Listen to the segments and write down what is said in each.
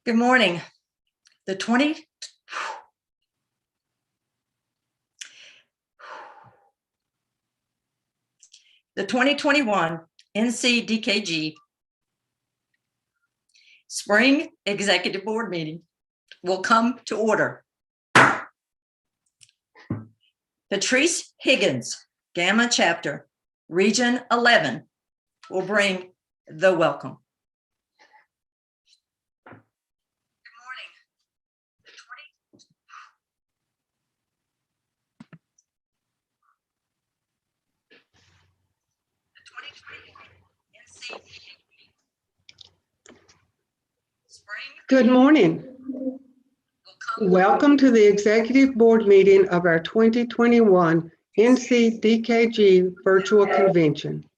Good morning. The 2021 NC DKG Spring Executive Board meeting will come to order. Patrice Higgins, Gamma Chapter, Region 11, will bring the welcome. Good morning. Welcome to the Executive Board meeting of our 2021 NC-DKG Virtual Convention.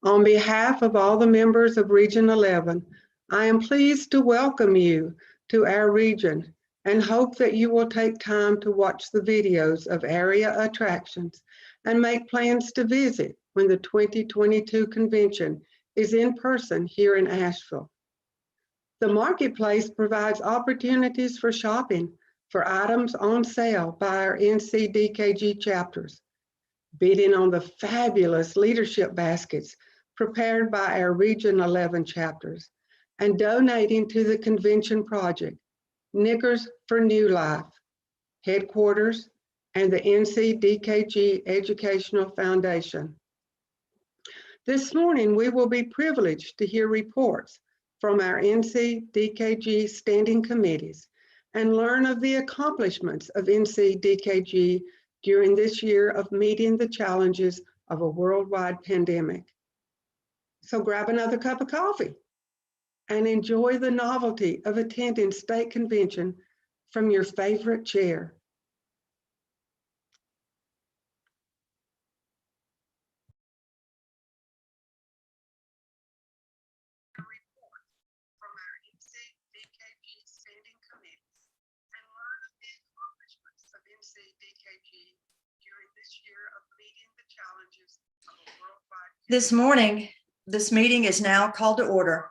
On behalf of all the members of Region 11, I am pleased to welcome you to our region and hope that you will take time to watch the videos of area attractions and make plans to visit when the 2022 convention is in person here in Asheville. The marketplace provides opportunities for shopping for items on sale by our NC-DKG chapters, bidding on the fabulous leadership baskets prepared by our Region 11 chapters, and donating to the convention project, Knickers for New Life, headquarters, and the NC-DKG Educational Foundation. This morning, we will be privileged to hear reports from our NC-DKG standing committees and learn of the accomplishments of NC-DKG during this year of meeting the challenges of a worldwide pandemic. So grab another cup of coffee and enjoy the novelty of attending state convention from your favorite chair. This morning, this meeting is now called to order.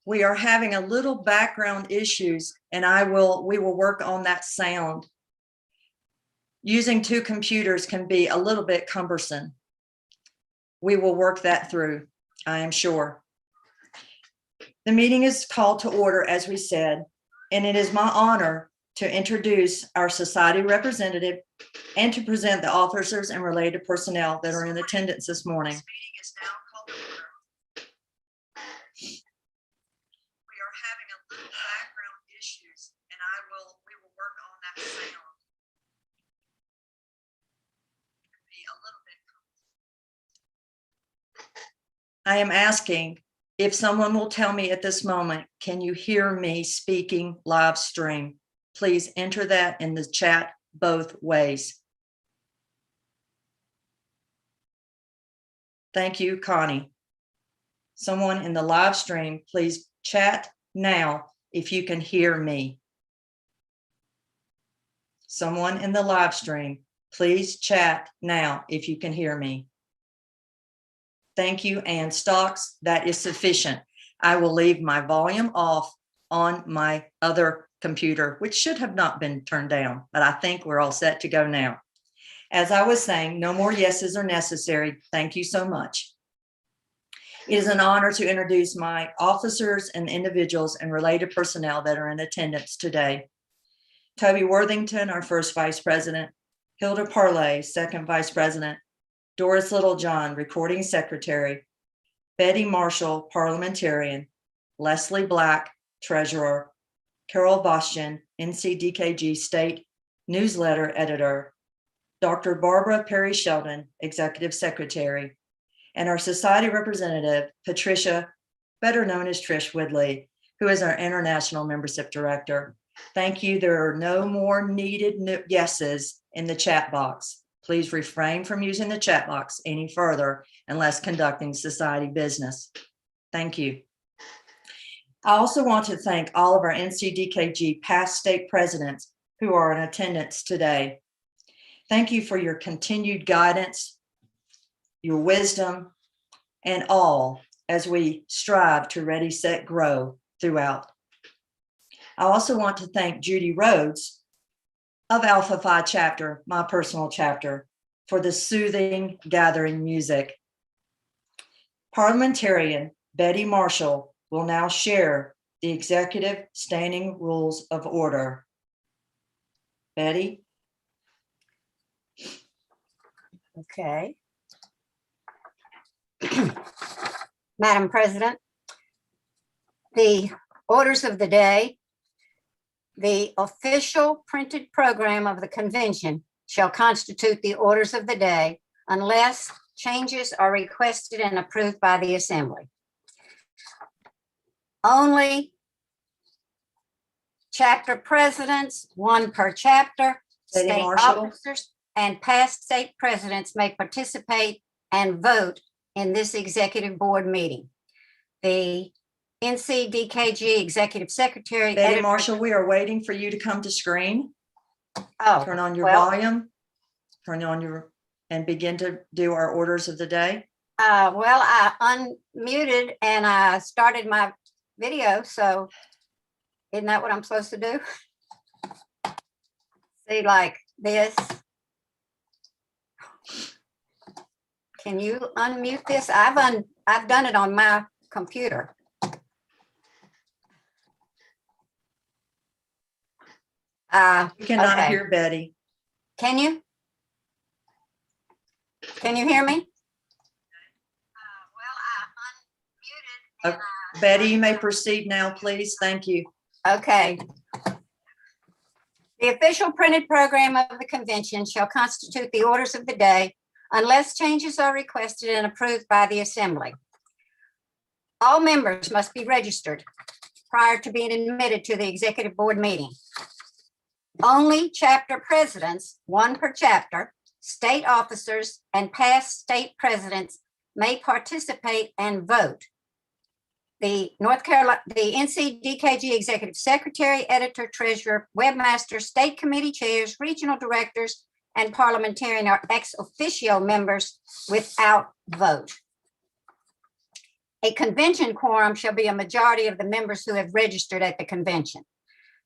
We are having a little background issues, and we will work on that sound. Using two computers can be a little bit cumbersome. We will work that through, I am sure. The meeting is called to order, as we said, and it is my honor to introduce our society representative and to present the officers and related personnel that are in attendance this morning. This meeting is now called to order. We are having a little background issues, and we will work on that sound. Be a little bit. I am asking if someone will tell me at this moment, can you hear me speaking live stream? Please enter that in the chat both ways. Thank you, Connie. Someone in the live stream, please chat now if you can hear me. Someone in the live stream, please chat now if you can hear me. Thank you, Ann Stocks. That is sufficient. I will leave my volume off on my other computer, which should have not been turned down, but I think we're all set to go now. As I was saying, no more yeses are necessary. Thank you so much. It is an honor to introduce my officers and individuals and related personnel that are in attendance today. Toby Worthington, our first vice president, Hilda Parlay, second vice president, Doris Littlejohn, recording secretary, Betty Marshall, parliamentarian, Leslie Black, treasurer, Carol Bastian, NC-DKG state newsletter editor, Dr. Barbara Perry Sheldon, executive secretary, and our society representative, Patricia, better known as Trish Woodley, who is our international membership director. Thank you. There are no more needed yeses in the chat box. Please refrain from using the chat box any further unless conducting society business. Thank you. I also want to thank all of our NC-DKG past state presidents who are in attendance today. Thank you for your continued guidance, your wisdom, and all as we strive to ready, set, grow throughout. I also want to thank Judy Rhodes of Alpha Phi chapter, my personal chapter, for the soothing gathering music. Parliamentarian Betty Marshall will now share the executive standing rules of order. Betty? Okay. Madam President, the orders of the day. The official printed program of the convention shall constitute the orders of the day unless changes are requested and approved by the assembly. Only chapter presidents, one per chapter, Betty state Marshall. officers, and past state presidents may participate and vote in this executive board meeting. The NCDKG Executive Secretary. Betty editor- Marshall, we are waiting for you to come to screen. Oh, Turn on your well, volume, turn on your, and begin to do our orders of the day. well, I unmuted and I started my video, so isn't that what I'm supposed to do? See, like this. Can you unmute this? I've done it on my computer. We cannot Okay. hear Betty. Can you? Can you hear me? Well, I unmuted. Betty, you may proceed now, please. Thank you. Okay. The official printed program of the convention shall constitute the orders of the day unless changes are requested and approved by the assembly. All members must be registered prior to being admitted to the executive board meeting. Only chapter presidents, one per chapter, state officers, and past state presidents may participate and vote. The NCDKG Executive Secretary, Editor, Treasurer, Webmaster, State Committee Chairs, Regional Directors, and Parliamentarian are ex officio members without vote. A convention quorum shall be a majority of the members who have registered at the convention.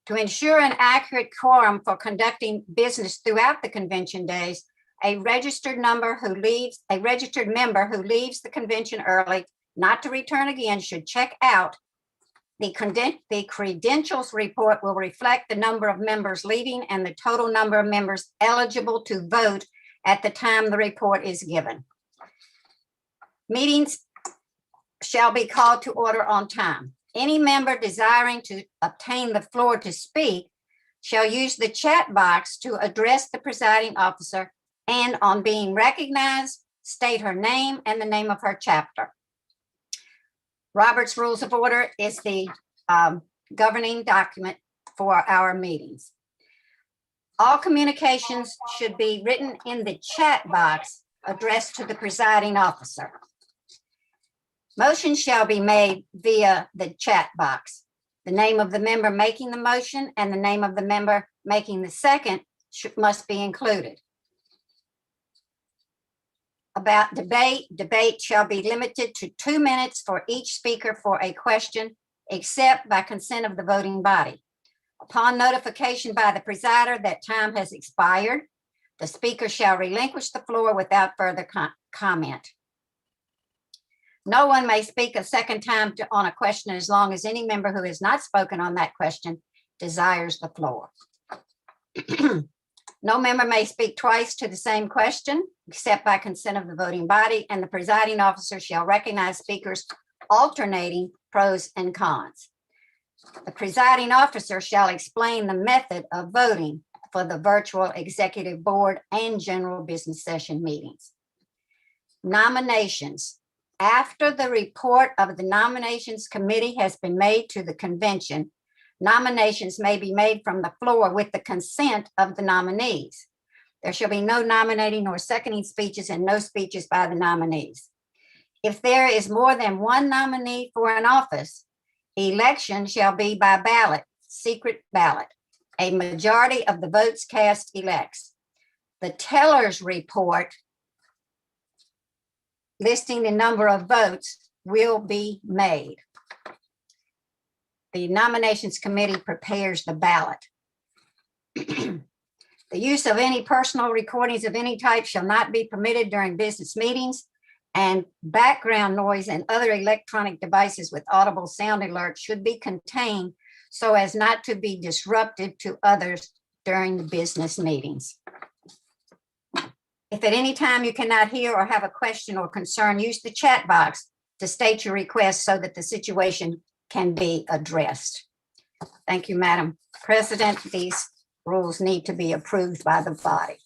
To ensure an accurate quorum for conducting business throughout the convention days, a registered member who leaves the convention early, not to return again, should check out. The credentials report will reflect the number of members leaving and the total number of members eligible to vote at the time the report is given. Meetings shall be called to order on time. Any member desiring to obtain the floor to speak shall use the chat box to address the presiding officer, and on being recognized, state her name and the name of her chapter. Robert's Rules of Order is the governing document for our meetings. All communications should be written in the chat box addressed to the presiding officer. Motion shall be made via the chat box. The name of the member making the motion and the name of the member making the second must be included. About debate shall be limited to 2 minutes for each speaker for a question, except by consent of the voting body. Upon notification by the presider that time has expired, the speaker shall relinquish the floor without further comment. No one may speak a second time on a question as long as any member who has not spoken on that question desires the floor. No member may speak twice to the same question, except by consent of the voting body, and the presiding officer shall recognize speakers alternating pros and cons. The presiding officer shall explain the method of voting for the virtual executive board and general business session meetings. Nominations. After the report of the nominations committee has been made to the convention, nominations may be made from the floor with the consent of the nominees. There shall be no nominating or seconding speeches and no speeches by the nominees. If there is more than one nominee for an office, election shall be by ballot, secret ballot. A majority of the votes cast elects. The teller's report listing the number of votes will be made. The nominations committee prepares the ballot. The use of any personal recordings of any type shall not be permitted during business meetings, and background noise and other electronic devices with audible sound alerts should be contained so as not to be disruptive to others during the business meetings. If at any time you cannot hear or have a question or concern, use the chat box to state your request so that the situation can be addressed. Thank you, Madam President. These rules need to be approved by the body.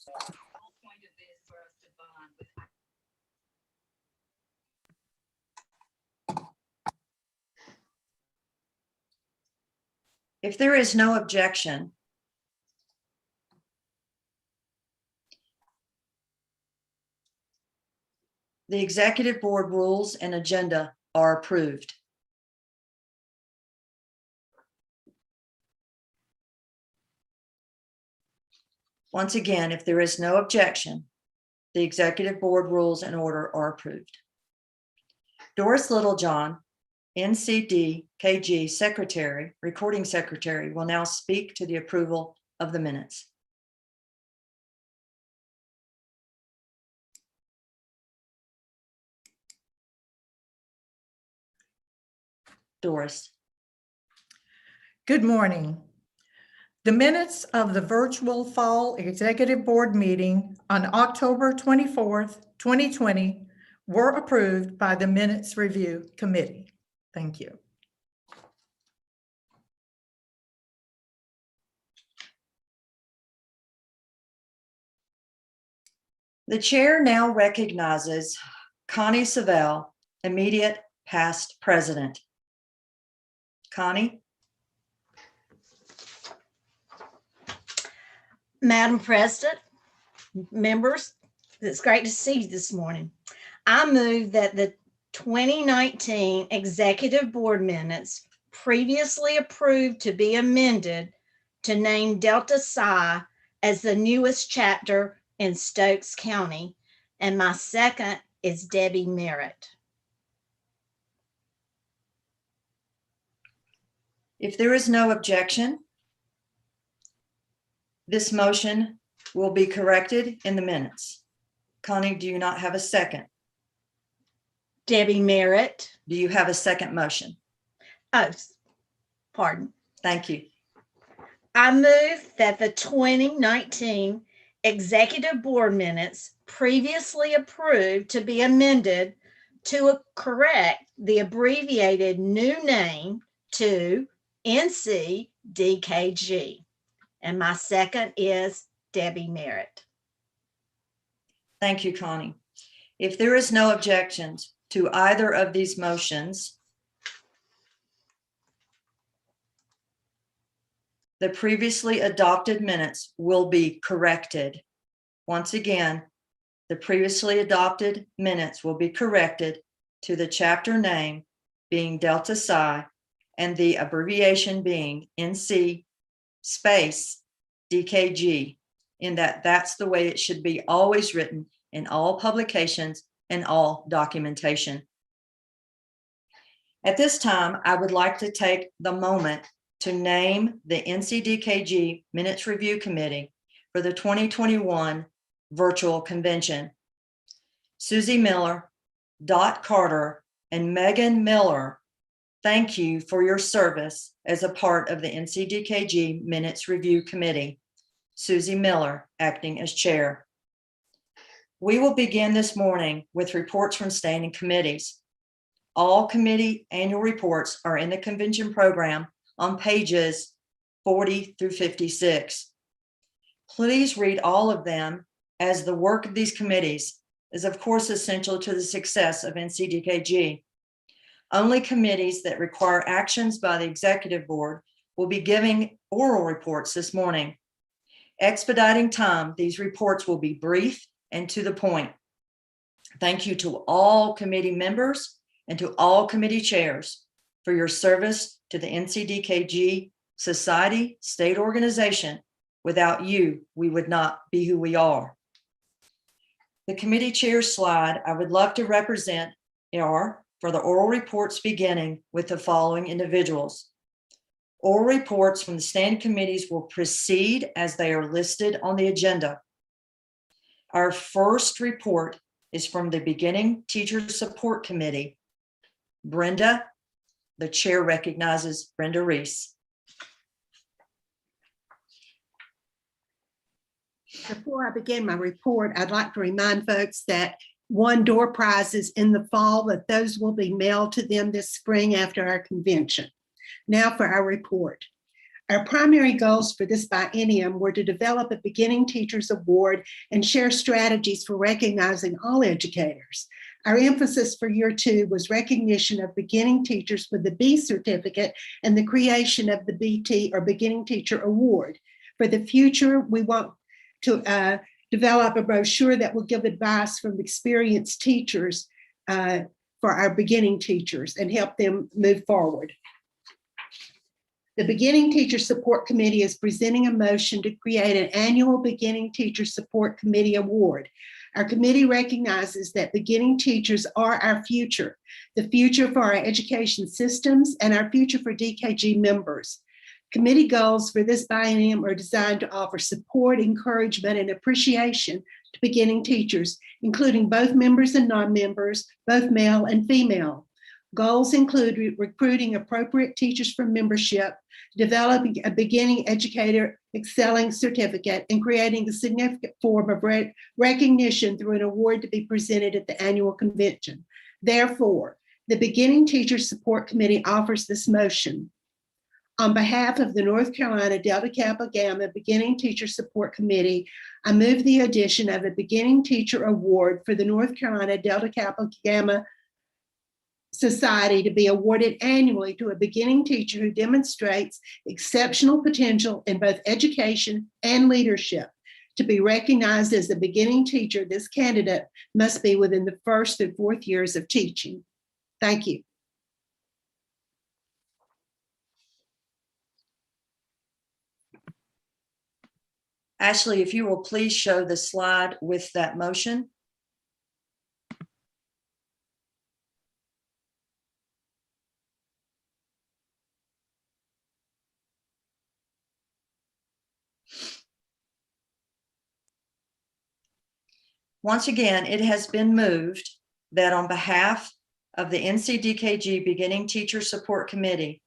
If there is no objection, the executive board rules and agenda are approved. Once again, if there is no objection, the executive board rules and order are approved. Doris Littlejohn, NCDKG Secretary, Recording Secretary, will now speak to the approval of the minutes. Doris. Good morning. The minutes of the virtual fall executive board meeting on October 24th, 2020 were approved by the Minutes Review Committee. Thank you. The chair now recognizes Connie Savell, immediate past president. Connie? Madam President, members, it's great to see you this morning. I move that the 2019 Executive Board minutes previously approved to be amended to name Delta Psi as the newest chapter in Stokes County, and my second is Debbie Merritt. If there is no objection, this motion will be corrected in the minutes. Connie, do you not have a second? Debbie Merritt. Do you have a second motion? Oh, pardon. Thank you. I move that the 2019 Executive Board minutes previously approved to be amended to correct the abbreviated new name to NCDKG. And my second is Debbie Merritt. Thank you, Connie. If there is no objections to either of these motions, the previously adopted minutes will be corrected. Once again, the previously adopted minutes will be corrected to the chapter name being Delta Psi and the abbreviation being NC space DKG, in that's the way it should be always written in all publications and all documentation. At this time, I would like to take the moment to name the NCDKG Minutes Review Committee for the 2021 virtual convention. Susie Miller, Dot Carter, and Megan Miller, thank you for your service as a part of the NCDKG Minutes Review Committee. Susie Miller, acting as chair. We will begin this morning with reports from standing committees. All committee annual reports are in the convention program on pages 40 through 56. Please read all of them, as the work of these committees is of course essential to the success of NCDKG. Only committees that require actions by the executive board will be giving oral reports this morning. Expediting time, these reports will be brief and to the point. Thank you to all committee members and to all committee chairs for your service to the NCDKG Society State Organization. Without you, we would not be who we are. The committee chair slide I would love to represent are for the oral reports beginning with the following individuals. Oral reports from the standing committees will proceed as they are listed on the agenda. Our first report is from the Beginning Teacher Support Committee. Brenda, the chair recognizes Brenda Reese. Before I begin my report, I'd like to remind folks that won door prizes in the fall, that those will be mailed to them this spring after our convention. Now for our report. Our primary goals for this biennium were to develop a Beginning Teachers Award and share strategies for recognizing all educators. Our emphasis for year 2 was recognition of beginning teachers with the B certificate and the creation of the BT or Beginning Teacher Award. For the future, we want to develop a brochure that will give advice from experienced teachers for our beginning teachers and help them move forward. The Beginning Teacher Support Committee is presenting a motion to create an annual Beginning Teacher Support Committee Award. Our committee recognizes that beginning teachers are our future, the future for our education systems and our future for DKG members. Committee goals for this biennium are designed to offer support, encouragement, and appreciation to beginning teachers, including both members and non-members, both male and female. Goals include recruiting appropriate teachers for membership, developing a beginning educator excelling certificate, and creating a significant form of recognition through an award to be presented at the annual convention. Therefore, the Beginning Teacher Support Committee offers this motion. On behalf of the North Carolina Delta Kappa Gamma Beginning Teacher Support Committee, I move the addition of a Beginning Teacher Award for the North Carolina Delta Kappa Gamma Society to be awarded annually to a beginning teacher who demonstrates exceptional potential in both education and leadership. To be recognized as a beginning teacher, this candidate must be within the 1st through 4th years of teaching. Thank you. Ashley, if you will please show the slide with that motion. Once again, it has been moved that on behalf of the NCDKG Beginning Teacher Support Committee,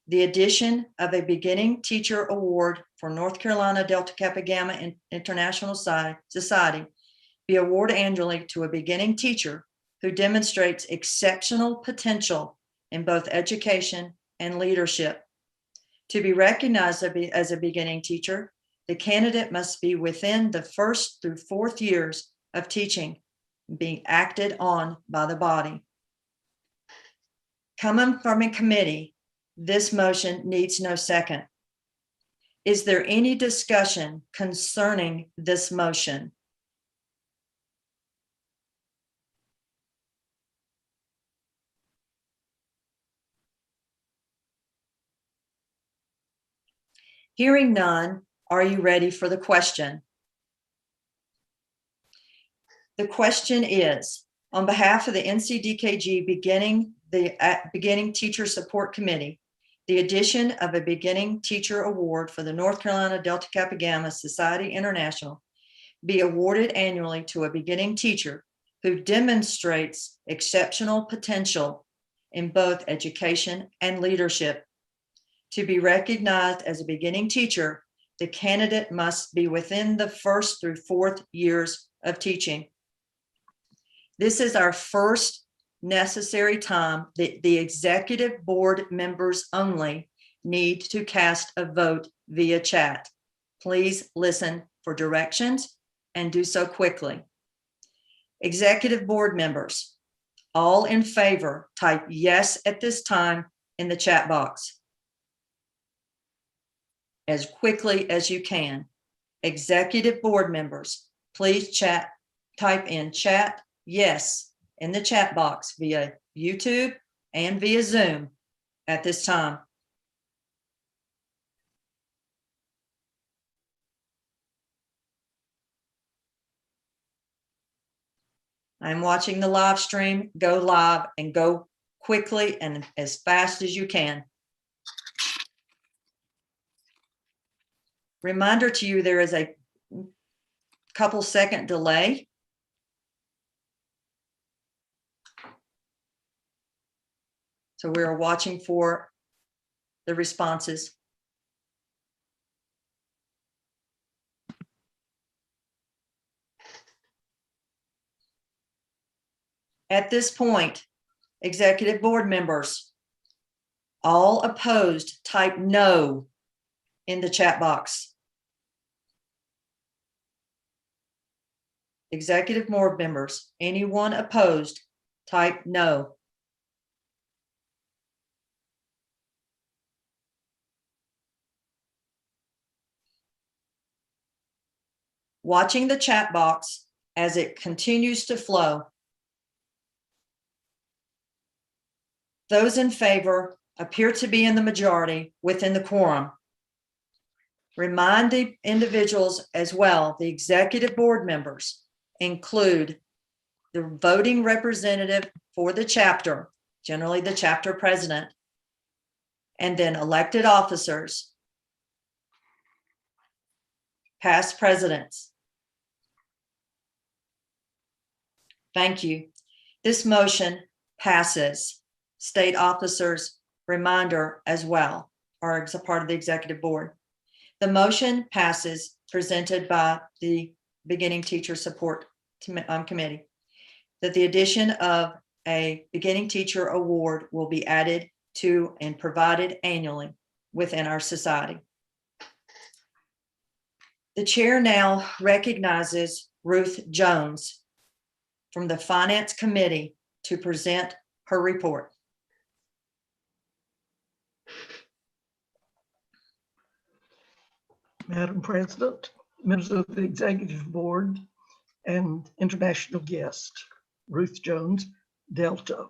the addition of a Beginning Teacher Award for North Carolina Delta Kappa Gamma International Society be awarded annually to a beginning teacher who demonstrates exceptional potential in both education and leadership. To be recognized as a beginning teacher, the candidate must be within the 1st through 4th years of teaching, being acted on by the body. Coming from a committee, this motion needs no second. Is there any discussion concerning this motion? Hearing none, are you ready for the question? The question is, on behalf of the NCDKG Beginning Teacher Support Committee, the addition of a Beginning Teacher Award for the North Carolina Delta Kappa Gamma Society International be awarded annually to a beginning teacher who demonstrates exceptional potential in both education and leadership. To be recognized as a beginning teacher, the candidate must be within the 1st through 4th years of teaching. This is our first necessary time that the executive board members only need to cast a vote via chat. Please listen for directions and do so quickly. Executive board members, all in favor, type yes at this time in the chat box as quickly as you can. Executive board members, please type in chat yes in the chat box via YouTube and via Zoom at this time. I'm watching the live stream. Go live and go quickly and as fast as you can. Reminder to you, there is a couple second delay. So we are watching for the responses. At this point, executive board members, all opposed, type no in the chat box. Executive board members, anyone opposed, type no. Watching the chat box as it continues to flow. Those in favor appear to be in the majority within the quorum. Remind the individuals as well, the executive board members include the voting representative for the chapter, generally the chapter president, and then elected officers, past presidents. Thank you. This motion passes. State officers, reminder as well, are a part of the executive board. The motion passes, presented by the Beginning Teacher Support Committee, that the addition of a Beginning Teacher Award will be added to and provided annually within our society. The chair now recognizes Ruth Jones from the Finance Committee to present her report. Madam President, members of the Executive Board, and international guest, Ruth Jones, Delta.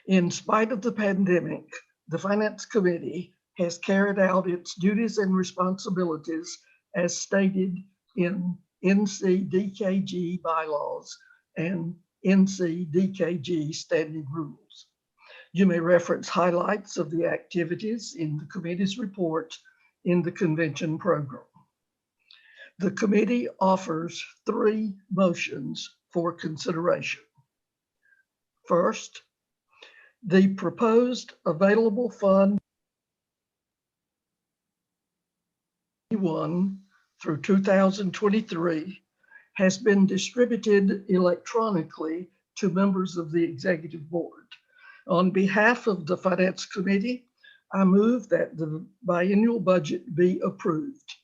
In spite of the pandemic, the Finance Committee has carried out its duties and responsibilities as stated in NC DKG bylaws and NC DKG standing rules. You may reference highlights of the activities in the committee's report in the convention program. The committee offers 3 motions for consideration. First, the proposed available fund 1 through 2023 has been distributed electronically to members of the executive board. On behalf of the Finance Committee, I move that the biennial budget be approved.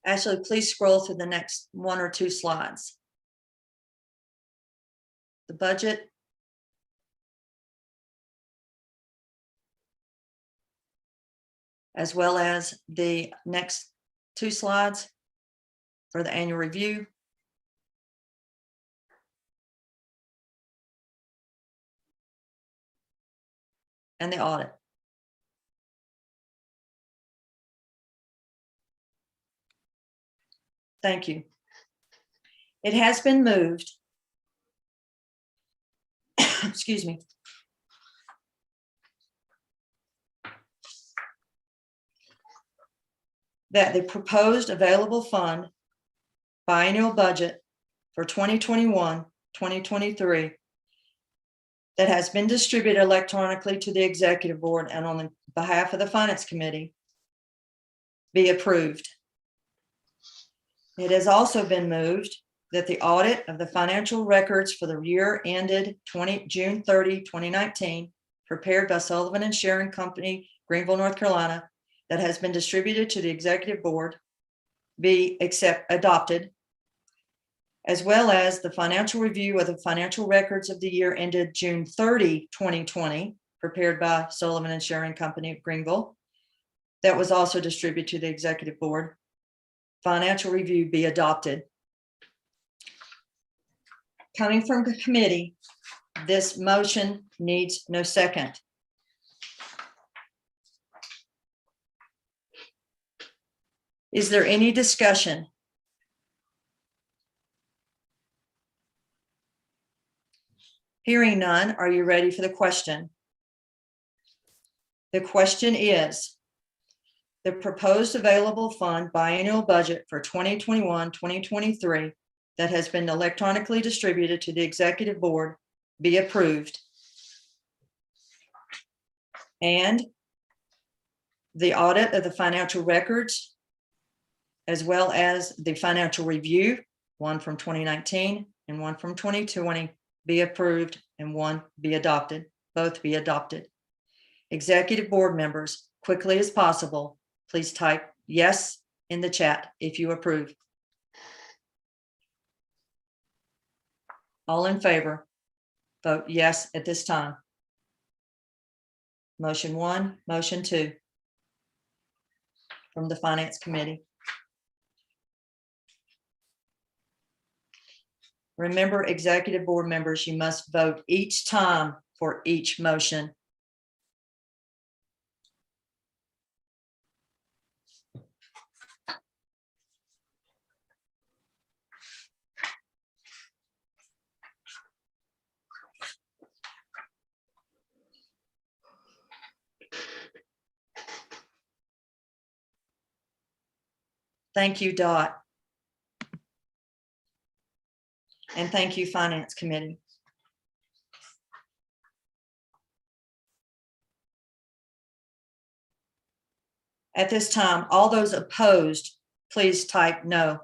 Ashley, please scroll through the next 1 or 2 slides. The budget. As well as the next 2 slides for the annual review. And the audit. Thank you. It has been moved. Excuse me. That the proposed available fund biennial budget for 2021-2023 that has been distributed electronically to the executive board and on behalf of the Finance Committee be approved. It has also been moved that the audit of the financial records for the year ended June 30, 2019, prepared by Sullivan and Sharon Company, Greenville, North Carolina, that has been distributed to the executive board be adopted, as well as the financial review of the financial records of the year ended June 30, 2020, prepared by Sullivan and Sharon Company of Greenville, that was also distributed to the executive board. Financial review be adopted. Coming from the committee, this motion needs no second. Is there any discussion? Hearing none, are you ready for the question? The question is, the proposed available fund biennial budget for 2021-2023 that has been electronically distributed to the executive board be approved. And the audit of the financial records, as well as the financial review, one from 2019 and one from 2020, be approved and one be adopted, both be adopted. Executive board members, quickly as possible, please type yes in the chat if you approve. All in favor, vote yes at this time. Motion 1, motion 2 from the Finance Committee. Remember, executive board members, you must vote each time for each motion. Thank you, Dot. And thank you, Finance Committee. At this time, all those opposed, please type no.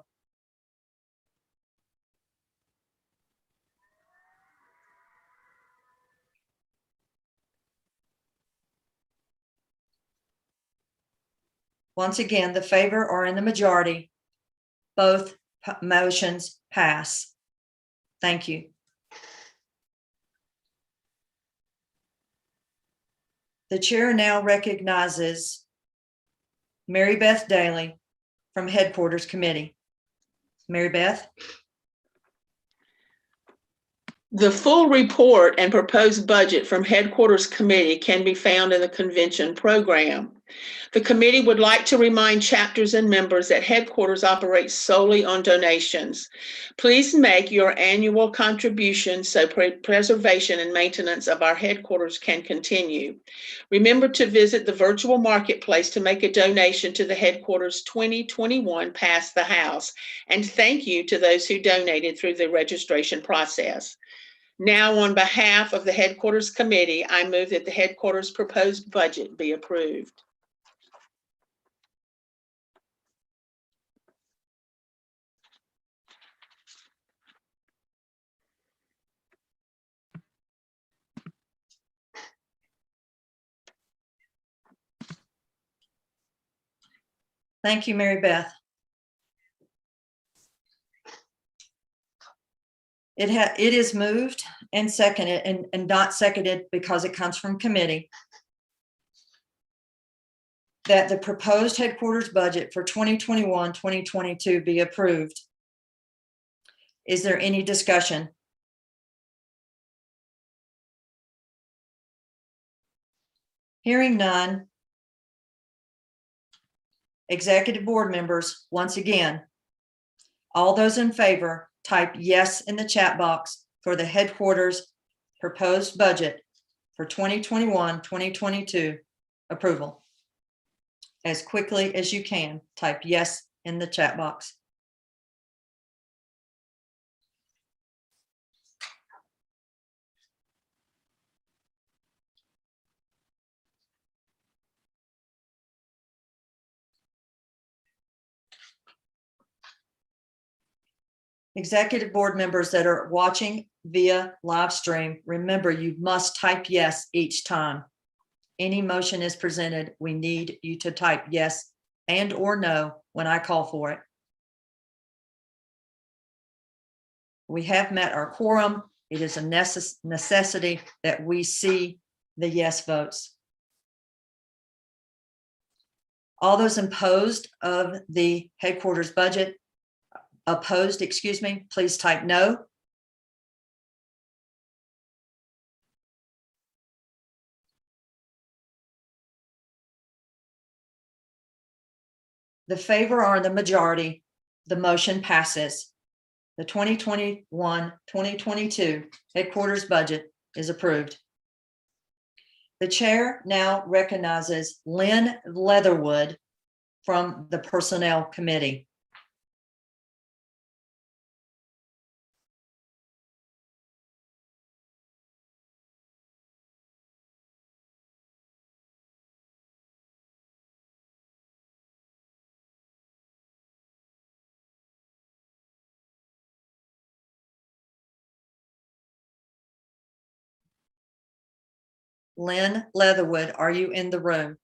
Once again, the favor are in the majority. Both motions pass. Thank you. The chair now recognizes Mary Beth Daly from Headquarters Committee. Mary Beth. The full report and proposed budget from Headquarters Committee can be found in the convention program. The committee would like to remind chapters and members that Headquarters operates solely on donations. Please make your annual contributions so preservation and maintenance of our headquarters can continue. Remember to visit the virtual marketplace to make a donation to the Headquarters 2021 Pass the House. And thank you to those who donated through the registration process. Now, on behalf of the Headquarters Committee, I move that the Headquarters proposed budget be approved. Thank you, Mary Beth. It is moved and seconded and not seconded because it comes from committee, that the proposed headquarters budget for 2021-2022 be approved. Is there any discussion? Hearing none. Executive board members, once again, all those in favor, type yes in the chat box for the headquarters proposed budget for 2021-2022 approval. As quickly as you can, type yes in the chat box. Executive board members that are watching via live stream, remember you must type yes each time. Any motion is presented, we need you to type yes and or no when I call for it. We have met our quorum. It is a necessity that we see the yes votes. All those opposed of the headquarters budget, excuse me, please type no. The favor are the majority. The motion passes. The 2021-2022 headquarters budget is approved. The chair now recognizes Lynn Leatherwood from the Personnel Committee. Lynn Leatherwood, are you in the room?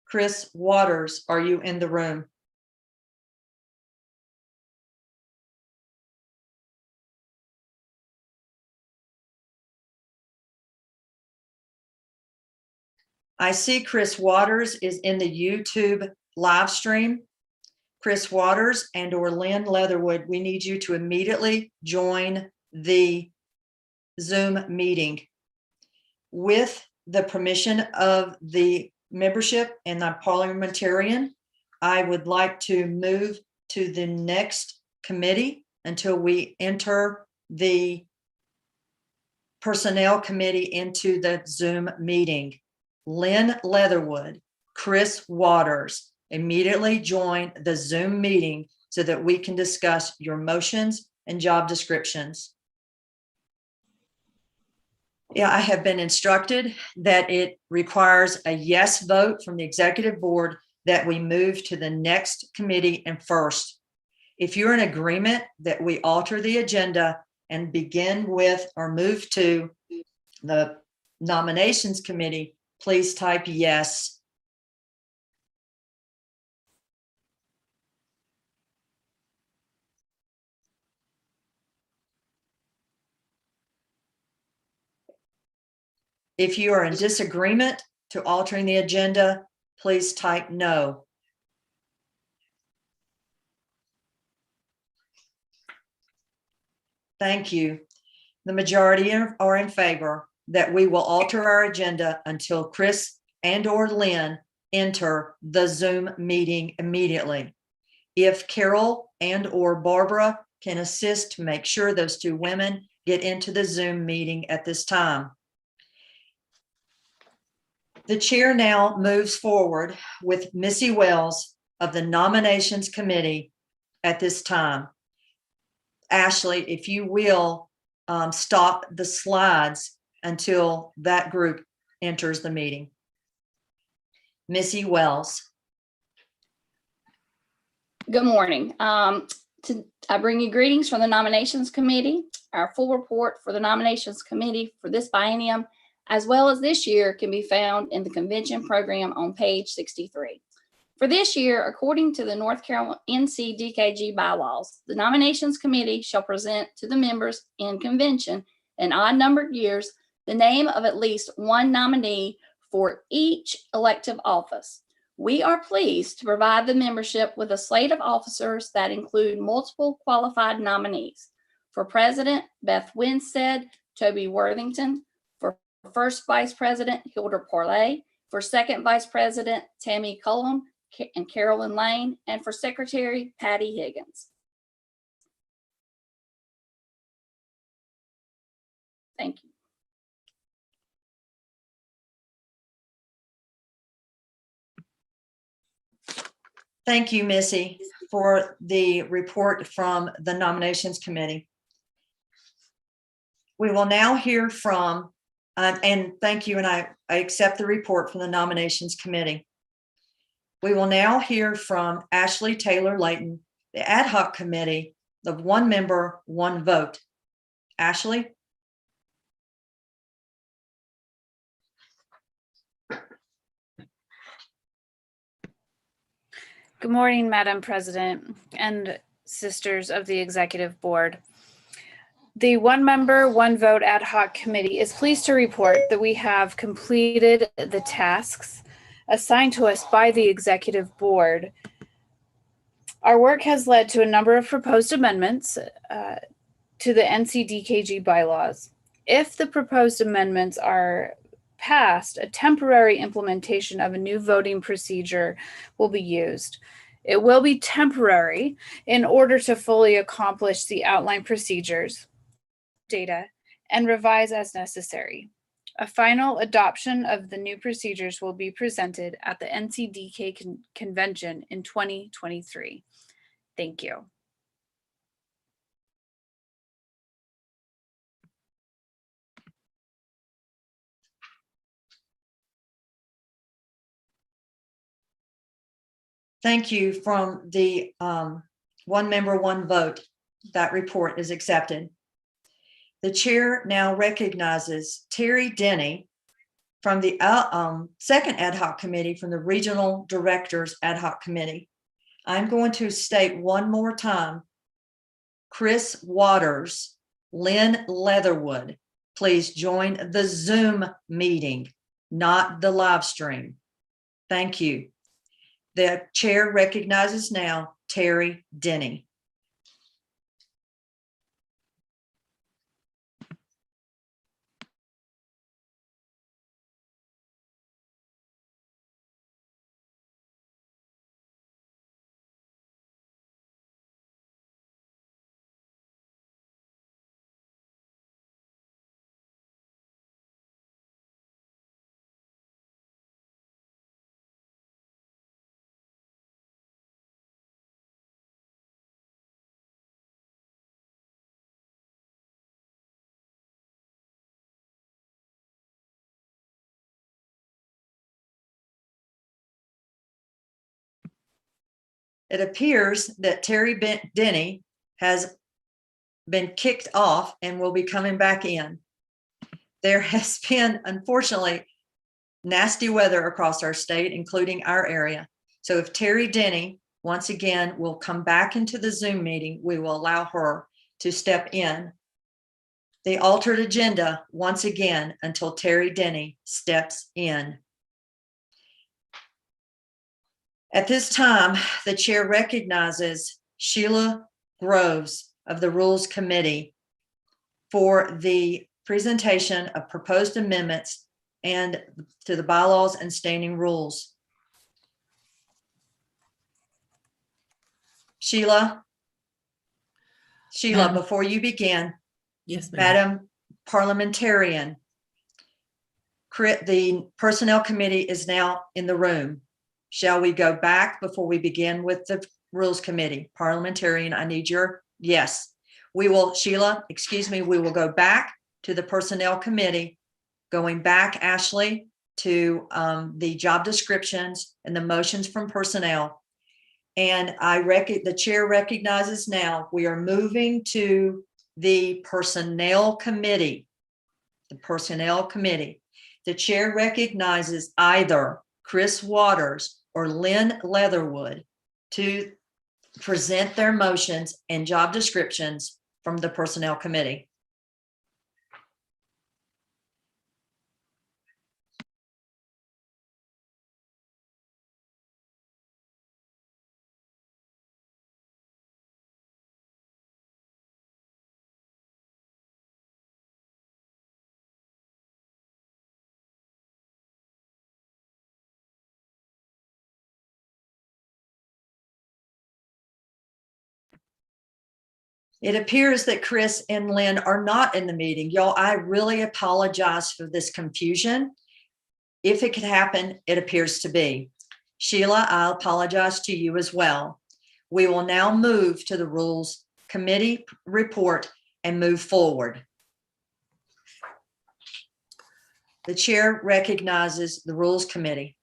Chris Waters, are you in the room? I see Chris Waters is in the YouTube live stream. Chris Waters and or Lynn Leatherwood, we need you to immediately join the Zoom meeting. With the permission of the membership and the parliamentarian, I would like to move to the next committee until we enter the Personnel Committee into the Zoom meeting. Lynn Leatherwood, Chris Waters, immediately join the Zoom meeting so that we can discuss your motions and job descriptions. Yeah, I have been instructed that it requires a yes vote from the executive board that we move to the next committee and first. If you're in agreement that we alter the agenda and begin with or move to the nominations committee, please type yes. If you are in disagreement to altering the agenda, please type no. Thank you. The majority are in favor that we will alter our agenda until Chris and or Lynn enter the Zoom meeting immediately. If Carol and or Barbara can assist to make sure those two women get into the Zoom meeting at this time. The chair now moves forward with Missy Wells of the Nominations Committee at this time. Ashley, if you will, stop the slides until that group enters the meeting. Missy Wells. Good morning. I bring you greetings from the Nominations Committee. Our full report for the Nominations Committee for this biennium, as well as this year, can be found in the convention program on page 63. For this year, according to the North Carolina NC DKG bylaws, the Nominations Committee shall present to the members in convention in odd numbered years the name of at least one nominee for each elective office. We are pleased to provide the membership with a slate of officers that include multiple qualified nominees. For President, Beth Winstead, Toby Worthington. For First Vice President, Hilda Parlay. For Second Vice President, Tammy Cullum and Carolyn Lane. And for Secretary, Patty Higgins. Thank you. Thank you, Missy, for the report from the Nominations Committee. We will now hear from, and thank you, and I accept the report from the Nominations Committee. We will now hear from Ashley Taylor Layton, the Ad Hoc Committee of one member, one vote. Ashley? Good morning, Madam President and sisters of the Executive Board. The one member, one vote ad hoc committee is pleased to report that we have completed the tasks assigned to us by the Executive Board. Our work has led to a number of proposed amendments to the NCDKG bylaws. If the proposed amendments are passed, a temporary implementation of a new voting procedure will be used. It will be temporary in order to fully accomplish the outlined procedures, data, and revise as necessary. A final adoption of the new procedures will be presented at the NCDK convention in 2023. Thank you. Thank you. From the one member, one vote, that report is accepted. The chair now recognizes Terry Denny from the second ad hoc committee, from the Regional Directors Ad hoc Committee. I'm going to state one more time, Chris Waters, Lynn Leatherwood, please join the Zoom meeting, not the live stream. Thank you. The chair recognizes now Terry Denny. It appears that Terry Denny has been kicked off and will be coming back in. There has been, unfortunately, nasty weather across our state, including our area. So if Terry Denny, once again, will come back into the Zoom meeting, we will allow her to step in. The altered agenda, once again, until Terry Denny steps in. At this time, the chair recognizes Sheila Groves of the Rules Committee for the presentation of proposed amendments and to the bylaws and standing rules. Sheila, before you begin. Yes, ma'am. Madam Parliamentarian, the Personnel Committee is now in the room. Shall we go back before we begin with the Rules Committee? Parliamentarian, I need your yes. We will, Sheila, excuse me, we will go back to the Personnel Committee, going back, Ashley, to the job descriptions and the motions from personnel. And the chair recognizes now we are moving to the Personnel Committee. The Personnel Committee. The chair recognizes either Chris Waters or Lynn Leatherwood to present their motions and job descriptions from the Personnel Committee. It appears that Chris and Lynn are not in the meeting. Y'all, I really apologize for this confusion. If it could happen, it appears to be. Sheila, I apologize to you as well. We will now move to the Rules Committee report and move forward. The chair recognizes the Rules Committee.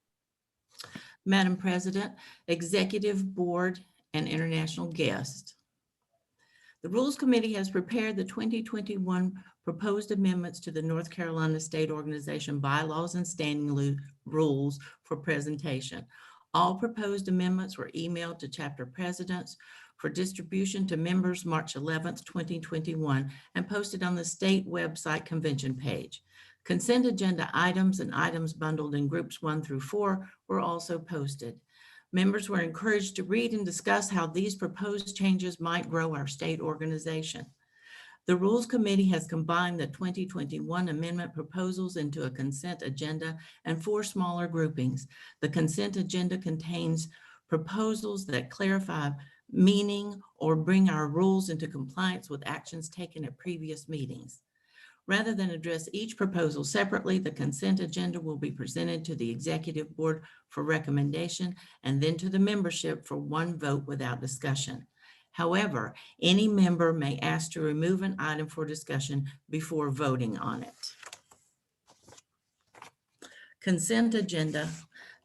Madam President, Executive Board, and international guests. The Rules Committee has prepared the 2021 proposed amendments to the North Carolina State Organization Bylaws and Standing Rules for presentation. All proposed amendments were emailed to chapter presidents for distribution to members March 11th, 2021, and posted on the state website convention page. Consent agenda items and items bundled in groups 1 through 4 were also posted. Members were encouraged to read and discuss how these proposed changes might grow our state organization. The Rules Committee has combined the 2021 amendment proposals into a consent agenda and 4 smaller groupings. The consent agenda contains proposals that clarify meaning or bring our rules into compliance with actions taken at previous meetings. Rather than address each proposal separately, the consent agenda will be presented to the Executive Board for recommendation and then to the membership for one vote without discussion. However, any member may ask to remove an item for discussion before voting on it. Consent agenda.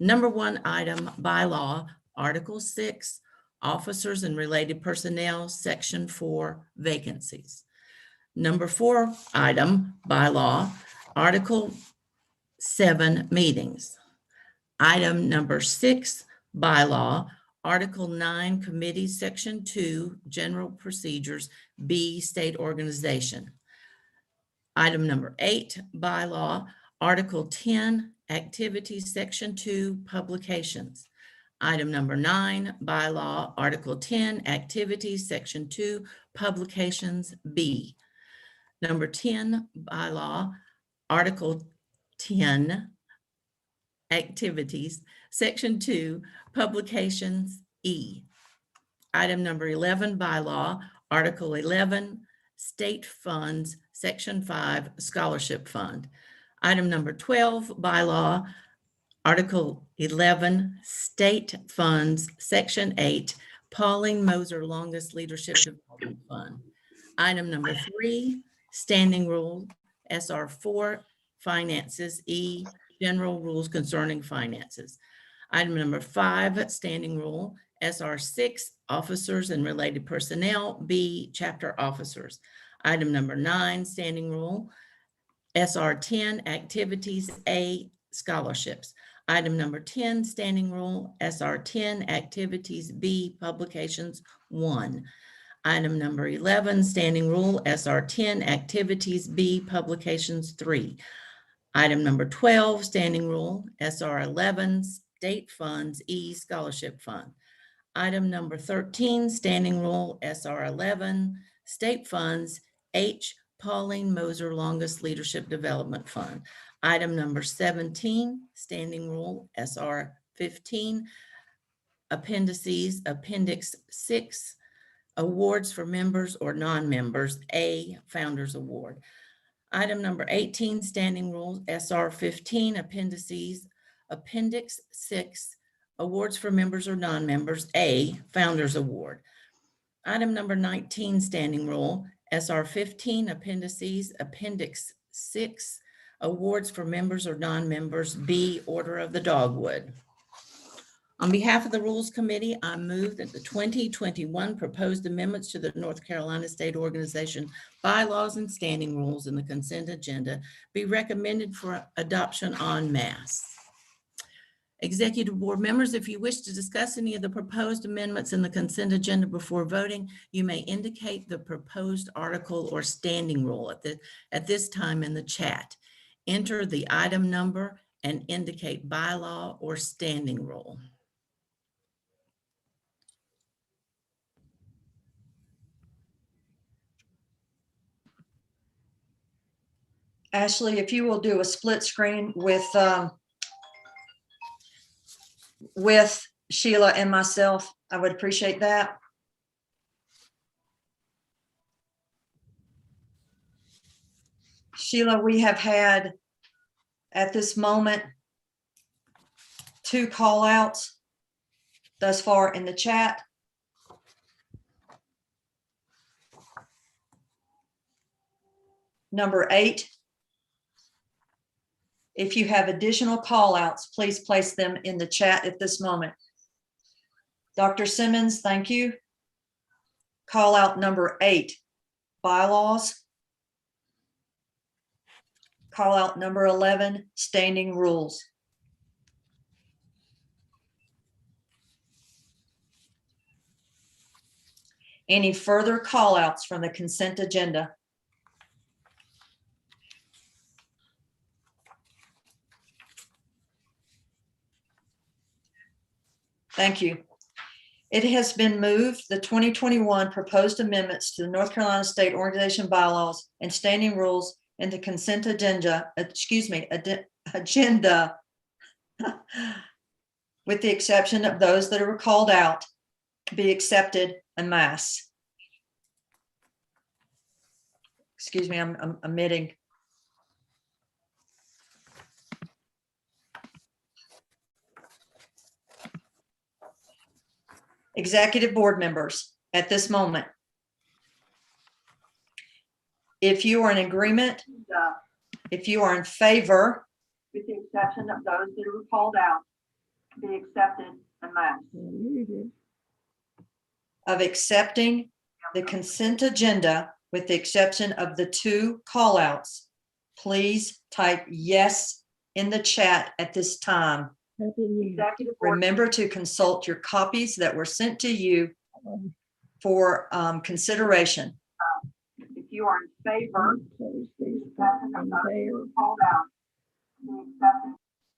Number 1 item, bylaw, Article 6, officers and related personnel, Section 4, vacancies. Number 4 item, bylaw, Article 7, meetings. Item number 6, bylaw, Article 9, committees, Section 2, general procedures, B, state organization. Item number 8, bylaw, Article 10, activities, Section 2, publications. Item number 9, bylaw, Article 10, activities, Section 2, publications, B. Number 10, bylaw, Article 10, activities, Section 2, publications, E. Item number 11, bylaw, Article 11, state funds, Section 5, scholarship fund. Item number 12, bylaw, Article 11, state funds, Section 8, Pauline Moser Longest Leadership Development Fund. Item number 3, standing rule, SR 4, finances, E, general rules concerning finances. Item number 5, standing rule, SR 6, officers and related personnel, B, chapter officers. Item number 9, standing rule, SR 10, activities, A, scholarships. Item number 10, standing rule, SR 10, activities, B, publications, 1. Item number 11, standing rule, SR 10, activities, B, publications, 3. Item number 12, standing rule, SR 11, state funds, E, scholarship fund. Item number 13, standing rule, SR 11, state funds, H, Pauline Moser Longest Leadership Development Fund. Item number 17, standing rule, SR 15, appendices, Appendix 6, awards for members or non-members, A, Founders Award. Item number 18, standing rules, SR 15, appendices, Appendix 6, awards for members or non-members, A, Founders Award. Item number 19, standing rule, SR 15, appendices, Appendix 6, awards for members or non-members, B, Order of the Dogwood. On behalf of the Rules Committee, I move that the 2021 proposed amendments to the North Carolina State Organization bylaws and standing rules in the consent agenda be recommended for adoption en masse. Executive Board members, if you wish to discuss any of the proposed amendments in the consent agenda before voting, you may indicate the proposed article or standing rule at this time in the chat. Enter the item number and indicate bylaw or standing rule. Ashley, if you will do a split screen with Sheila and myself, I would appreciate that. Sheila, we have had at this moment 2 call outs thus far in the chat. Number 8. If you have additional call outs, please place them in the chat at this moment. Dr. Simmons, thank you. Call out number 8, bylaws. Call out number 11, standing rules. Any further call outs from the consent agenda? Thank you. It has been moved the 2021 proposed amendments to the North Carolina State Organization bylaws and standing rules in the consent agenda, agenda, with the exception of those that are called out, be accepted en masse. Excuse me, I'm omitting. Executive board members, at this moment, if you are in agreement, if you are in favor, with the exception of those that were called out, be accepted en masse. Of accepting the consent agenda with the exception of the 2 callouts, please type yes in the chat at this time. Remember to consult your copies that were sent to you for consideration. If you are in favor,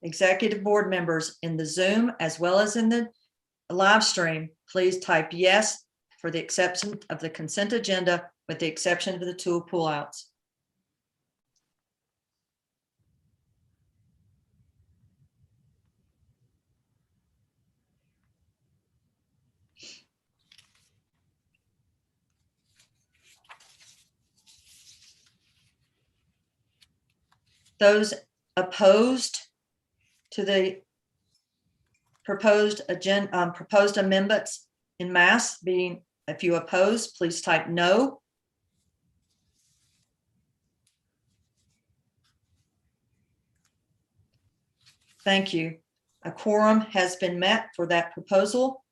executive board members in the Zoom as well as in the live stream, please type yes for the exception of the consent agenda with the exception of the 2 pullouts. Those opposed to the proposed agenda, proposed amendments in mass, being, if you oppose, please type no. Thank you. A quorum has been met for that proposal.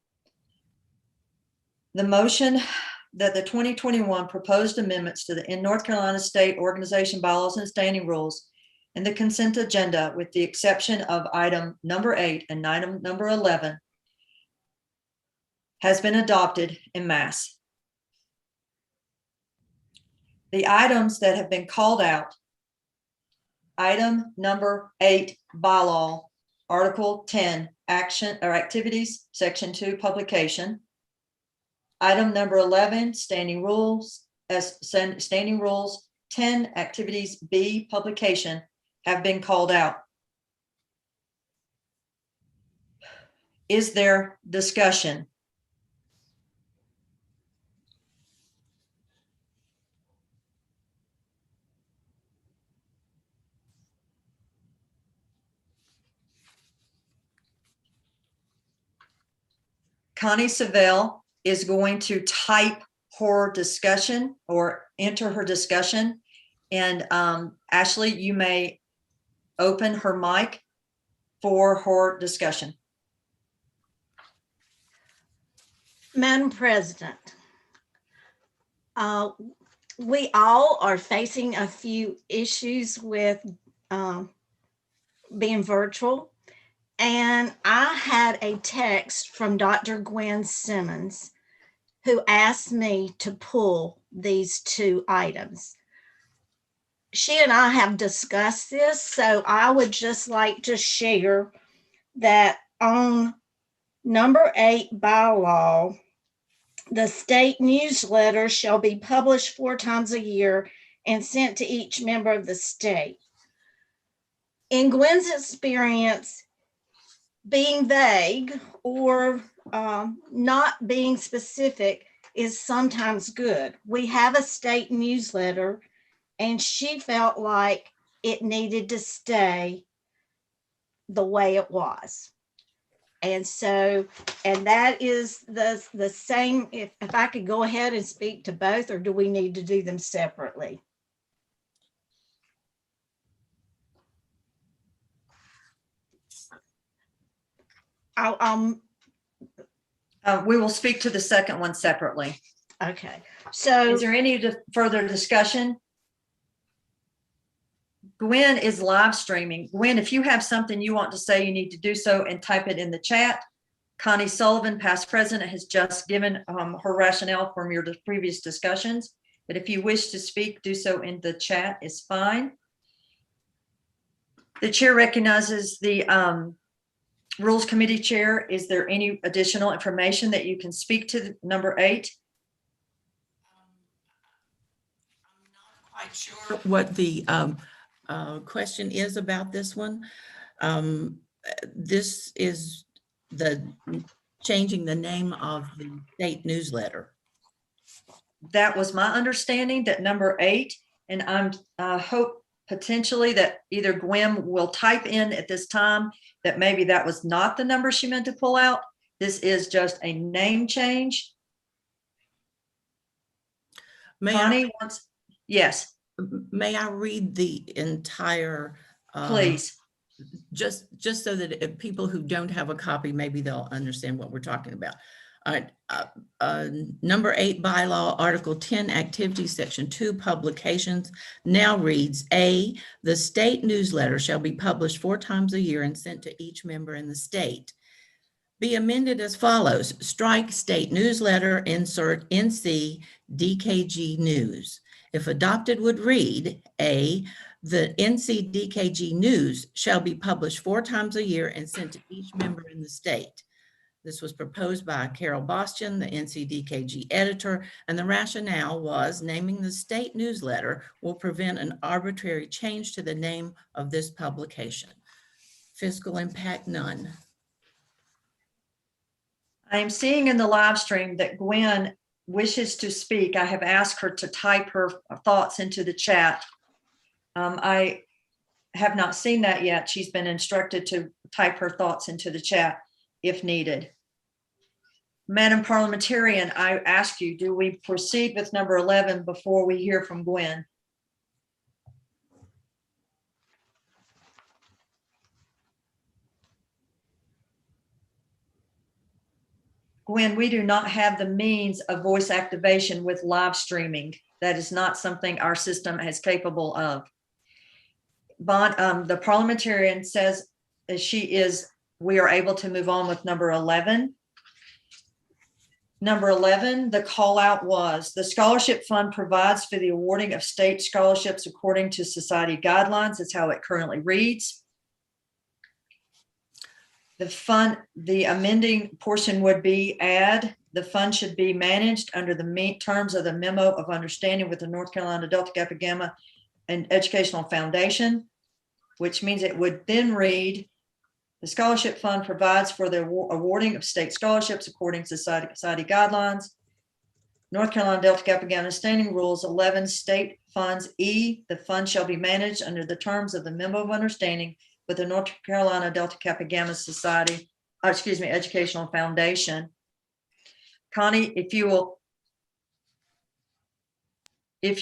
The motion that the 2021 proposed amendments to the North Carolina State Organization bylaws and standing rules and the consent agenda, with the exception of item number 8 and item number 11, has been adopted en masse. The items that have been called out, item number 8, bylaw, article 10, action or activities, section 2, publication. Item number 11, standing rules, 10, activities B, publication, have been called out. Is there discussion? Connie Savell is going to type her discussion or enter her discussion. And Ashley, you may open her mic for her discussion. Madam President, we all are facing a few issues with being virtual. And I had a text from Dr. Gwen Simmons, who asked me to pull these 2 items. She and I have discussed this, so I would just like to share that on number 8 bylaw, the state newsletter shall be published 4 times a year and sent to each member of the state. In Gwen's experience, being vague or not being specific is sometimes good. We have a state newsletter, and she felt like it needed to stay the way it was. And so, and that is the same, if I could go ahead and speak to both, or do we need to do them separately? We will speak to the second one separately. Okay, so is there any further discussion? Gwen is live streaming. Gwen, if you have something you want to say, you need to do so and type it in the chat. Connie Sullivan, past president, has just given her rationale from your previous discussions. But if you wish to speak, do so in the chat is fine. The chair recognizes the Rules Committee Chair, is there any additional information that you can speak to number 8? I'm not quite sure what the question is about this one. This is the changing the name of the state newsletter. That was my understanding, that number 8, and I hope potentially that either Gwen will type in at this time that maybe that was not the number she meant to pull out. This is just a name change. Connie wants, yes, May I read the entire? please. Just so that if people who don't have a copy, maybe they'll understand what we're talking about. Number 8 bylaw, Article 10, activities, Section 2, publications now reads: A, the state newsletter shall be published 4 times a year and sent to each member in the state. Be amended as follows: strike state newsletter, insert NC DKG news. If adopted, would read: A, the NC DKG news shall be published 4 times a year and sent to each member in the state. This was proposed by Carol Bastian, the NCDKG editor, and the rationale was naming the state newsletter will prevent an arbitrary change to the name of this publication. Fiscal impact, none. I am seeing in the live stream that Gwen wishes to speak. I have asked her to type her thoughts into the chat. I have not seen that yet. She's been instructed to type her thoughts into the chat if needed. Madam Parliamentarian, I ask you, do we proceed with number 11 before we hear from Gwen? Gwen, we do not have the means of voice activation with live streaming. That is not something our system is capable of. The parliamentarian says we are able to move on with number 11. Number 11, the call out was: the scholarship fund provides for the awarding of state scholarships according to society guidelines. That's how it currently reads. The amending portion would be add: the fund should be managed under the terms of the memo of understanding with the North Carolina Delta Kappa Gamma and Educational Foundation, which means it would then read: the scholarship fund provides for the awarding of state scholarships according to society guidelines. North Carolina Delta Kappa Gamma Standing Rules 11 state funds. E, the fund shall be managed under the terms of the memo of understanding with the North Carolina Delta Kappa Gamma Society, Educational Foundation. Connie, if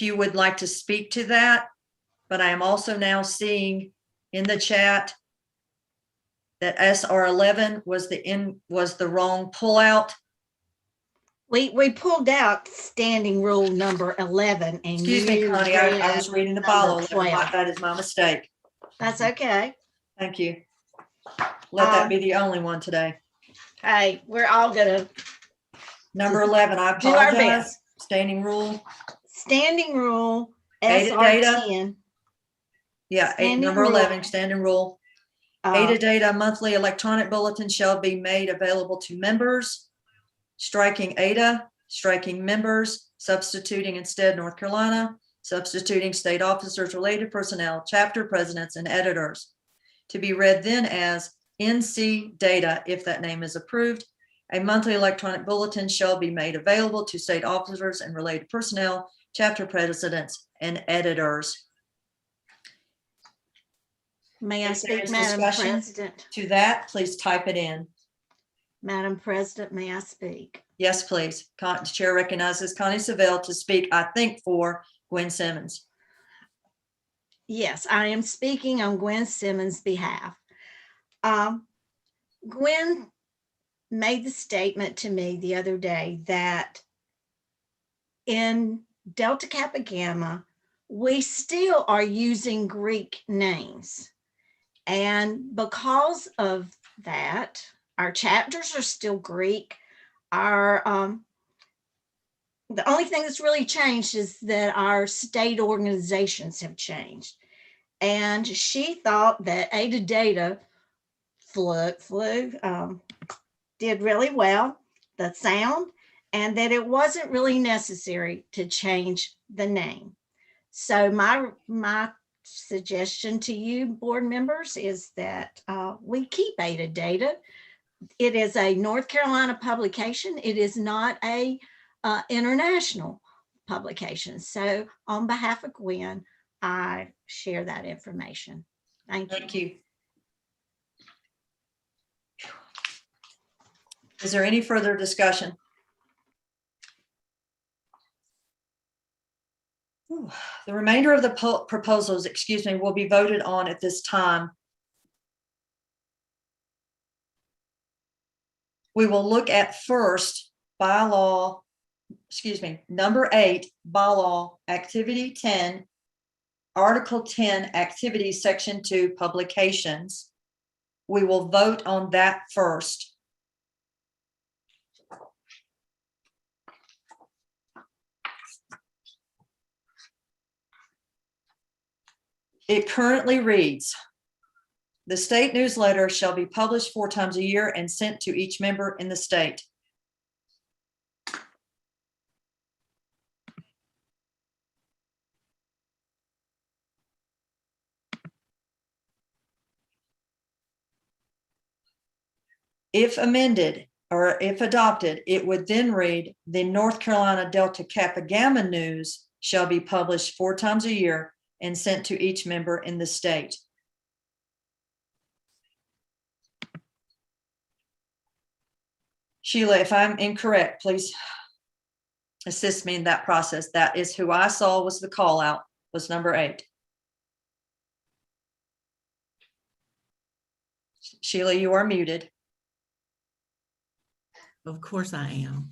you would like to speak to that, but I am also now seeing in the chat that SR 11 was the wrong pullout. We pulled out standing rule number 11 and Excuse me, Connie, I was reading the bylaw. That is my mistake. That's okay. Thank you. Let that be the only one today. Hey, we're all gonna Number 11, I do our apologize. best. Standing rule. Standing rule Data. SR 10. Yeah, Standing number rule. 11, standing rule. Ada data monthly electronic bulletin shall be made available to members. Striking Ada, striking members, substituting instead North Carolina, substituting state officers, related personnel, chapter presidents, and editors. To be read then as NC data, if that name is approved. A monthly electronic bulletin shall be made available to state officers and related personnel, chapter presidents, and editors. May I If there speak, is Madam discussion President? to that, please type it in. Madam President, may I speak? Yes, please. The chair recognizes Connie Savelle to speak, I think, for Gwen Simmons. Yes, I am speaking on Gwen Simmons' behalf. Gwen made the statement to me the other day that in Delta Kappa Gamma, we still are using Greek names. And because of that, our chapters are still Greek. The only thing that's really changed is that our state organizations have changed. And she thought that Ada Data did really well, the sound, and that it wasn't really necessary to change the name. So my suggestion to you, board members, is that we keep Ada Data. It is a North Carolina publication. It is not a international publication. So on behalf of Gwen, I share that information. Thank you. Thank you. Is there any further discussion? The remainder of the proposals, excuse me, will be voted on at this time. We will look at first bylaw, excuse me, number 8, bylaw, activity 10, article 10, activity section 2, publications. We will vote on that first. It currently reads, the state newsletter shall be published 4 times a year and sent to each member in the state. If amended or if adopted, it would then read, the North Carolina Delta Kappa Gamma News shall be published 4 times a year and sent to each member in the state. Sheila, if I'm incorrect, please assist me in that process. That is who I saw was the call out, was number 8. Sheila, you are muted. Of course I am.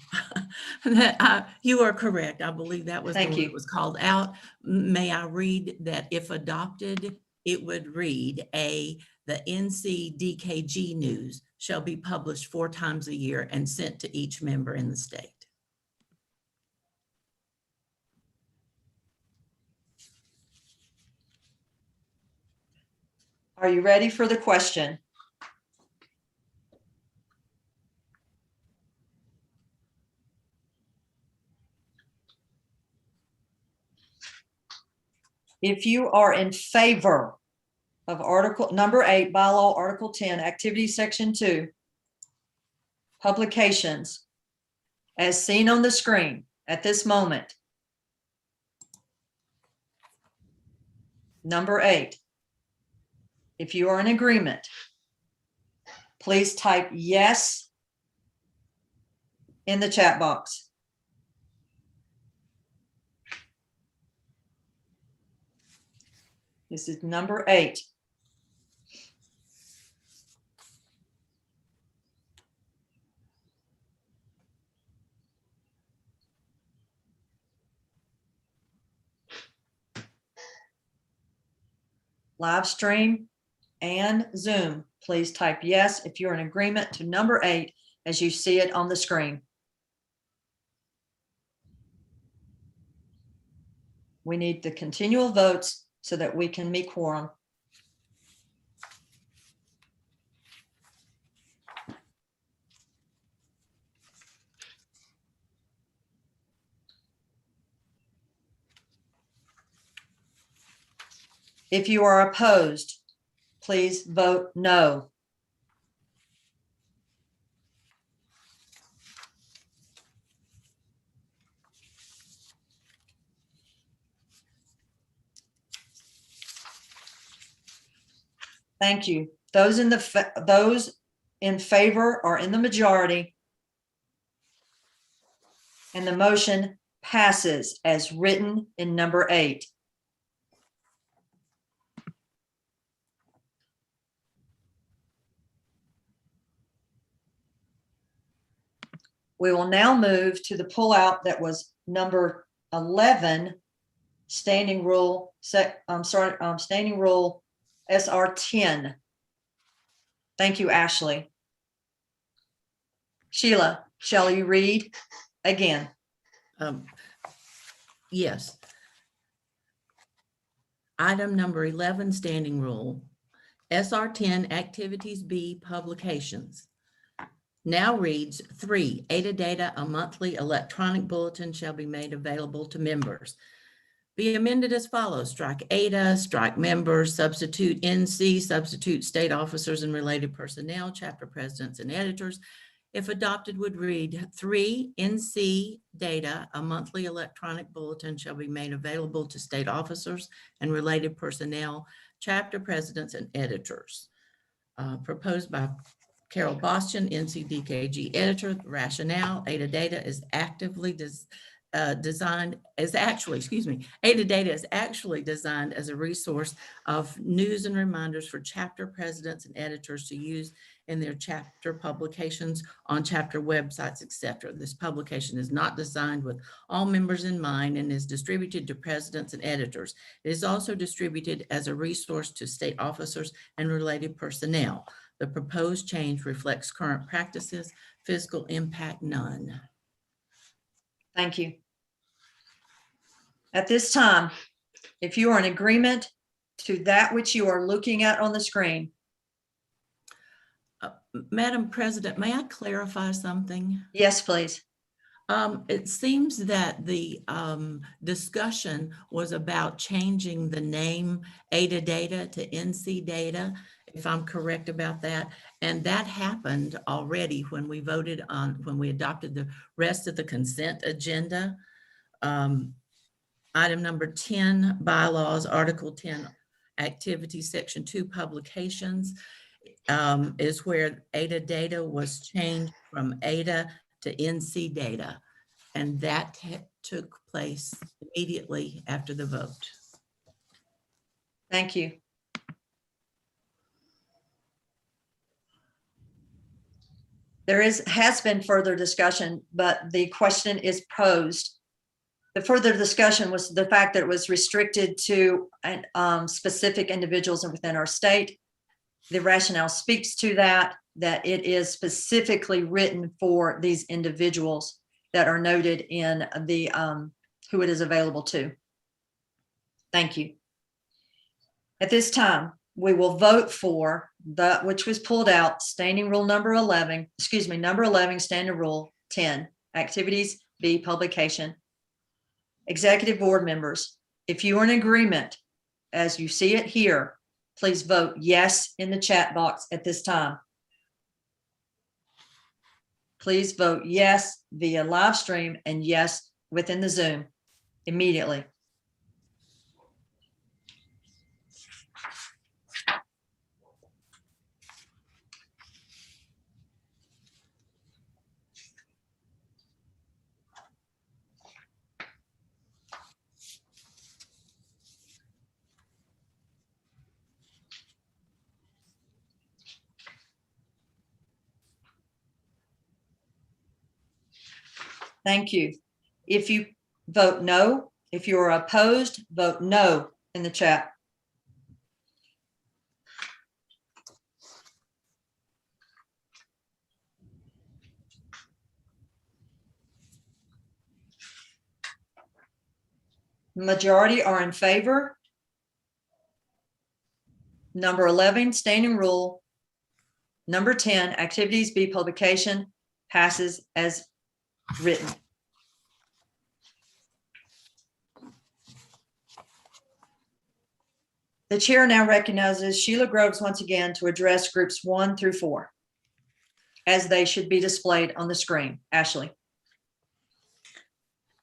You are correct. I believe that was the Thank one you. that was called out. May I read that if adopted, it would read the NC DKG news shall be published 4 times a year and sent to each member in the state. Are you ready for the question? If you are in favor of article number 8, bylaw article 10, activity section 2, publications, as seen on the screen at this moment, number 8, if you are in agreement, please type yes in the chat box. This is number 8. Live stream and Zoom, please type yes if you're in agreement to number 8 as you see it on the screen. We need the continual votes so that we can meet quorum. If you are opposed, please vote no. Thank you. Those in favor are in the majority, and the motion passes as written in number 8. We will now move to the pullout that was number 11, standing rule standing rule SR 10. Thank you, Ashley. Sheila, shall you read again? Yes. Item number 11, standing rule. SR 10 Activities B Publications now reads 3, ADA data, a monthly electronic bulletin shall be made available to members. Be amended as follows: strike ADA, strike members, substitute NC, substitute state officers and related personnel, chapter presidents and editors. If adopted, would read 3, NC data, a monthly electronic bulletin shall be made available to state officers and related personnel, chapter presidents and editors. Proposed by Carol Boston, NC DKG editor. Rationale: ADA data is actively ADA data is actually designed as a resource of news and reminders for chapter presidents and editors to use in their chapter publications, on chapter websites, etc. This publication is not designed with all members in mind and is distributed to presidents and editors. It is also distributed as a resource to state officers and related personnel. The proposed change reflects current practices. Fiscal impact, none. Thank you. At this time, if you are in agreement to that which you are looking at on the screen. Madam President, may I clarify something? Yes, please. It seems that the discussion was about changing the name ADA data to NC data, if I'm correct about that. And that happened already when we voted on, when we adopted the rest of the consent agenda. Item number 10, bylaws, Article 10, activities, Section 2, publications, is where ADA data was changed from ADA to NC data. And that took place immediately after the vote. Thank you. There has been further discussion, but the question is posed. The further discussion was the fact that it was restricted to specific individuals within our state. The rationale speaks to that it is specifically written for these individuals that are noted in the who it is available to. Thank you. At this time, we will vote for that which was pulled out, standing rule number 11, number 11, standing rule 10, activities B, publication. Executive board members, if you are in agreement, as you see it here, please vote yes in the chat box at this time. Please vote yes via live stream and yes within the Zoom immediately. Thank you. If you vote no, if you are opposed, vote no in the chat. Majority are in favor. Number 11, standing rule. Number 10, activities B, publication, passes as written. The chair now recognizes Sheila Groves once again to address groups 1 through 4, as they should be displayed on the screen. Ashley.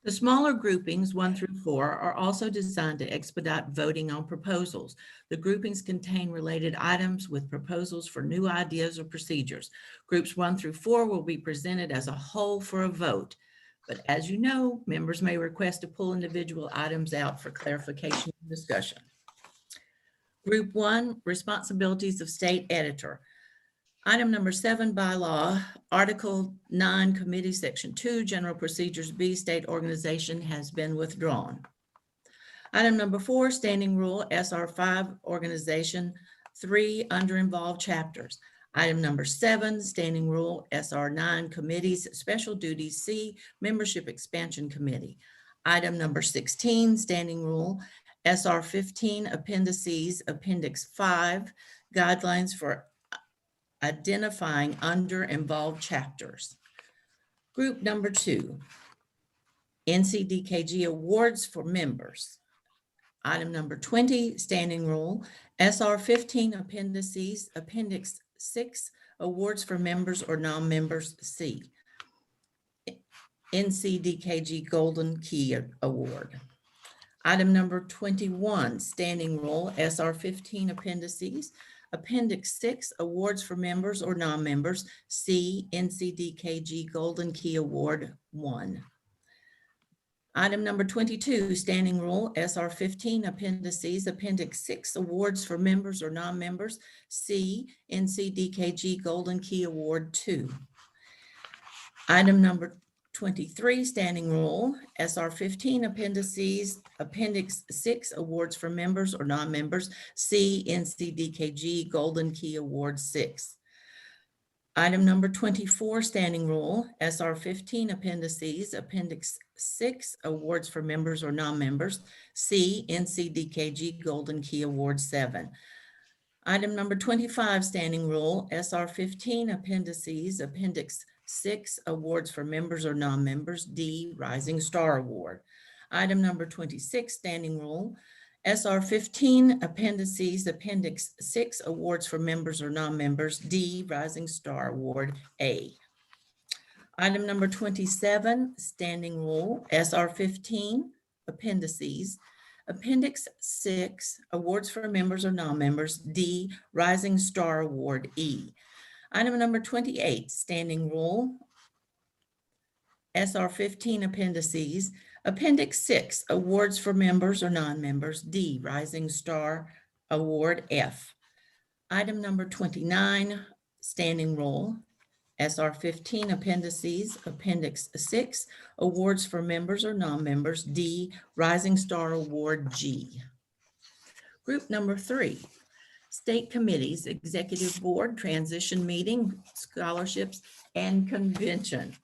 The smaller groupings 1 through 4 are also designed to expedite voting on proposals. The groupings contain related items with proposals for new ideas or procedures. Groups 1 through 4 will be presented as a whole for a vote. But as you know, members may request to pull individual items out for clarification and discussion. Group 1, responsibilities of state editor. Item number 7, bylaw, Article 9, committee, Section 2, general procedures B, state organization has been withdrawn. Item number 4, standing rule, SR 5, organization, 3, under involved chapters. Item number 7, standing rule, SR 9, committees, special duties C, membership expansion committee. Item number 16, standing rule, SR 15 Appendices, Appendix 5, Guidelines for Identifying Under-Involved Chapters. Group number 2, NCDKG Awards for Members. Item number 20, Standing Rule, SR 15 Appendices, Appendix 6, Awards for Members or Non-Members C. NCDKG Golden Key Award. Item number 21, Standing Rule, SR 15 Appendices, Appendix 6, Awards for Members or Non-Members C. NCDKG Golden Key Award 1. Item number 22, Standing Rule, SR 15 Appendices, Appendix 6, Awards for Members or Non-Members C. NCDKG Golden Key Award 2. Item number 23, Standing Rule, SR 15 Appendices, Appendix 6, Awards for Members or Non-Members C. NCDKG Golden Key Award 6. Item number 24, Standing Rule, SR 15 Appendices, Appendix 6, Awards for Members or Non-Members C. NCDKG Golden Key Award 7. Item number 25, Standing Rule, SR 15 Appendices, Appendix 6, Awards for Members or Non-Members D. Rising Star Award. Item number 26, Standing Rule, SR 15 Appendices, Appendix 6, Awards for Members or Non-Members D. Rising Star Award A. Item number 27, Standing Rule, SR 15 Appendices, Appendix 6, Awards for Members or Non-Members D. Rising Star Award E. Item number 28, Standing Rule, SR 15 Appendices, Appendix 6, Awards for Members or Non-Members D. Rising Star Award F. Item number 29, Standing Rule, SR 15 Appendices, Appendix 6, Awards for Members or Non-Members D. Rising Star Award G. Group number 3, State Committees, Executive Board, Transition Meeting, Scholarships, and Convention.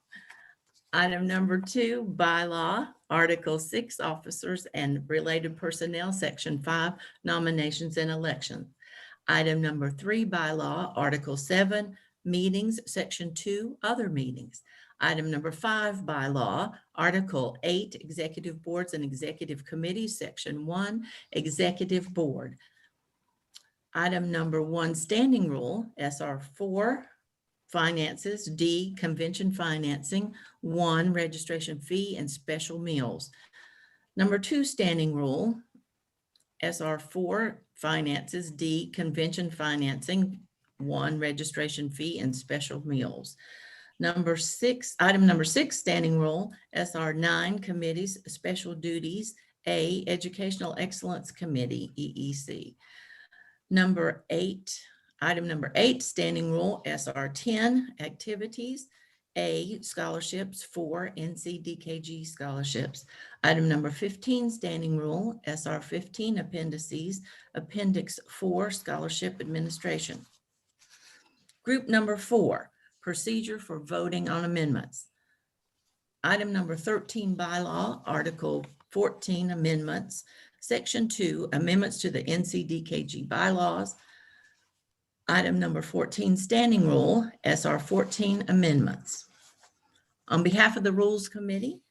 Item number 2, Bylaw, Article 6, Officers and Related Personnel, Section 5, Nominations and Elections. Item number 3, Bylaw, Article 7, Meetings, Section 2, Other Meetings. Item number 5, Bylaw, Article 8, Executive Boards and Executive Committees, Section 1, Executive Board. Item number 1, Standing Rule, SR 4, Finances, D, Convention Financing, 1, Registration Fee and Special Meals. Number 2, Standing Rule, SR 4, Finances, D, Convention Financing, 1, Registration Fee and Special Meals. Number 6, Item number 6, Standing Rule, SR 9, Committees, Special Duties, A, Educational Excellence Committee, EEC. Number 8, Item number 8, Standing Rule, SR 10, Activities, A, Scholarships, 4, NCDKG Scholarships. Item number 15, Standing Rule, SR 15, Appendices, Appendix 4, Scholarship Administration. Group number 4, Procedure for Voting on Amendments. Item number 13, Bylaw, Article 14, Amendments, Section 2, Amendments to the NCDKG Bylaws. Item number 14, Standing Rule, SR 14, Amendments. On behalf of the Rules Committee,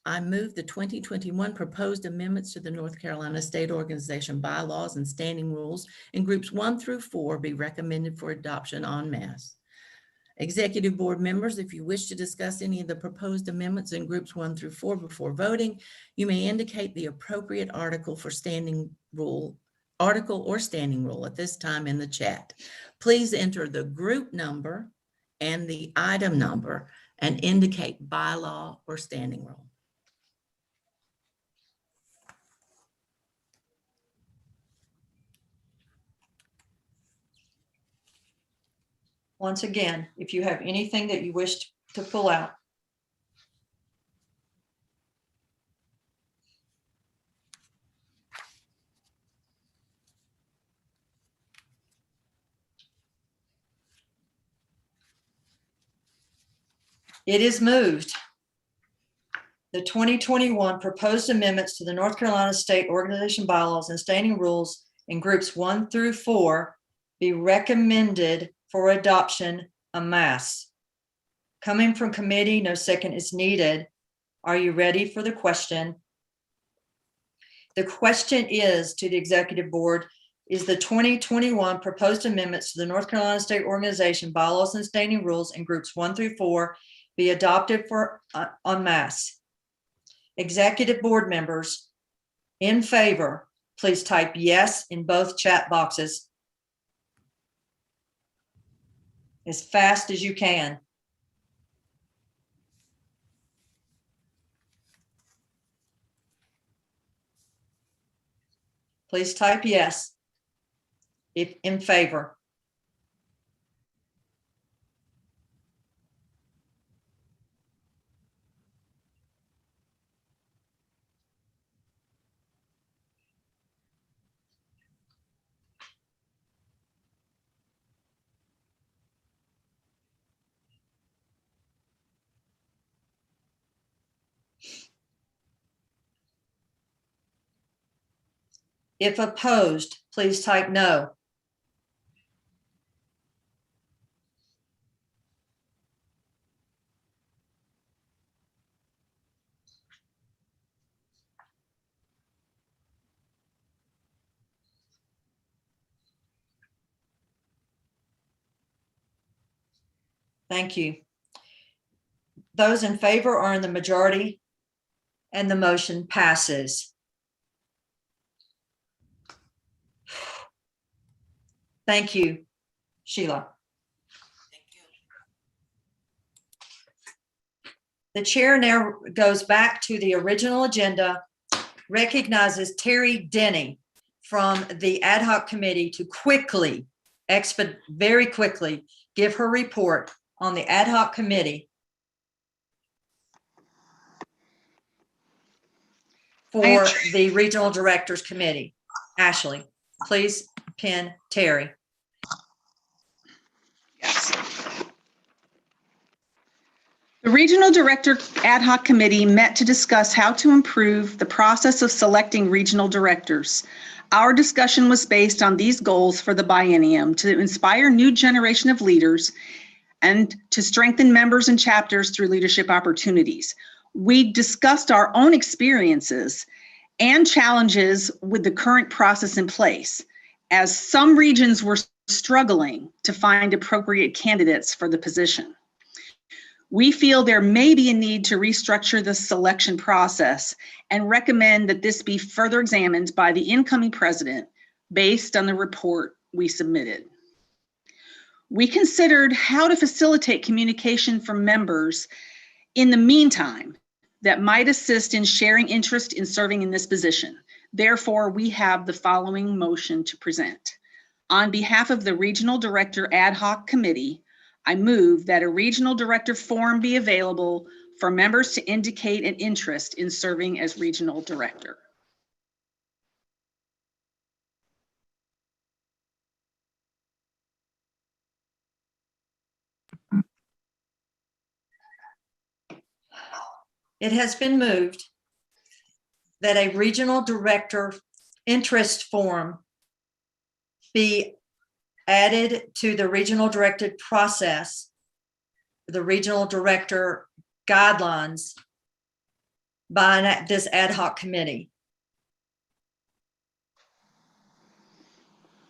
I move the 2021 proposed amendments to the North Carolina State Organization Bylaws and Standing Rules in Groups 1 through 4 be recommended for adoption en masse. Executive Board members, if you wish to discuss any of the proposed amendments in Groups 1 through 4 before voting, you may indicate the appropriate article or standing rule at this time in the chat. Please enter the group number and the item number and indicate bylaw or standing rule. Once again, if you have anything that you wish to pull out. It is moved the 2021 proposed amendments to the North Carolina State Organization Bylaws and Standing Rules in groups 1 through 4 be recommended for adoption en masse. Coming from committee, no second is needed. Are you ready for the question? The question is to the executive board, is the 2021 proposed amendments to the North Carolina State Organization Bylaws and Standing Rules in groups 1 through 4 be adopted for en masse? Executive board members in favor, please type yes in both chat boxes as fast as you can. Please type yes if in favor. If opposed, please type no. Thank you. Those in favor are in the majority and the motion passes. Thank you, Sheila. The chair now goes back to the original agenda, recognizes Terry Denny from the ad hoc committee to quickly, very quickly, give her report on the ad hoc committee for the regional directors committee. Ashley, please pin Terry. Yes. The Regional Director Ad Hoc Committee met to discuss how to improve the process of selecting regional directors. Our discussion was based on these goals for the biennium to inspire new generation of leaders and to strengthen members and chapters through leadership opportunities. We discussed our own experiences and challenges with the current process in place, as some regions were struggling to find appropriate candidates for the position. We feel there may be a need to restructure the selection process and recommend that this be further examined by the incoming president based on the report we submitted. We considered how to facilitate communication from members in the meantime that might assist in sharing interest in serving in this position. Therefore, we have the following motion to present. On behalf of the Regional Director Ad Hoc Committee, I move that a regional director form be available for members to indicate an interest in serving as regional director. It has been moved that a regional director interest form be added to the regional directed process, the regional director guidelines by this ad hoc committee.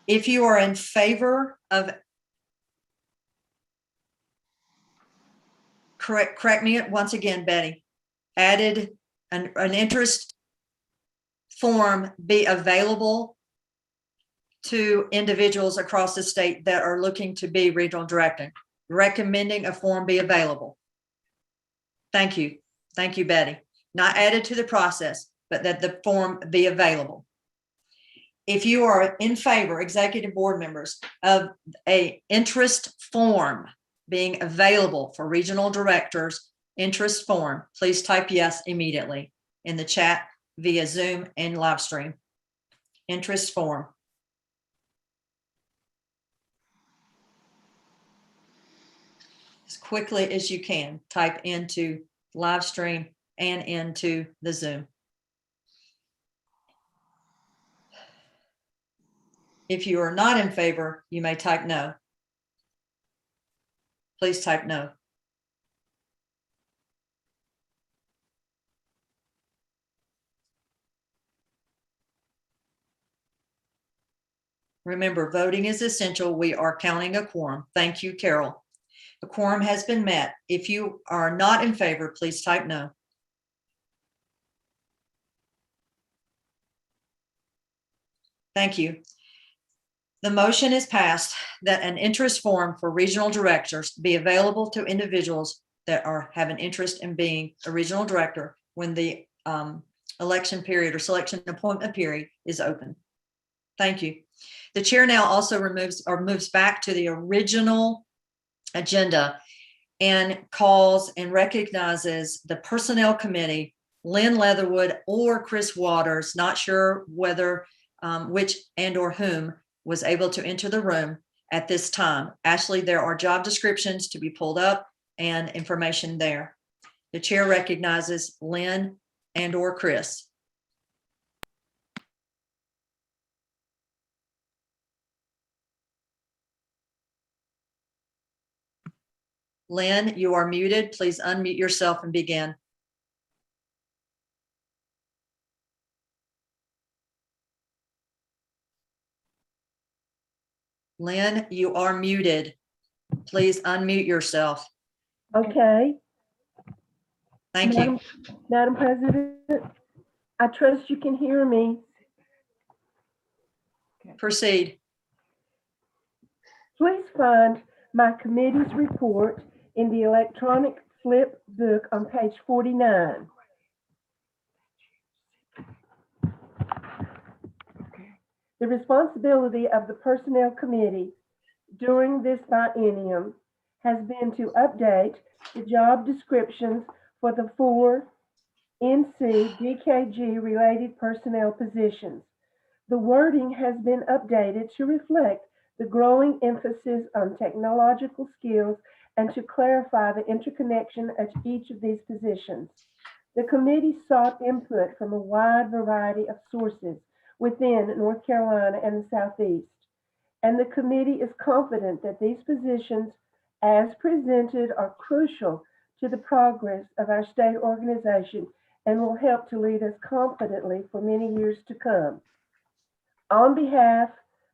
If you are in favor of, correct me once again, Betty, added an interest form be available to individuals across the state that are looking to be regional director, recommending a form be available. Thank you. Thank you, Betty. Not added to the process, but that the form be available. If you are in favor, executive board members, of a interest form being available for regional directors, interest form, please type yes immediately in the chat via Zoom and live stream. Interest form. As quickly as you can, type into live stream and into the Zoom. If you are not in favor, you may type no. Please type no. Remember, voting is essential. We are counting a quorum. Thank you, Carol. The quorum has been met. If you are not in favor, please type no. Thank you. The motion is passed that an interest form for regional directors be available to individuals that have an interest in being a regional director when the election period or selection appointment period is open. Thank you. The chair now also moves back to the original agenda and calls and recognizes the Personnel Committee, Lynn Leatherwood or Chris Waters, not sure whether which and or whom was able to enter the room at this time. Ashley, there are job descriptions to be pulled up and information there. The chair recognizes Lynn and or Chris. Lynn, you are muted. Please unmute yourself and begin. Lynn, you are muted. Please unmute yourself. Okay. Thank you. Madam President, I trust you can hear me. Proceed. Please find my committee's report in the electronic flip book on page 49. The responsibility of the Personnel Committee during this biennium has been to update the job descriptions for the 4 NC DKG related personnel positions. The wording has been updated to reflect the growing emphasis on technological skills and to clarify the interconnection of each of these positions. The committee sought input from a wide variety of sources within North Carolina and the Southeast, and the committee is confident that these positions, as presented, are crucial to the progress of our state organization and will help to lead us confidently for many years to come. On behalf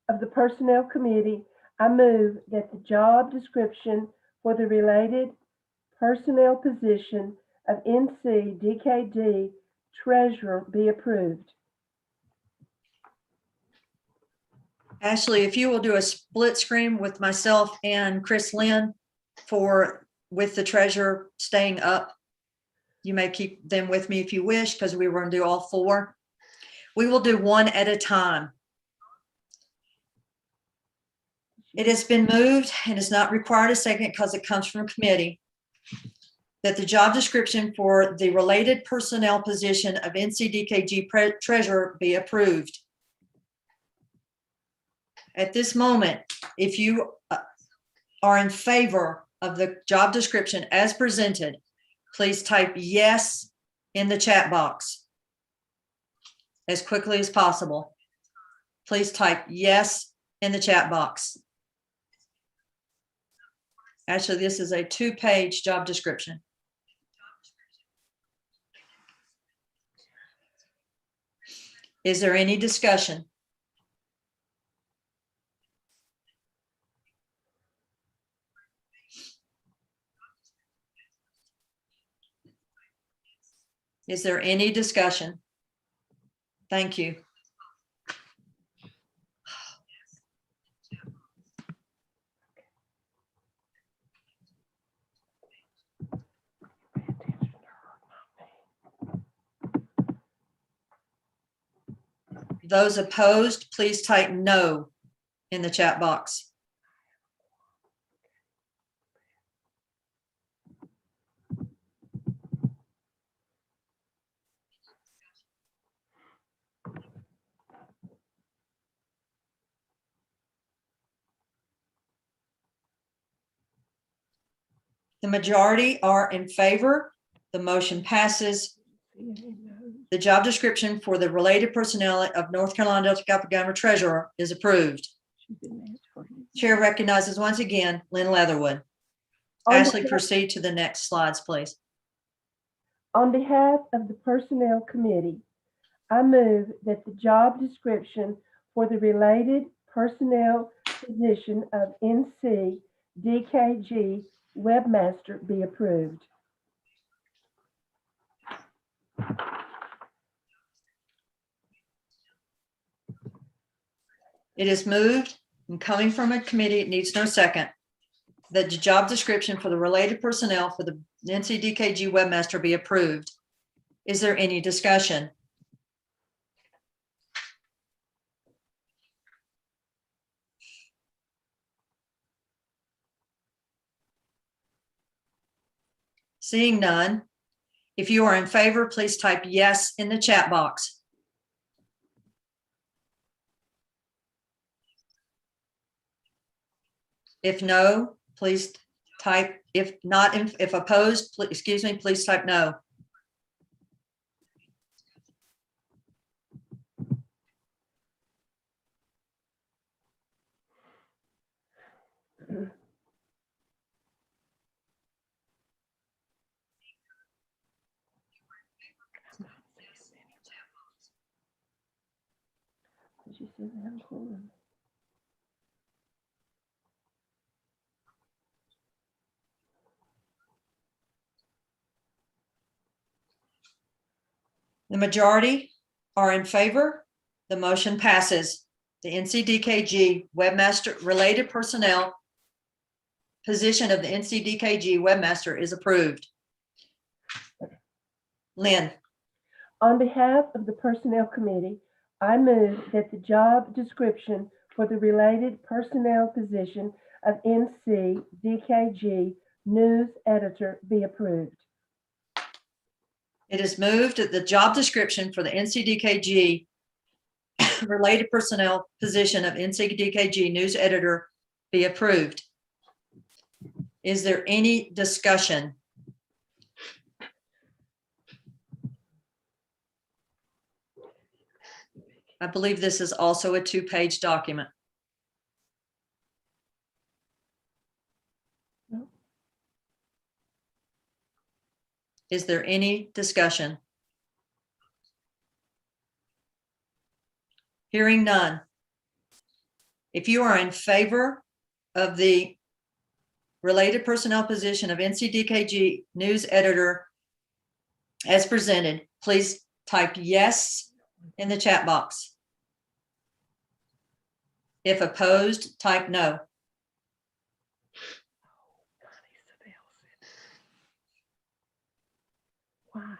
of the Personnel Committee, I move that the job description for the related personnel position of NC DKD Treasurer be approved. Ashley, if you will do a split screen with myself and Chris Lynn with the treasurer staying up. You may keep them with me if you wish, because we were going to do all 4. We will do one at a time. It has been moved and is not required a second because it comes from committee, that the job description for the related personnel position of NCDKG treasurer be approved. At this moment, if you are in favor of the job description as presented, please type yes in the chat box as quickly as possible. Please type yes in the chat box. Actually, this is a 2-page job description. Is there any discussion? Is there any discussion? Thank you. Those opposed, please type no in the chat box. The majority are in favor. The motion passes The job description for the related personnel of North Carolina Delta Kappa Gamma Treasurer is approved. Chair recognizes once again Lynn Leatherwood. On Ashley, behalf- proceed to the next slides, please. On behalf of the Personnel Committee, I move that the job description for the related personnel position of NC DKG Webmaster be approved. It is moved and coming from a committee, it needs no second, that the job description for the related personnel for the NCDKG webmaster be approved. Is there any discussion? Seeing none, if you are in favor, please type yes in the chat box. If no, please type, if not, if opposed, please type no. She says they have a quorum. The majority are in favor. The motion passes. The NCDKG webmaster related personnel position of the NCDKG webmaster is approved. Lynn, On behalf of the Personnel Committee, I move that the job description for the related personnel position of NC DKG News Editor be approved. it is moved that the job description for the NCDKG related personnel position of NCDKG news editor be approved. Is there any discussion? I believe this is also a 2-page document. No. Is there any discussion? Hearing none. If you are in favor of the related personnel position of NCDKG news editor as presented, please type yes in the chat box. If opposed, type no. Why?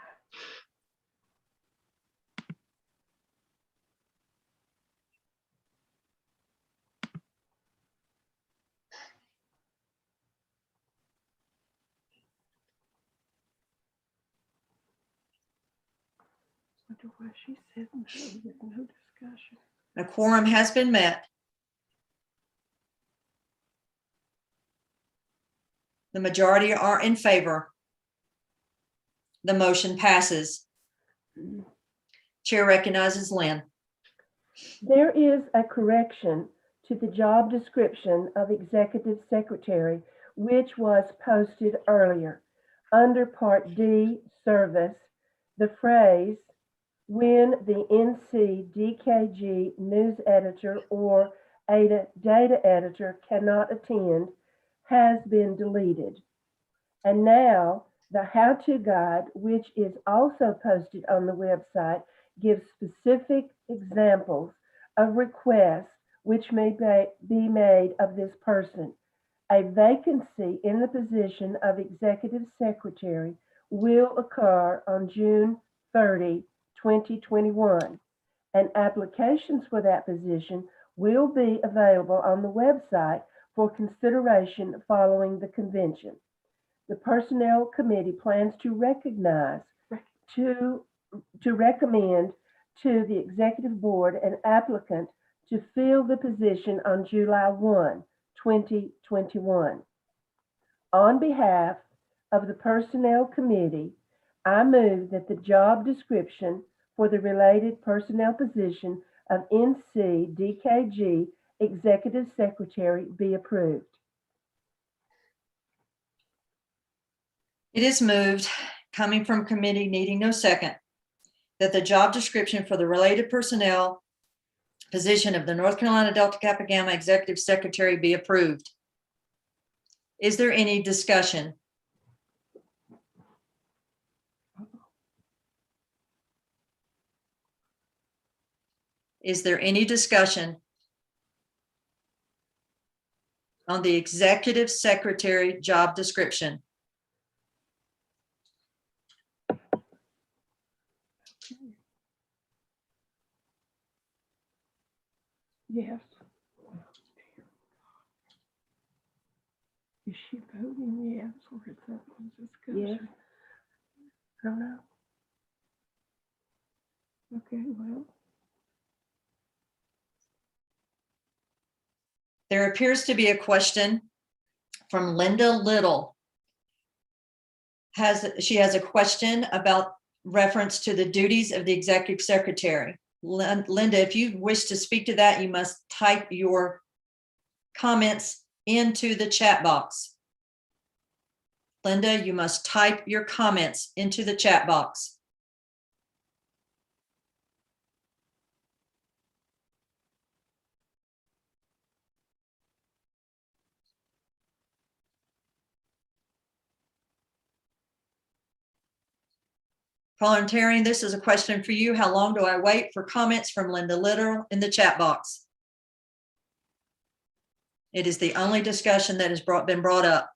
Wonder why she said no with no discussion. A quorum has been met. The majority are in favor. The motion passes. Chair recognizes Lynn. There is a correction to the job description of Executive Secretary, which was posted earlier. Under Part D, Service, the phrase, when the NC DKG news editor or a data editor cannot attend, has been deleted. And now the how-to guide, which is also posted on the website, gives specific examples of requests which may be made of this person. A vacancy in the position of Executive Secretary will occur on June 30, 2021, and applications for that position will be available on the website for consideration following the convention. The Personnel Committee plans to recommend to the Executive Board an applicant to fill the position on July 1, 2021. On behalf of the Personnel Committee, I move that the job description for the related personnel position of NC DKG Executive Secretary be approved. It is moved, coming from committee needing no second, that the job description for the related personnel position of the North Carolina Delta Kappa Gamma Executive Secretary be approved. Is there any discussion? Is there any discussion on the Executive Secretary job description? Yes. Is she voting yes or is that one discussion? Yes. I don't know. Okay, well. There appears to be a question from Linda Little. She has a question about reference to the duties of the Executive Secretary. Linda, if you wish to speak to that, you must type your comments into the chat box. Linda, you must type your comments into the chat box. Parliamentarian, this is a question for you. How long do I wait for comments from Linda Little in the chat box? It is the only discussion that has been brought up.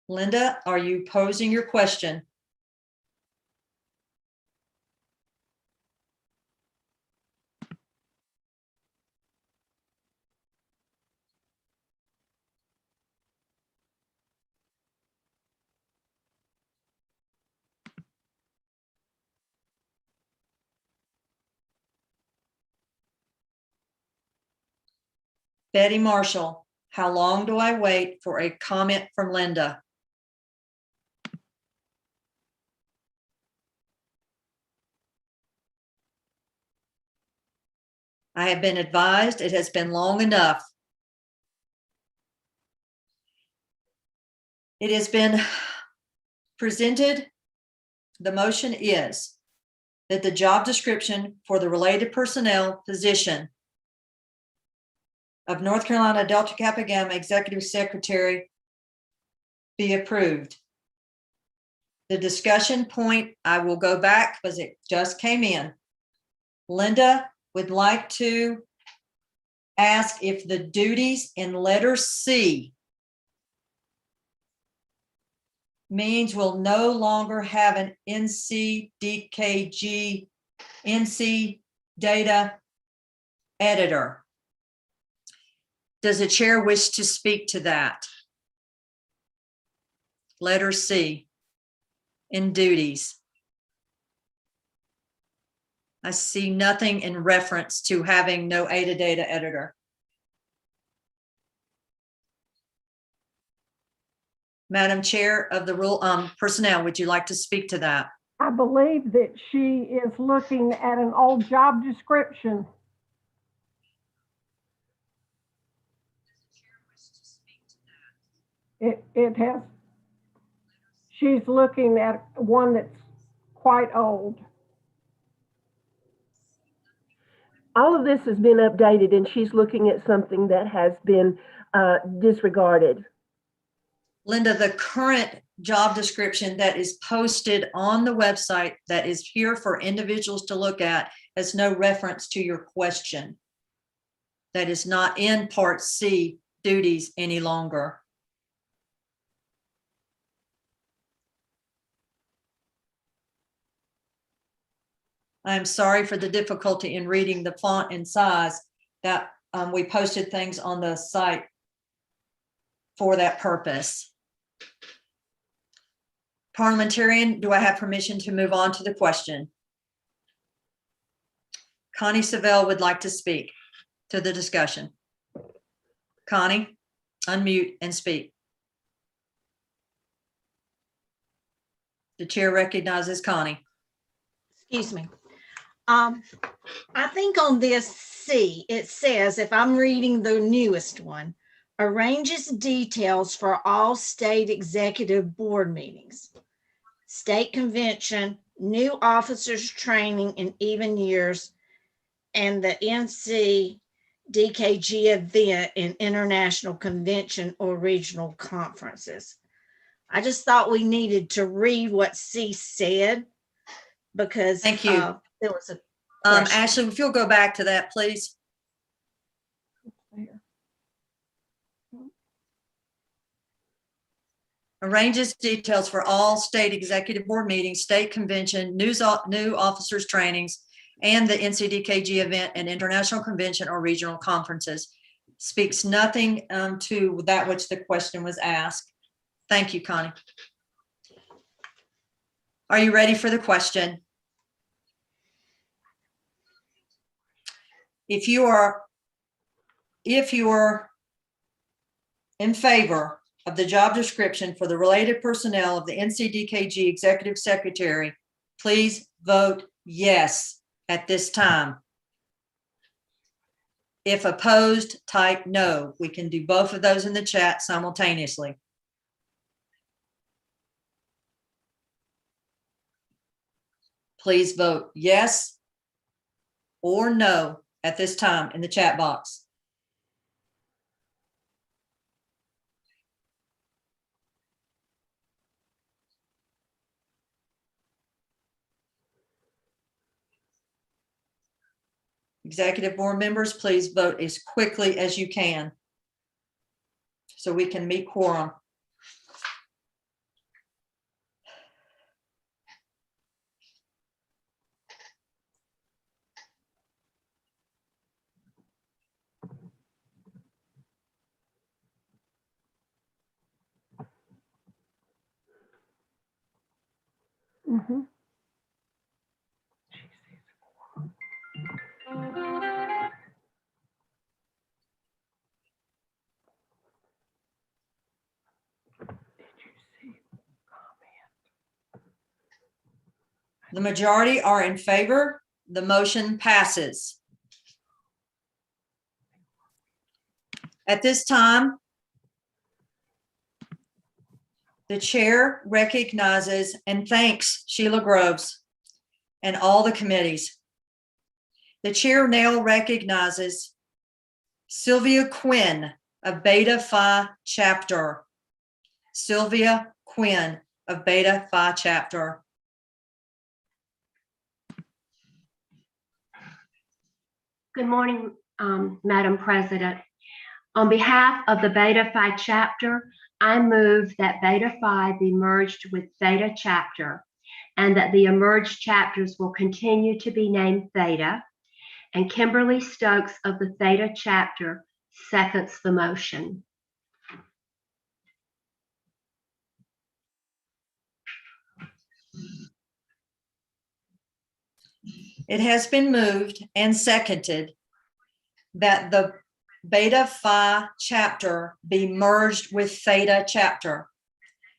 Linda, are you posing your question? Betty Marshall, how long do I wait for a comment from Linda? I have been advised it has been long enough. It has been presented. The motion is that the job description for the related personnel position of North Carolina Delta Kappa Gamma Executive Secretary be approved. The discussion point, I will go back because it just came in. Linda would like to ask if the duties in letter C means we'll no longer have an NC DKG, NC data editor. Does the chair wish to speak to that? Letter C in duties. I see nothing in reference to having no ADA data editor. Madam Chair of the Personnel, would you like to speak to that? I believe that she is looking at an old job description. It has, she's looking at one that's quite old. All of this has been updated and she's looking at something that has been disregarded. Linda, the current job description that is posted on the website that is here for individuals to look at has no reference to your question. That is not in Part C duties any longer. I'm sorry for the difficulty in reading the font and size. That we posted things on the site for that purpose. Parliamentarian, do I have permission to move on to the question? Connie Savell would like to speak to the discussion? Connie, unmute and speak. The chair recognizes Connie. Excuse me. I think on this C, it says, if I'm reading the newest one, arranges details for all state executive board meetings, state convention, new officers training in even years, and the NC DKG event in international convention or regional conferences. I just thought we needed to read what C said because Thank you. there was a question. Ashley, if you'll go back to that, please. Arranges details for all state executive board meetings, state convention, new officers trainings, and the NCDKG event and international convention or regional conferences. Speaks nothing to that which the question was asked. Thank you, Connie. Are you ready for the question? If you are in favor of the job description for the related personnel of the NCDKG Executive Secretary, please vote yes at this time. If opposed, type no. We can do both of those in the chat simultaneously. Please vote yes or no at this time in the chat box. Executive board members, please vote as quickly as you can so we can meet quorum. Mm-hmm. The majority are in favor. The motion passes. At this time, the chair recognizes and thanks Sheila Groves and all the committees. The chair now recognizes Sylvia Quinn of Beta Phi Chapter. Sylvia Quinn of Beta Phi Chapter. Good morning, Madam President. On behalf of the Beta Phi Chapter, I move that Beta Phi be merged with Theta Chapter and that the emerged chapters will continue to be named Theta. And Kimberly Stokes of the Theta Chapter seconds the motion. It has been moved and seconded that the Beta Phi Chapter be merged with Theta Chapter.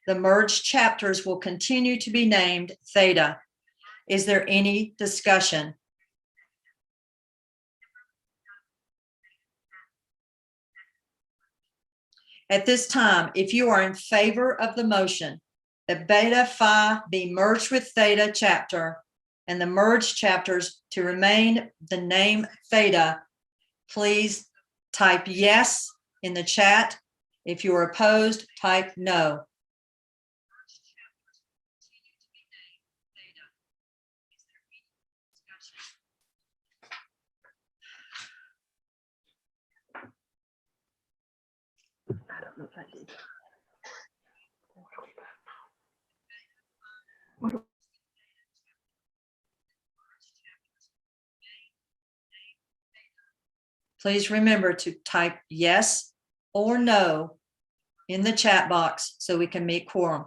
The merged chapters will continue to be named Theta. Is there any discussion? At this time, if you are in favor of the motion that Beta Phi be merged with Theta Chapter and the merged chapters to remain the name Theta, please type yes in the chat. If you are opposed, type no. I don't know if I did. Please remember to type yes or no in the chat box so we can meet quorum.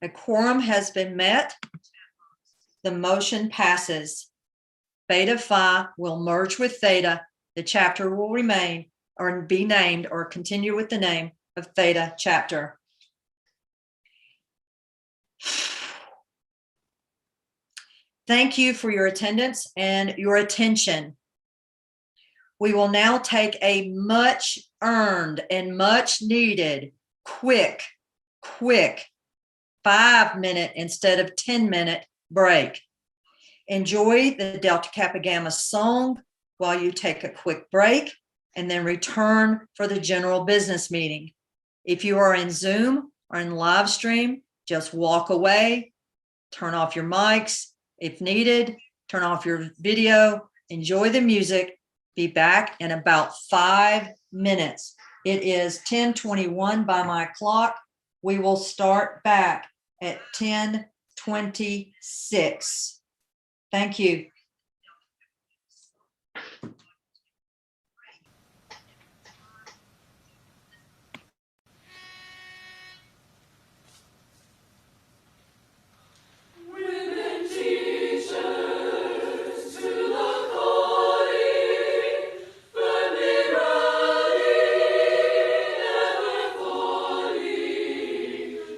A quorum has been met. The motion passes. Beta Phi will merge with Theta. The chapter will remain or be named or continue with the name of Theta chapter. Thank you for your attendance and your attention. We will now take a much earned and much needed quick 5-minute instead of 10-minute break. Enjoy the Delta Kappa Gamma song while you take a quick break and then return for the general business meeting. If you are in Zoom or in live stream, just walk away, turn off your mics. If needed, turn off your video, enjoy the music, be back in about 5 minutes. It is 10:21 by my clock. We will start back at 10:26. Thank you.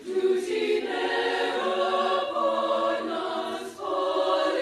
Duty never upon us falling.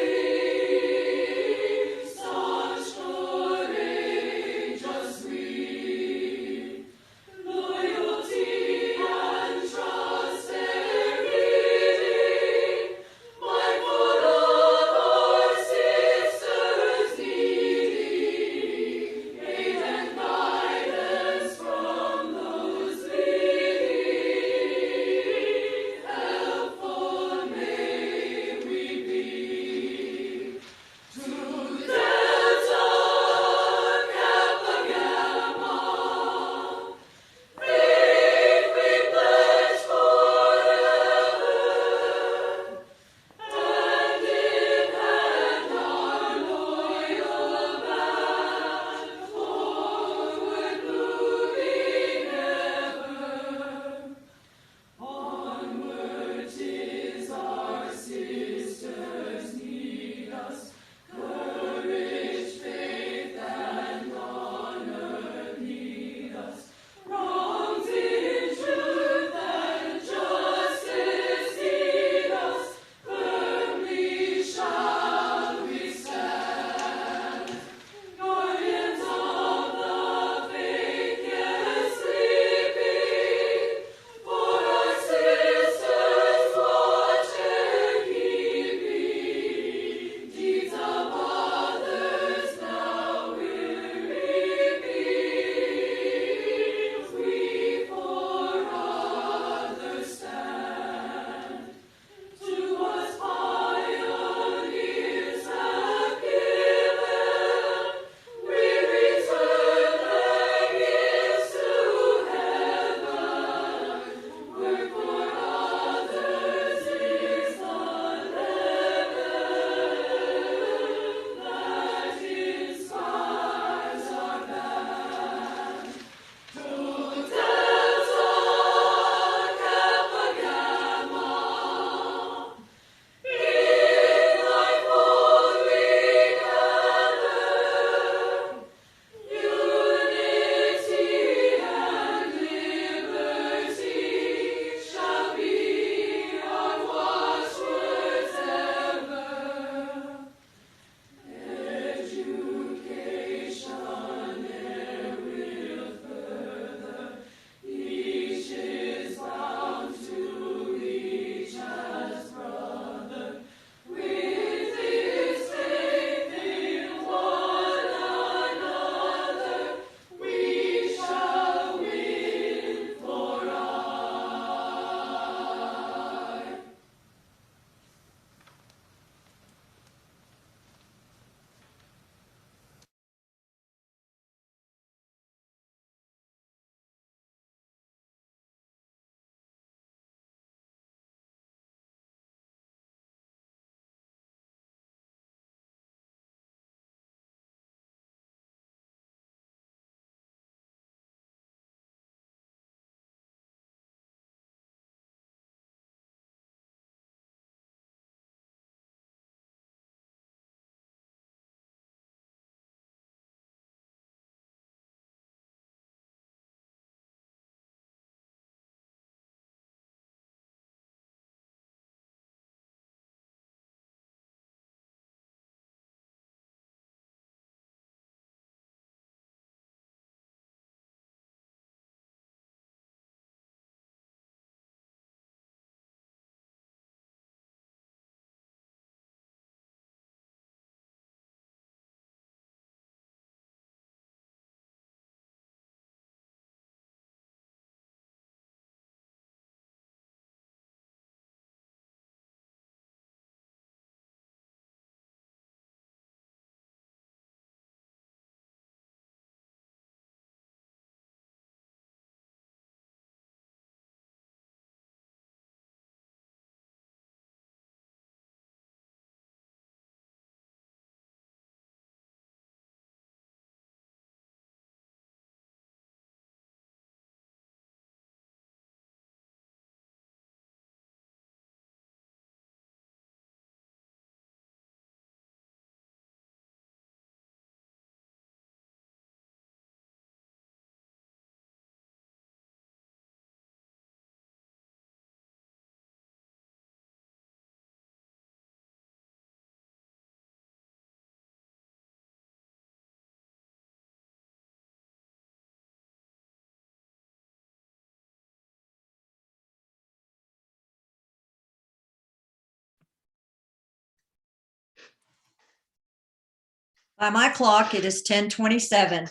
By my clock, it is 10:27.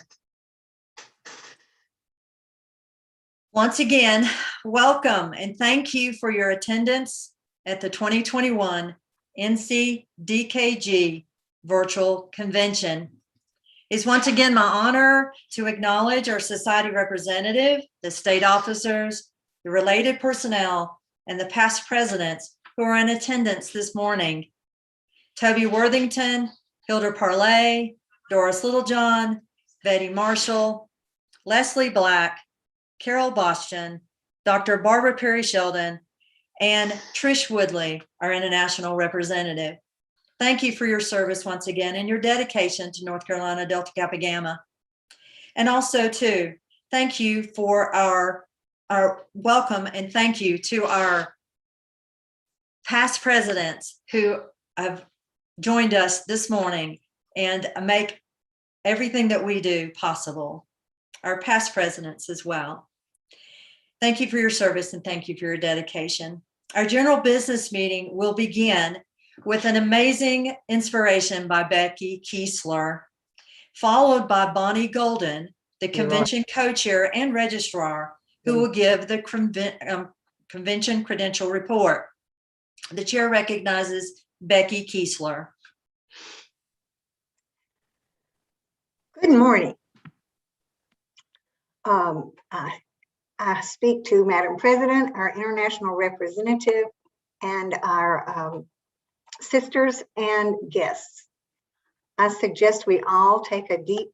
Once again, welcome and thank you for your attendance at the 2021 NC DKG Virtual Convention. It's once again my honor to acknowledge our society representative, the state officers, the related personnel, and the past presidents who are in attendance this morning. Toby Worthington, Hilda Parlay, Doris Littlejohn, Betty Marshall, Leslie Black, Carol Boston, Dr. Barbara Perry Sheldon, and Trish Woodley, our international representative. Thank you for your service once again and your dedication to North Carolina Delta Kappa Gamma. And also too, thank you for our welcome and thank you to our past presidents who have joined us this morning and make everything that we do possible. Our past presidents as well. Thank you for your service and thank you for your dedication. Our general business meeting will begin with an amazing inspiration by Becky Kiesler, followed by Bonnie Golden, the convention co-chair and registrar, who will give the convention credential report. The chair recognizes Becky Kiesler. Good morning. I speak to Madam President, our international representative, and our sisters and guests. I suggest we all take a deep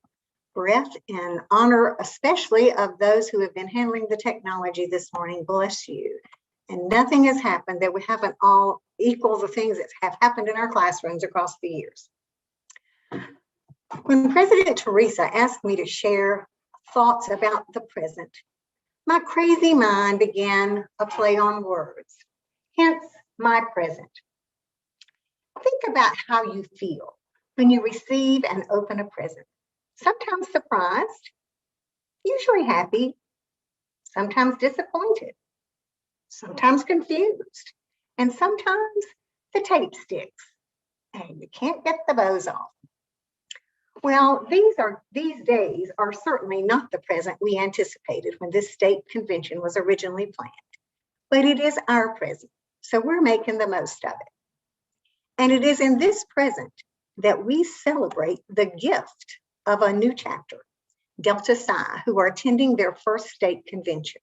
breath in honor, especially of those who have been handling the technology this morning. Bless you. And nothing has happened that we haven't all equal the things that have happened in our classrooms across the years. When President Teresa asked me to share thoughts about the present, my crazy mind began a play on words, hence my present. Think about how you feel when you receive and open a present. Sometimes surprised, usually happy, sometimes disappointed, sometimes confused, and sometimes the tape sticks and you can't get the bows off. Well, these days are certainly not the present we anticipated when this state convention was originally planned, but it is our present, so we're making the most of it. And it is in this present that we celebrate the gift of a new chapter, Delta Psi, who are attending their first state convention.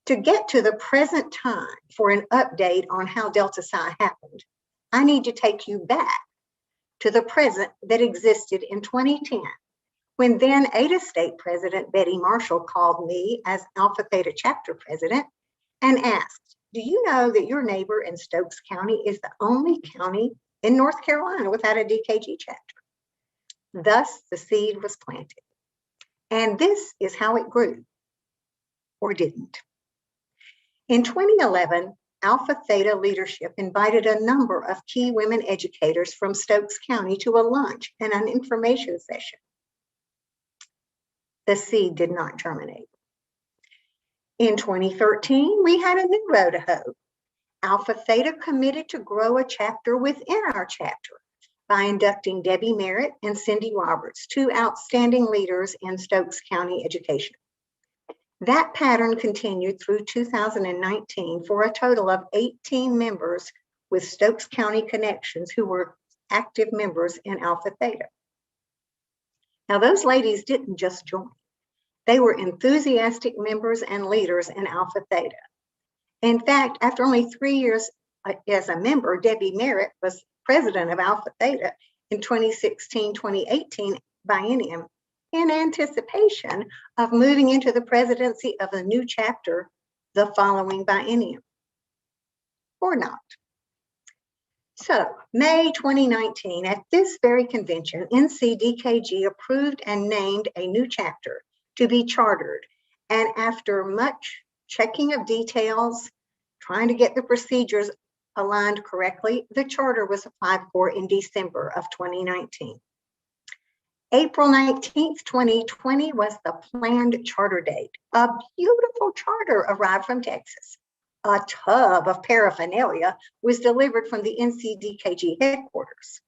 To get to the present time for an update on how Delta Psi happened, I need to take you back to the present that existed in 2010, when then Ada State President Betty Marshall called me as Alpha Theta Chapter President and asked, do you know that your neighbor in Stokes County is the only county in North Carolina without a DKG chapter? Thus, the seed was planted. And this is how it grew, or didn't. In 2011, Alpha Theta leadership invited a number of key women educators from Stokes County to a lunch and an information session. The seed did not germinate. In 2013, we had a new road to hoe. Alpha Theta committed to grow a chapter within our chapter by inducting Debbie Merritt and Cindy Roberts, two outstanding leaders in Stokes County education. That pattern continued through 2019 for a total of 18 members with Stokes County connections who were active members in Alpha Theta. Now, those ladies didn't just join. They were enthusiastic members and leaders in Alpha Theta. In fact, after only 3 years as a member, Debbie Merritt was president of Alpha Theta in 2016-2018 biennium, in anticipation of moving into the presidency of a new chapter the following biennium, or not. So, May 2019, at this very convention, NCDKG approved and named a new chapter to be chartered. And after much checking of details, trying to get the procedures aligned correctly, the charter was applied for in December of 2019. April 19th, 2020 was the planned charter date. A beautiful charter arrived from Texas. A tub of paraphernalia was delivered from the NCDKG headquarters.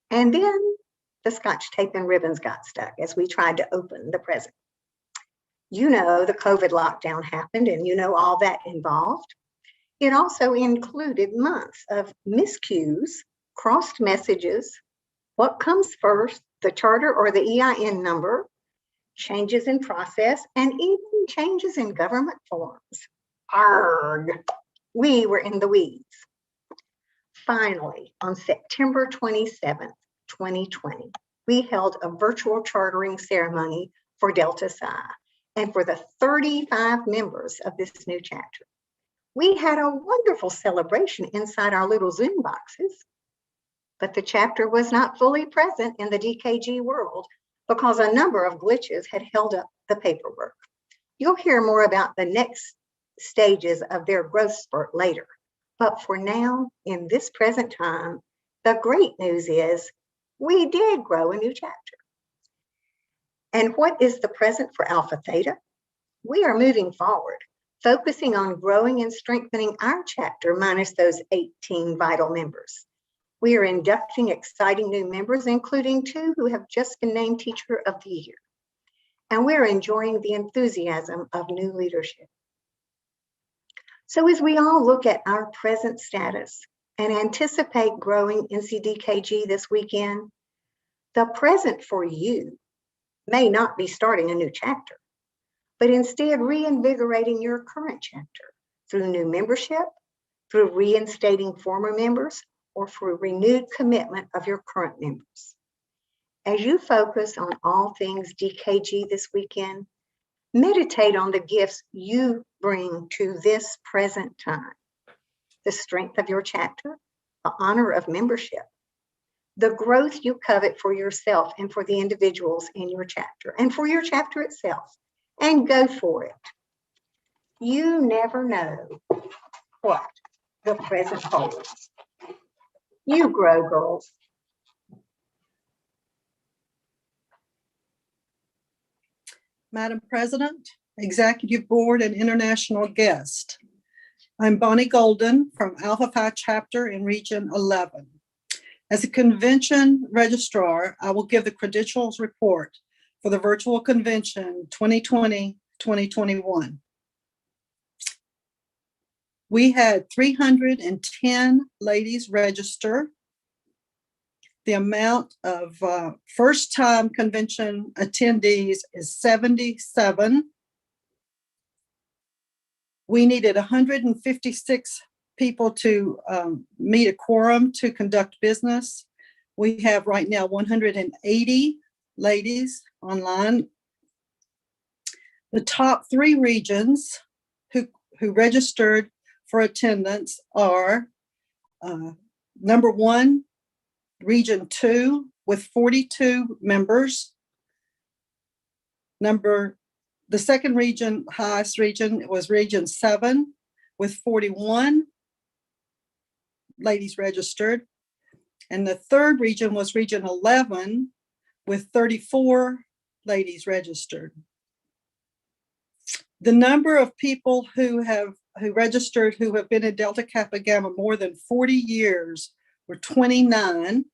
And then the Scotch tape and ribbons got stuck as we tried to open the present. You know, the COVID lockdown happened and you know all that involved. It also included months of miscues, crossed messages, what comes first, the charter or the EIN number, changes in process, and even changes in government forms. Arg, we were in the weeds. Finally, on September 27th, 2020, we held a virtual chartering ceremony for Delta Psi and for the 35 members of this new chapter. We had a wonderful celebration inside our little Zoom boxes, but the chapter was not fully present in the DKG world because a number of glitches had held up the paperwork. You'll hear more about the next stages of their growth spurt later. But for now, in this present time, the great news is we did grow a new chapter. And what is the present for Alpha Theta? We are moving forward, focusing on growing and strengthening our chapter minus those 18 vital members. We are inducting exciting new members, including 2 who have just been named Teacher of the Year. And we're enjoying the enthusiasm of new leadership. So as we all look at our present status and anticipate growing NCDKG this weekend, the present for you may not be starting a new chapter, but instead reinvigorating your current chapter through new membership, through reinstating former members, or through renewed commitment of your current members. As you focus on all things DKG this weekend, meditate on the gifts you bring to this present time. The strength of your chapter, the honor of membership, the growth you covet for yourself and for the individuals in your chapter and for your chapter itself, and go for it. You never know what the present holds. You grow, girls. Madam President, Executive Board, and international guest. I'm Bonnie Golden from Alpha Phi Chapter in Region 11. As a convention registrar, I will give the credentials report for the virtual convention 2020-2021. We had 310 ladies register. The amount of first-time convention attendees is 77. We needed 156 people to meet a quorum to conduct business. We have right now 180 ladies online. The top 3 regions who registered for attendance are number 1, Region 2 with 42 members. The second region, highest region, was Region 7 with 41 ladies registered. And the third region was Region 11 with 34 ladies registered. The number of people who registered who have been in Delta Kappa Gamma more than 40 years were 29.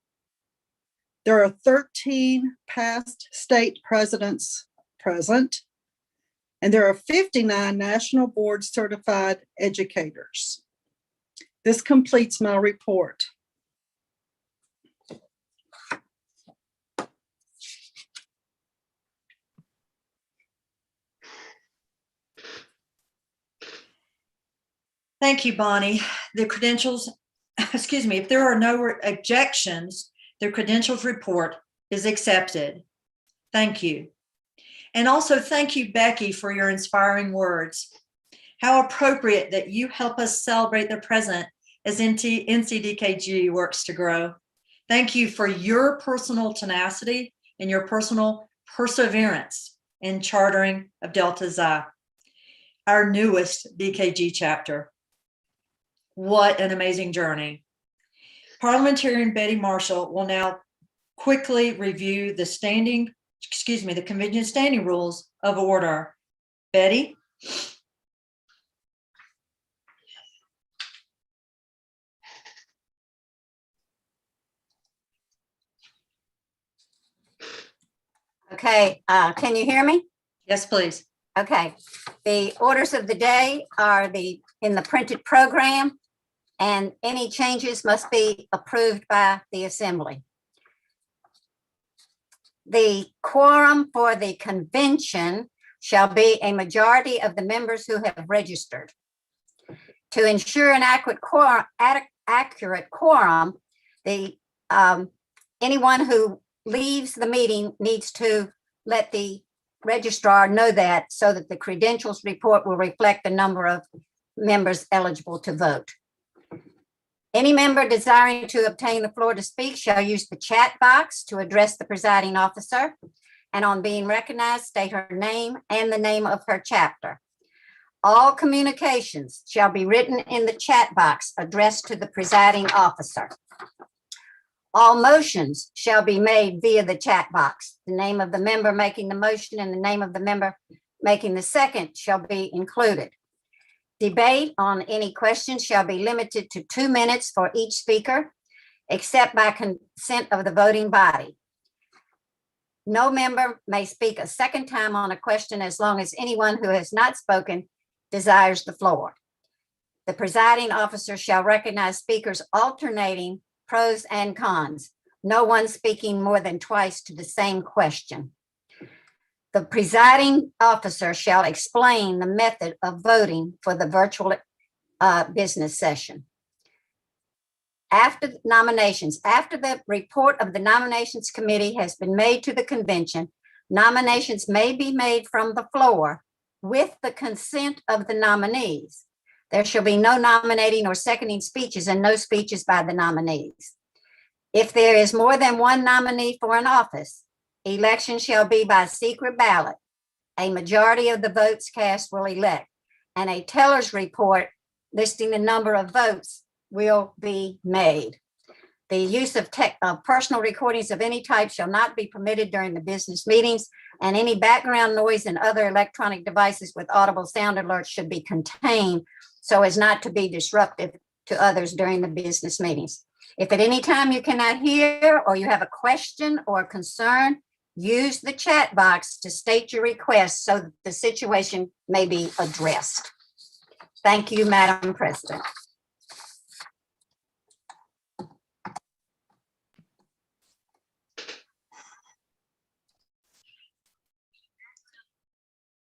There are 13 past state presidents present, and there are 59 national board certified educators. This completes my report. Thank you, Bonnie. The credentials, excuse me, if there are no objections, the credentials report is accepted. Thank you. And also thank you, Becky, for your inspiring words. How appropriate that you help us celebrate the present as NCDKG works to grow. Thank you for your personal tenacity and your personal perseverance in chartering of Delta Xi, our newest DKG chapter. What an amazing journey. Parliamentarian Betty Marshall will now quickly review the convention standing rules of order. Betty? Okay, can you hear me? Yes, please. Okay, the orders of the day are in the printed program, and any changes must be approved by the assembly. The quorum for the convention shall be a majority of the members who have registered. To ensure an accurate quorum, anyone who leaves the meeting needs to let the registrar know that, so that the credentials report will reflect the number of members eligible to vote. Any member desiring to obtain the floor to speak shall use the chat box to address the presiding officer, and on being recognized, state her name and the name of her chapter. All communications shall be written in the chat box addressed to the presiding officer. All motions shall be made via the chat box. The name of the member making the motion and the name of the member making the second shall be included. Debate on any questions shall be limited to 2 minutes for each speaker, except by consent of the voting body. No member may speak a second time on a question as long as anyone who has not spoken desires the floor. The presiding officer shall recognize speakers alternating pros and cons, no one speaking more than twice to the same question. The presiding officer shall explain the method of voting for the virtual business session. After nominations, after the report of the nominations committee has been made to the convention, nominations may be made from the floor with the consent of the nominees. There shall be no nominating or seconding speeches and no speeches by the nominees. If there is more than one nominee for an office, election shall be by secret ballot. A majority of the votes cast will elect, and a teller's report listing the number of votes will be made. The use of personal recordings of any type shall not be permitted during the business meetings, and any background noise and other electronic devices with audible sound alerts should be contained so as not to be disruptive to others during the business meetings. If at any time you cannot hear or you have a question or concern, use the chat box to state your request so that the situation may be addressed. Thank you, Madam President.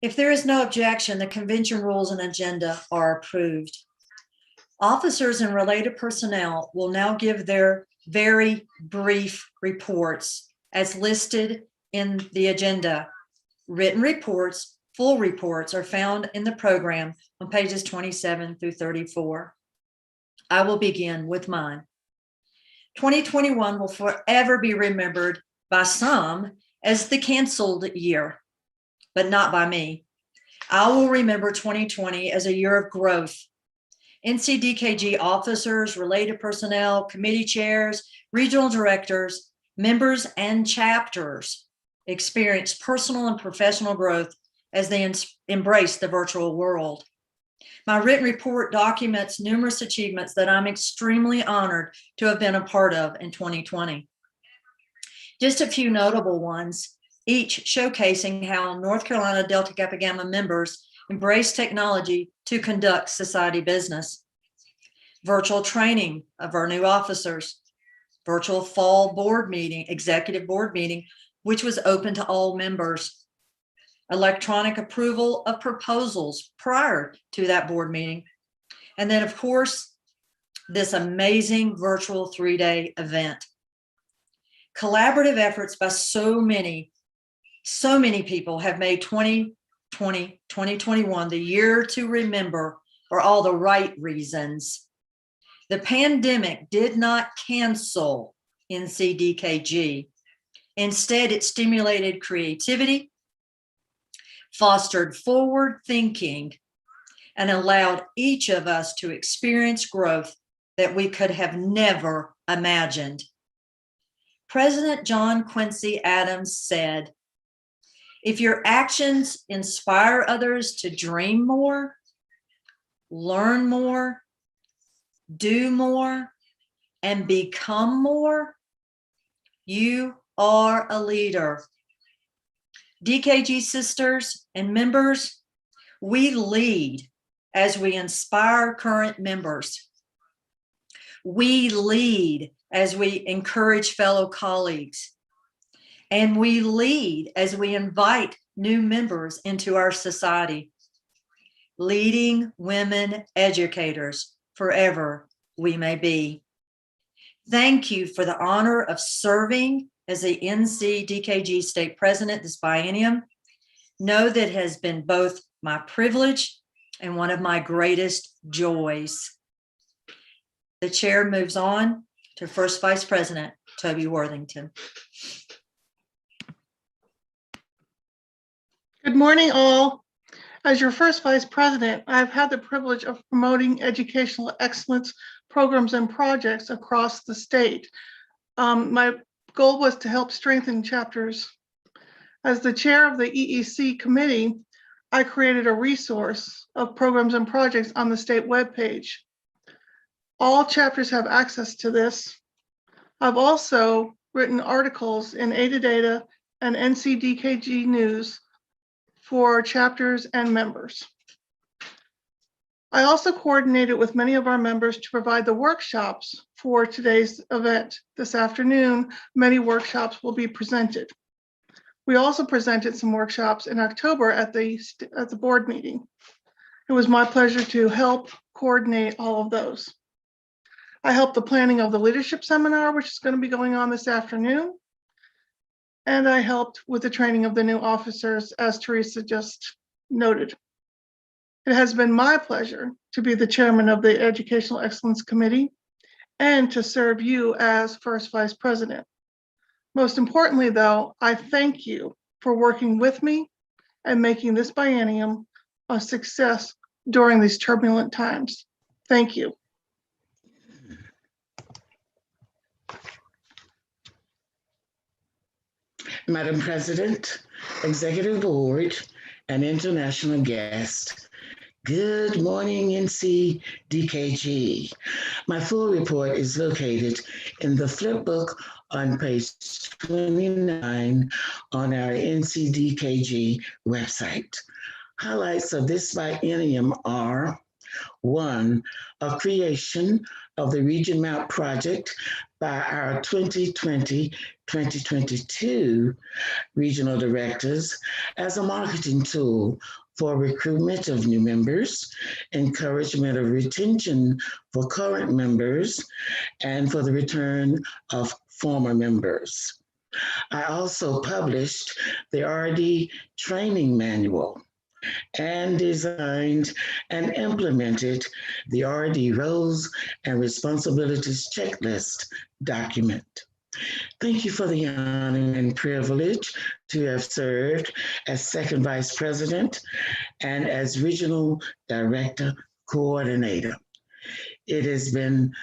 If there is no objection, the convention rules and agenda are approved. Officers and related personnel will now give their very brief reports as listed in the agenda. Written reports, full reports are found in the program on pages 27 through 34. I will begin with mine. 2021 will forever be remembered by some as the canceled year, but not by me. I will remember 2020 as a year of growth. NCDKG officers, related personnel, committee chairs, regional directors, members, and chapters experienced personal and professional growth as they embrace the virtual world. My written report documents numerous achievements that I'm extremely honored to have been a part of in 2020. Just a few notable ones, each showcasing how North Carolina Delta Kappa Gamma members embrace technology to conduct society business. Virtual training of our new officers, virtual fall board meeting, executive board meeting, which was open to all members. Electronic approval of proposals prior to that board meeting. And then, of course, this amazing virtual 3-day event. Collaborative efforts by so many people have made 2021 the year to remember for all the right reasons. The pandemic did not cancel NCDKG. Instead, it stimulated creativity, fostered forward thinking, and allowed each of us to experience growth that we could have never imagined. President John Quincy Adams said, "If your actions inspire others to dream more, learn more, do more, and become more, you are a leader." DKG sisters and members, we lead as we inspire current members. We lead as we encourage fellow colleagues. And we lead as we invite new members into our society. Leading women educators forever we may be. Thank you for the honor of serving as the NC DKG State President this biennium. Know that it has been both my privilege and one of my greatest joys. The chair moves on to First Vice President Toby Worthington. Good morning, all. As your first Vice President, I've had the privilege of promoting educational excellence programs and projects across the state. My goal was to help strengthen chapters. As the chair of the EEC committee, I created a resource of programs and projects on the state webpage. All chapters have access to this. I've also written articles in AdaData and NCDKG News for chapters and members. I also coordinated with many of our members to provide the workshops for today's event. This afternoon, many workshops will be presented. We also presented some workshops in October at the board meeting. It was my pleasure to help coordinate all of those. I helped the planning of the leadership seminar, which is going to be going on this afternoon. And I helped with the training of the new officers, as Teresa just noted. It has been my pleasure to be the chairman of the Educational Excellence Committee and to serve you as first Vice President. Most importantly, though, I thank you for working with me and making this biennium a success during these turbulent times. Thank you. Madam President, Executive Board, and international guests, good morning, NC DKG. My full report is located in the flip book on page 29 on our NC DKG website. Highlights of this biennium are: 1, a creation of the Region Map project by our 2020-2022 regional directors as a marketing tool for recruitment of new members, encouragement of retention for current members, and for the return of former members. I also published the RD training manual and designed and implemented the RD roles and responsibilities checklist document. Thank you for the honor and privilege to have served as second Vice President and as Regional Director Coordinator. It has been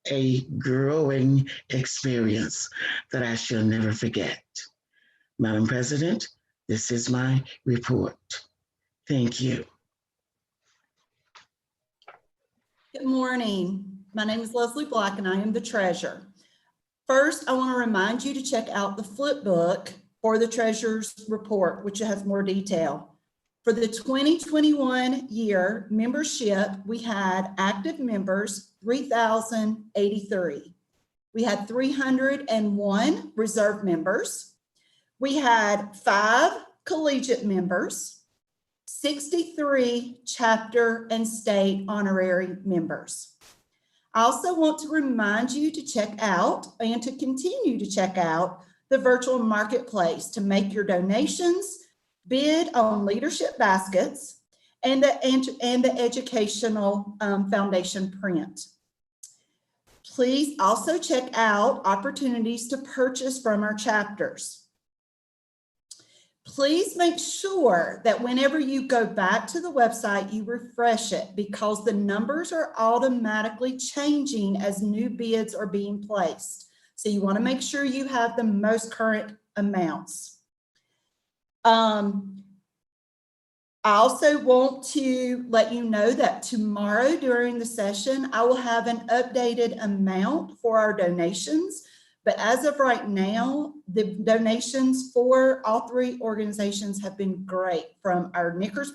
a growing experience that I shall never forget. Madam President, this is my report. Thank you. Good morning. My name is Leslie Black and I am the treasurer. First, I want to remind you to check out the flip book for the treasurer's report, which has more detail. For the 2021 year membership, we had active members, 3,083. We had 301 reserve members. We had 5 collegiate members, 63 chapter and state honorary members. I also want to remind you to check out and to continue to check out the virtual marketplace to make your donations, bid on leadership baskets, and the educational foundation print. Please also check out opportunities to purchase from our chapters. Please make sure that whenever you go back to the website, you refresh it because the numbers are automatically changing as new bids are being placed. So you want to make sure you have the most current amounts. I also want to let you know that tomorrow during the session, I will have an updated amount for our donations But as of right now, the donations for all three organizations have been great, from our Knickers,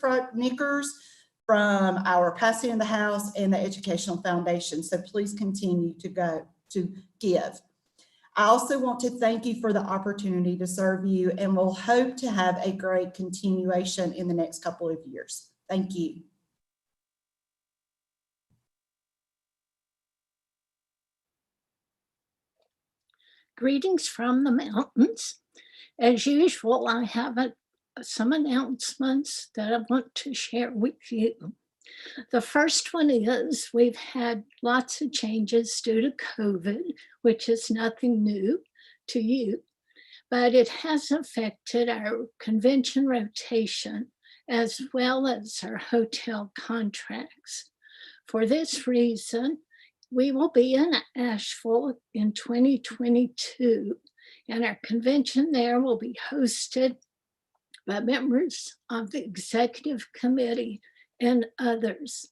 from our Passing in the House, and the Educational Foundation. So please continue to give. I also want to thank you for the opportunity to serve you, and we'll hope to have a great continuation in the next couple of years. Thank you. Greetings from the mountains. As usual, I have some announcements that I want to share with you. The first one is we've had lots of changes due to COVID, which is nothing new to you, but it has affected our convention rotation as well as our hotel contracts. For this reason, we will be in Asheville in 2022, and our convention there will be hosted by members of the executive committee and others.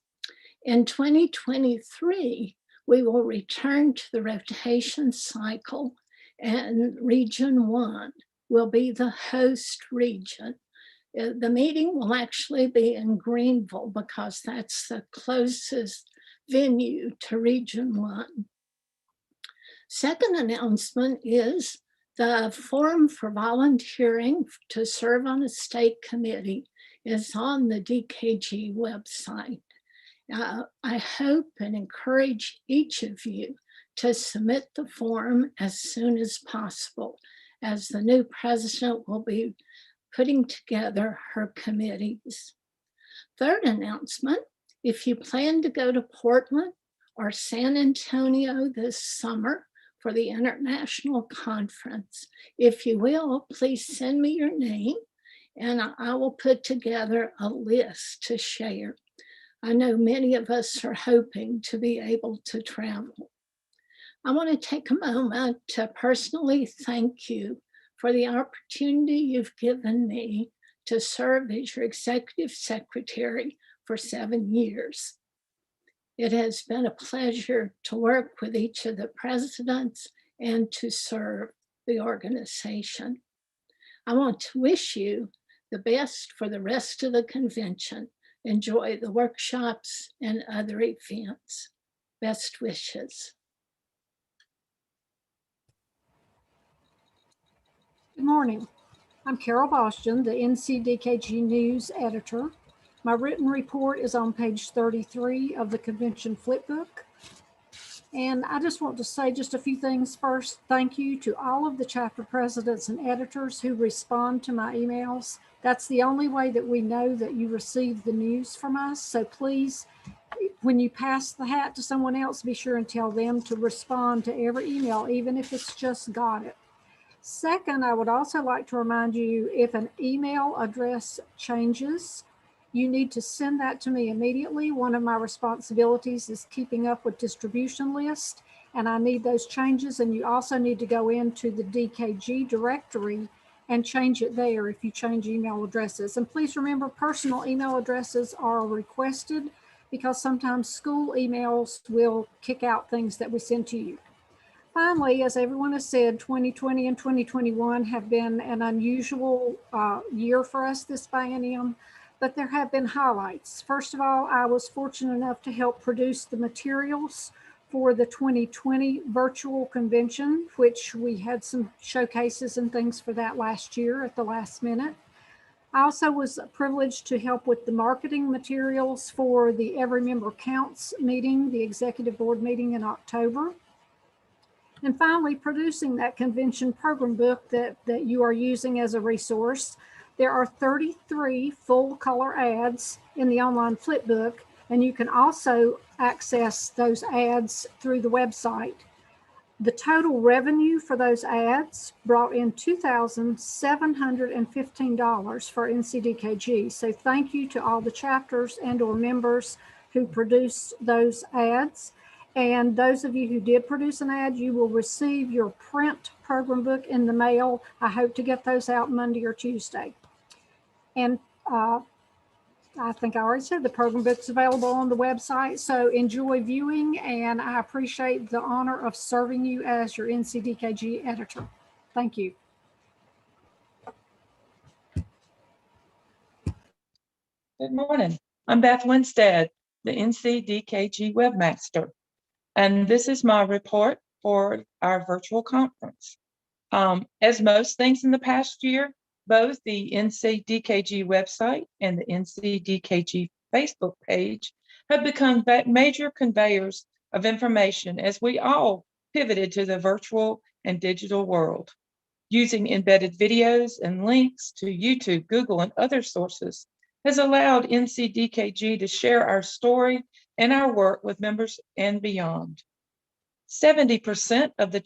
In 2023, we will return to the rotation cycle, and Region 1 will be the host region. The meeting will actually be in Greenville because that's the closest venue to Region 1. Second announcement is the form for volunteering to serve on a state committee is on the DKG website. I hope and encourage each of you to submit the form as soon as possible, as the new president will be putting together her committees. Third announcement, if you plan to go to Portland or San Antonio this summer for the international conference, if you will, please send me your name and I will put together a list to share. I know many of us are hoping to be able to travel. I want to take a moment to personally thank you for the opportunity you've given me to serve as your executive secretary for 7 years. It has been a pleasure to work with each of the presidents and to serve the organization. I want to wish you the best for the rest of the convention. Enjoy the workshops and other events. Best wishes. Good morning. I'm Carol Boston, the NCDKG News editor. My written report is on page 33 of the convention flipbook. And I just want to say just a few things first. Thank you to all of the chapter presidents and editors who respond to my emails. That's the only way that we know that you receive the news from us. So please, when you pass the hat to someone else, be sure and tell them to respond to every email, even if it's just got it. Second, I would also like to remind you, if an email address changes, you need to send that to me immediately. One of my responsibilities is keeping up with distribution list, and I need those changes. And you also need to go into the DKG directory and change it there if you change email addresses. And please remember, personal email addresses are requested because sometimes school emails will kick out things that we send to you. Finally, as everyone has said, 2020 and 2021 have been an unusual year for us this biennium, but there have been highlights. First of all, I was fortunate enough to help produce the materials for the 2020 virtual convention, which we had some showcases and things for that last year at the last minute. I also was privileged to help with the marketing materials for the Every Member Counts meeting, the executive board meeting in October. And finally, producing that convention program book that you are using as a resource. There are 33 full color ads in the online flipbook, and you can also access those ads through the website. The total revenue for those ads brought in $2,715 for NCDKG. So thank you to all the chapters and or members who produced those ads. And those of you who did produce an ad, you will receive your print program book in the mail. I hope to get those out Monday or Tuesday. And I think I already said the program book's available on the website. So enjoy viewing, and I appreciate the honor of serving you as your NCDKG editor. Thank you. Good morning. I'm Beth Winstead, the NCDKG webmaster, and this is my report for our virtual conference. As most things in the past year, both the NCDKG website and the NCDKG Facebook page have become major conveyors of information as we all pivoted to the virtual and digital world. Using embedded videos and links to YouTube, Google, and other sources has allowed NCDKG to share our story and our work with members and beyond. 70% of the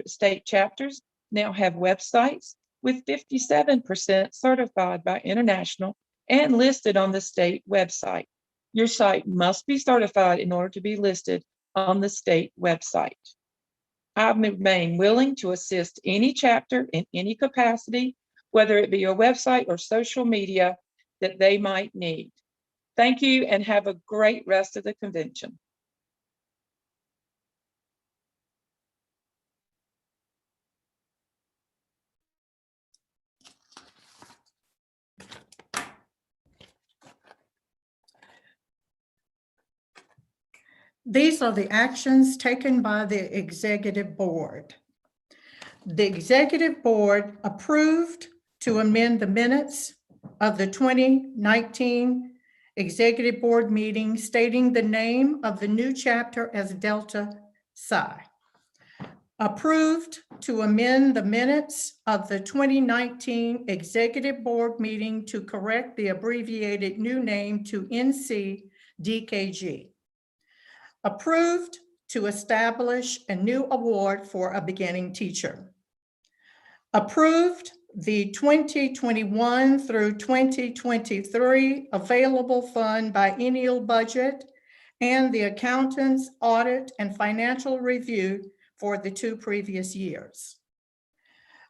state chapters now have websites, with 57% certified by International and listed on the state website. Your site must be certified in order to be listed on the state website. I remain willing to assist any chapter in any capacity, whether it be a website or social media that they might need. Thank you and have a great rest of the convention. These are the actions taken by the Executive Board. The Executive Board approved to amend the minutes of the 2019 Executive Board meeting, stating the name of the new chapter as Delta Psi. Approved to amend the minutes of the 2019 Executive Board meeting to correct the abbreviated new name to NCDKG. Approved to establish a new award for a beginning teacher. Approved the 2021 through 2023 available fund biennial budget and the accountant's audit and financial review for the 2 previous years.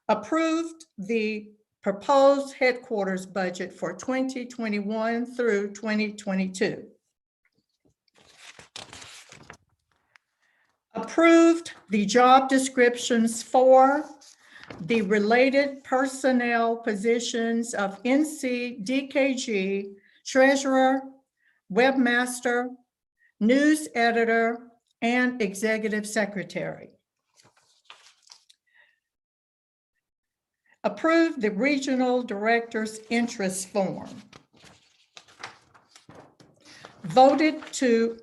Approved the proposed headquarters budget for 2021 through 2022. Approved the job descriptions for the related personnel positions of NCDKG, treasurer, webmaster, news editor, and executive secretary. Approved the regional director's interest form. Voted to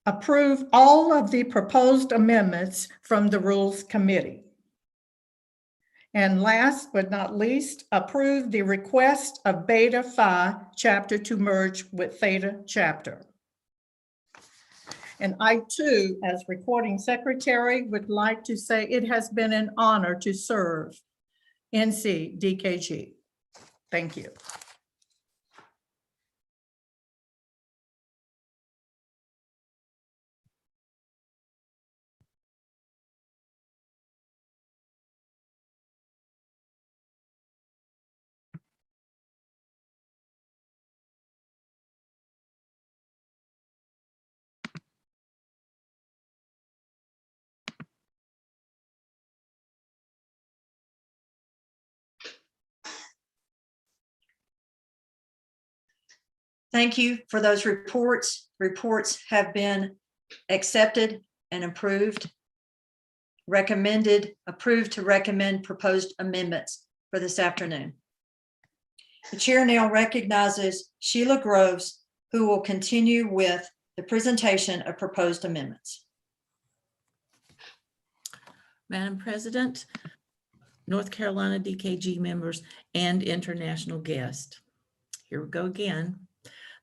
approve all of the proposed amendments from the Rules Committee. And last but not least, approve the request of Beta Phi chapter to merge with Theta chapter. And I too, as recording secretary, would like to say it has been an honor to serve NCDKG. Thank you. Thank you for those reports. Reports have been accepted and approved. Approved to recommend proposed amendments for this afternoon. The chair now recognizes Sheila Groves, who will continue with the presentation of proposed amendments. Madam President, North Carolina DKG members, and international guests. Here we go again.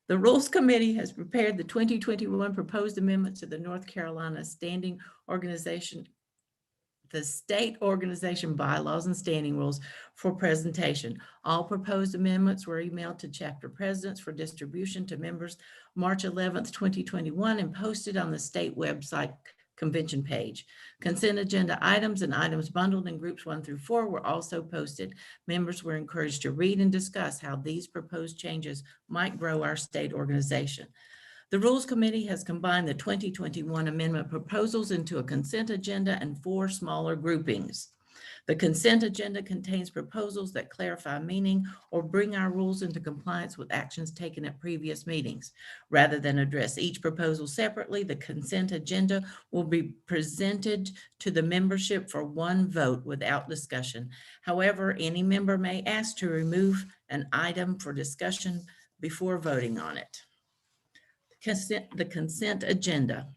The Rules Committee has prepared the 2021 proposed amendments to the North Carolina Standing Organization, the State Organization Bylaws and Standing Rules for presentation. All proposed amendments were emailed to chapter presidents for distribution to members March 11th, 2021, and posted on the state website convention page. Consent agenda items and items bundled in groups 1 through 4 were also posted. Members were encouraged to read and discuss how these proposed changes might grow our state organization. The Rules Committee has combined the 2021 amendment proposals into a consent agenda and 4 smaller groupings. The consent agenda contains proposals that clarify meaning or bring our rules into compliance with actions taken at previous meetings. Rather than address each proposal separately, the consent agenda will be presented to the membership for one vote without discussion. However, any member may ask to remove an item for discussion before voting on it. The consent agenda.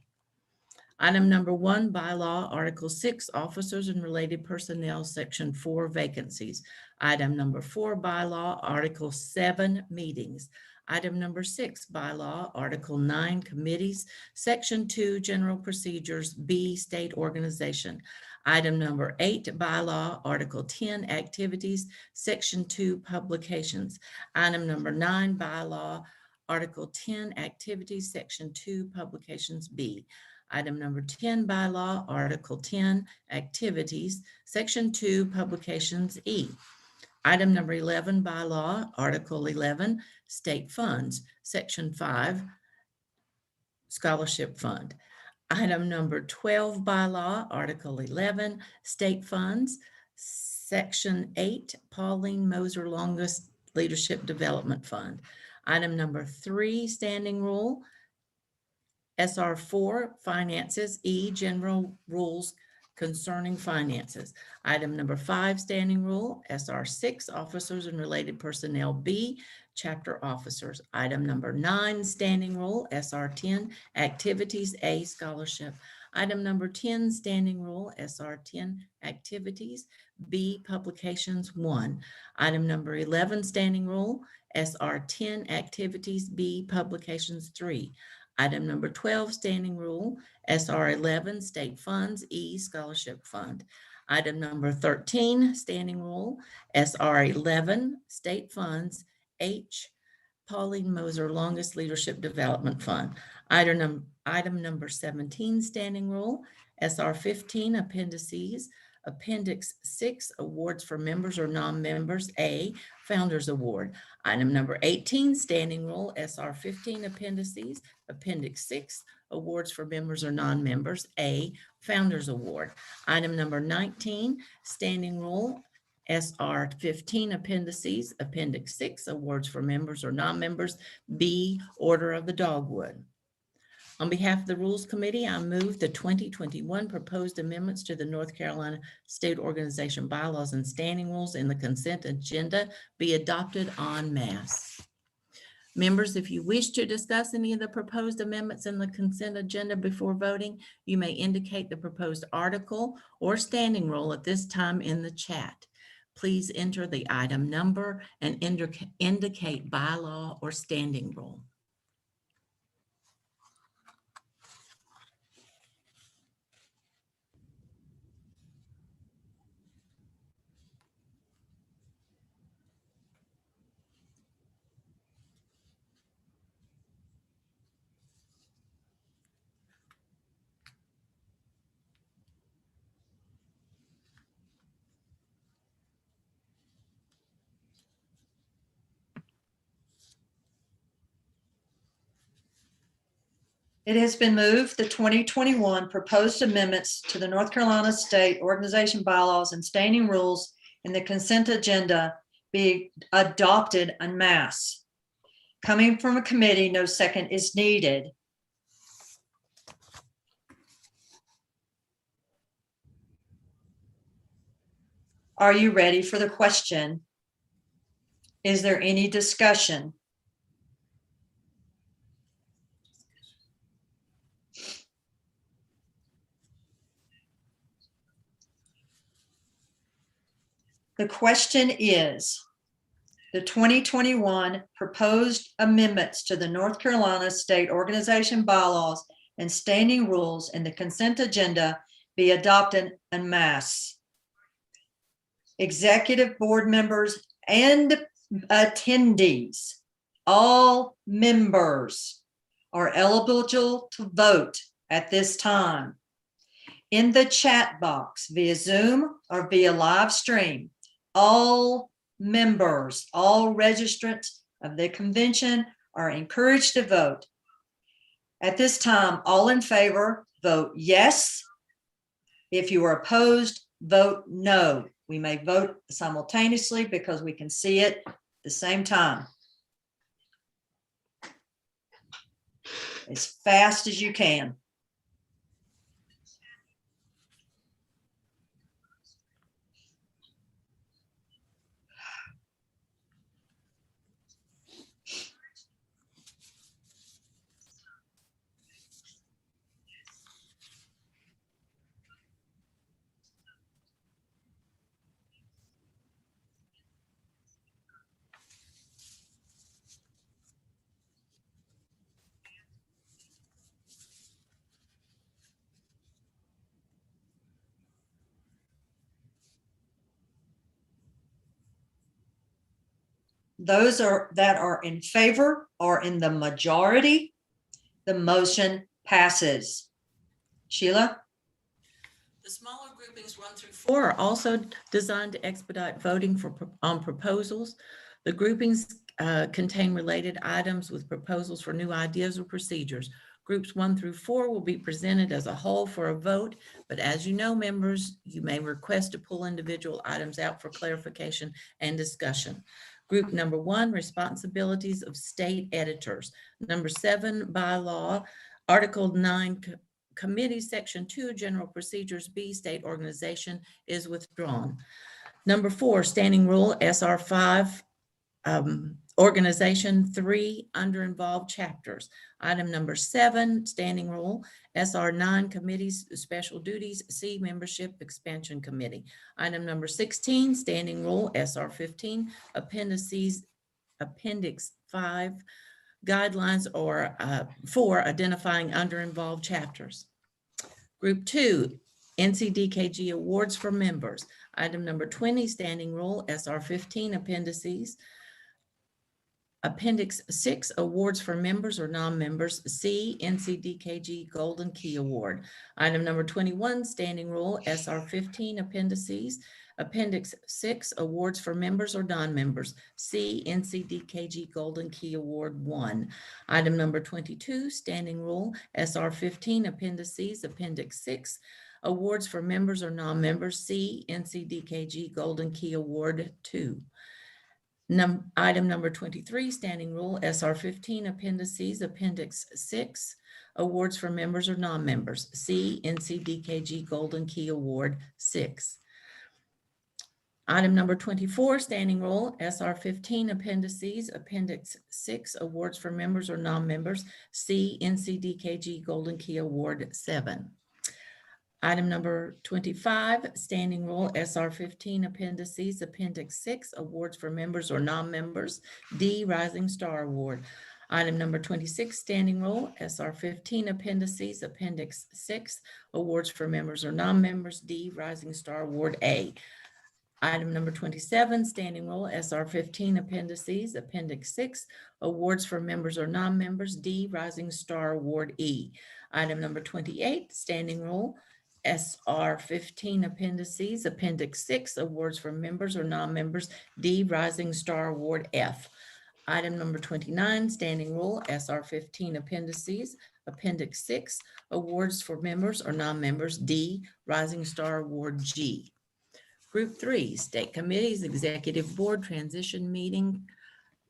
Item number 1, bylaw, Article 6, officers and related personnel, Section 4, vacancies. Item number 4, bylaw, Article 7, meetings. Item number 6, bylaw, Article 9, committees, Section 2, general procedures, B, state organization. Item number 8, bylaw, Article 10, activities, Section 2, publications. Item number 9, bylaw, Article 10, activities, Section 2, publications, B. Item number 10, bylaw, Article 10, activities, Section 2, publications, E. Item number 11, bylaw, Article 11, state funds, Section 5, scholarship fund. Item number 12, bylaw, Article 11, state funds, Section 8, Pauline Moser Longest Leadership Development Fund. Item number 3, standing rule, SR 4, finances, E, general rules concerning finances. Item number 5, standing rule, SR 6, officers and related personnel, B, chapter officers. Item number 9, standing rule, SR 10, activities, A, scholarship. Item number 10, standing rule, SR 10, activities, B, publications, 1. Item number 11, standing rule, SR 10, activities, B, publications, 3. Item number 12, standing rule, SR 11, state funds, E, scholarship fund. Item number 13, standing rule, SR 11, state funds, H, Pauline Moser Longest Leadership Development Fund. Item number 17, standing rule, SR 15, appendices, Appendix 6, awards for members or non-members, A, Founders Award. Item number 18, standing rule, SR 15, appendices, Appendix 6, awards for members or non-members, A, Founders Award. Item number 19, standing rule, SR 15, appendices, Appendix 6, awards for members or non-members, B, Order of the Dogwood. On behalf of the Rules Committee, I move the 2021 proposed amendments to the North Carolina State Organization Bylaws and Standing Rules in the consent agenda be adopted en masse. Members, if you wish to discuss any of the proposed amendments in the consent agenda before voting, you may indicate the proposed article or standing rule at this time in the chat. Please enter the item number and indicate bylaw or standing rule. It has been moved the 2021 proposed amendments to the North Carolina State Organization Bylaws and Standing Rules in the consent agenda be adopted en masse. Coming from a committee, no second is needed. Are you ready for the question? Is there any discussion? The question is, the 2021 proposed amendments to the North Carolina State Organization Bylaws and Standing Rules in the consent agenda be adopted en masse. Executive board members and attendees, all members are eligible to vote at this time. in the chat box via Zoom or via live stream. All members, all registrants of the convention are encouraged to vote. At this time, all in favor, vote yes. If you are opposed, vote no. We may vote simultaneously because we can see it at the same time. As fast as you can. Those that are in favor are in the majority. The motion passes. Sheila? The smaller groupings 1 through 4 are also designed to expedite voting on proposals. The groupings contain related items with proposals for new ideas or procedures. Groups 1 through 4 will be presented as a whole for a vote, but as you know, members, you may request to pull individual items out for clarification and discussion. Group number 1, responsibilities of state editors. Number 7, bylaw. Article 9, committee. Section 2, general procedures. B, state organization is withdrawn. Number 4, standing rule, SR 5, organization. 3, under involved chapters. Item number 7, standing rule, SR 9, committees, special duties. C, membership expansion committee. Item number 16, standing rule, SR 15, appendices, appendix 5, guidelines or for identifying under involved chapters. Group 2, NCDKG awards for members. Item number 20, standing rule, SR 15, appendices. Appendix 6, awards for members or non-members. C, NCDKG Golden Key Award. Item number 21, standing rule, SR 15, appendices. Appendix 6, awards for members or non-members. C, NCDKG Golden Key Award 1. Item number 22, standing rule, SR 15, appendices. Appendix 6, awards for members or non-members. C, NCDKG Golden Key Award 2. Item number 23, standing rule, SR 15, appendices. Appendix 6, awards for members or non-members. C, NCDKG Golden Key Award 6. Item number 24, standing rule, SR 15, appendices. Appendix 6, awards for members or non-members. C, NCDKG Golden Key Award 7. Item number 25, standing rule, SR 15, appendices. Appendix 6, awards for members or non-members. D, Rising Star Award. Item number 26, standing rule, SR 15, appendices. Appendix 6, awards for members or non-members. D, Rising Star Award A. Item number 27, standing rule, SR 15, appendices. Appendix 6, awards for members or non-members. D, Rising Star Award E. Item number 28, standing rule, SR 15, appendices. Appendix 6, awards for members or non-members. D, Rising Star Award F. Item number 29, standing rule, SR 15, appendices. Appendix 6, awards for members or non-members. D, Rising Star Award G. Group 3, state committees, executive board, transition meeting,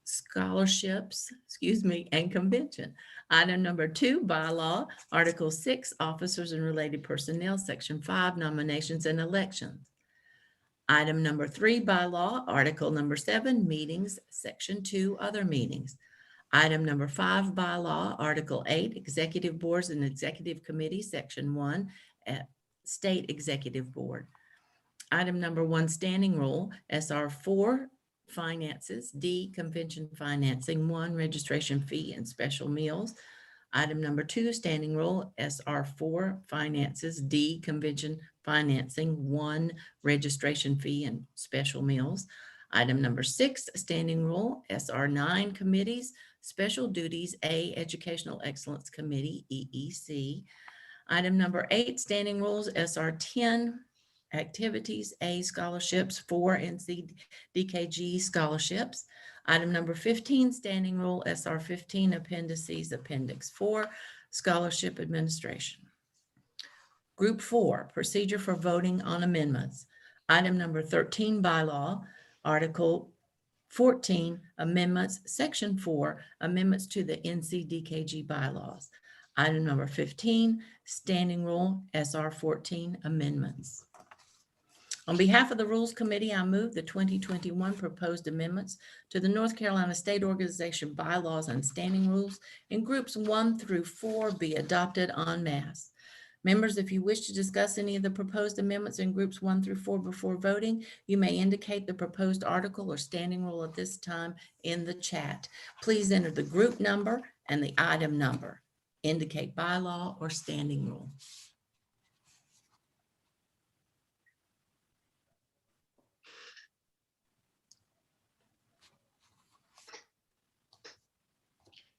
scholarships, and convention. Item number 2, bylaw, Article 6, officers and related personnel, Section 5, nominations and elections. Item number 3, bylaw, Article number 7, meetings, Section 2, other meetings. Item number 5, bylaw, Article 8, executive boards and executive committees, Section 1, state executive board. Item number 1, standing rule, SR 4, finances. D, convention financing. 1, registration fee and special meals. Item number 2, standing rule, SR 4, finances. D, convention financing. 1, registration fee and special meals. Item number 6, standing rule, SR 9, committees, special duties. A, Educational Excellence Committee, EEC. Item number 8, standing rules, SR 10, activities, A, scholarships, 4 NCDKG scholarships. Item number 15, standing rule, SR 15, appendices, appendix 4, scholarship administration. Group 4, procedure for voting on amendments. Item number 13, bylaw, Article 14, amendments, Section 4, amendments to the NCDKG bylaws. Item number 15, standing rule, SR 14, amendments. On behalf of the Rules Committee, I move the 2021 proposed amendments to the North Carolina State Organization bylaws and standing rules in groups 1 through 4 be adopted en masse. Members, if you wish to discuss any of the proposed amendments in groups 1 through 4 before voting, you may indicate the proposed article or standing rule at this time in the chat. Please enter the group number and the item number. Indicate bylaw or standing rule.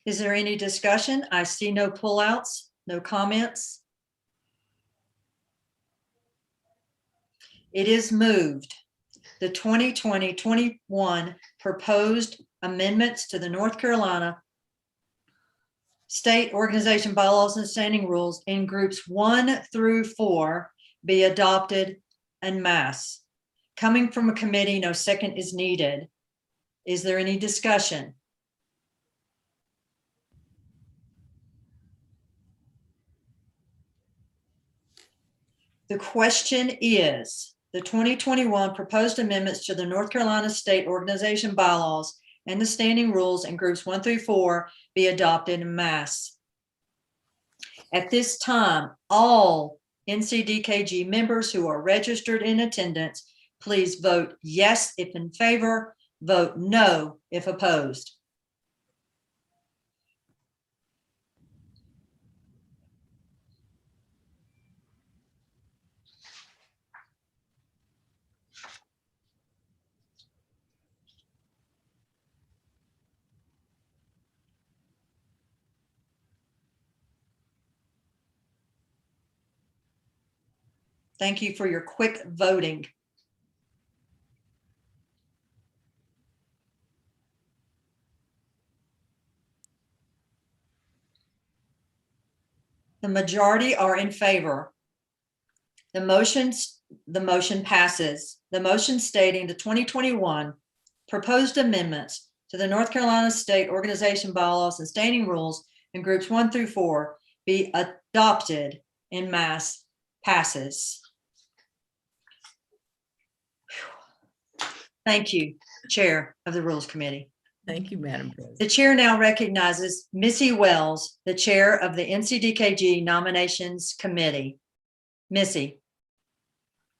Is there any discussion? I see no pullouts, no comments. It is moved. The 2020-21 proposed amendments to the North Carolina State Organization bylaws and standing rules in groups 1 through 4 be adopted en masse. Coming from a committee, no second is needed. Is there any discussion? The question is, the 2021 proposed amendments to the North Carolina State Organization bylaws and the standing rules in groups 1 through 4 be adopted en masse. At this time, all NCDKG members who are registered in attendance, please vote yes if in favor, vote no if opposed. Thank you for your quick voting. The majority are in favor. The motion passes. The motion stating the 2021 proposed amendments to the North Carolina State Organization bylaws and standing rules in groups 1 through 4 be adopted en masse passes. Thank you, Chair of the Rules Committee. Thank you, Madam President. The chair now recognizes Missy Wells, the chair of the NCDKG Nominations Committee. Missy.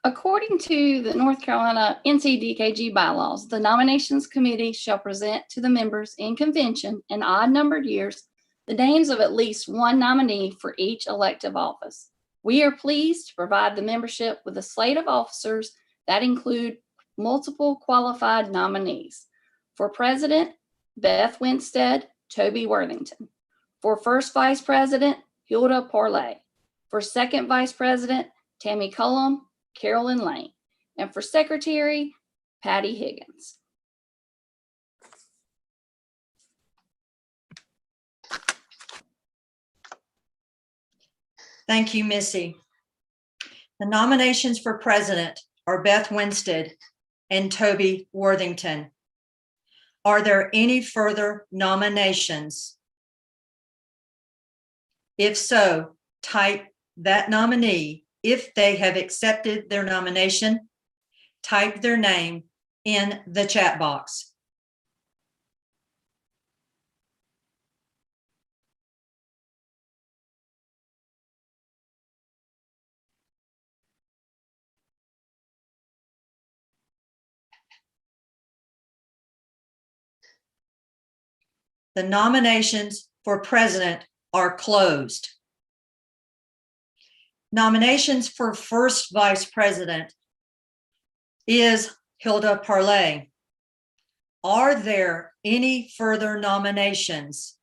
According to the North Carolina NCDKG bylaws, the nominations committee shall present to the members in convention in odd-numbered years the names of at least one nominee for each elective office. We are pleased to provide the membership with a slate of officers that include multiple qualified nominees. For president, Beth Winstead, Toby Worthington. For first vice president, Hilda Parlay. For second vice president, Tammy Cullum, Carolyn Lane. And for secretary, Patty Higgins. Thank you, Missy. The nominations for president are Beth Winstead and Toby Worthington. Are there any further nominations? If so, type that nominee. If they have accepted their nomination, type their name in the chat box. The nominations for president are closed. Nominations for first vice president is Hilda Parlay. Are there any further nominations?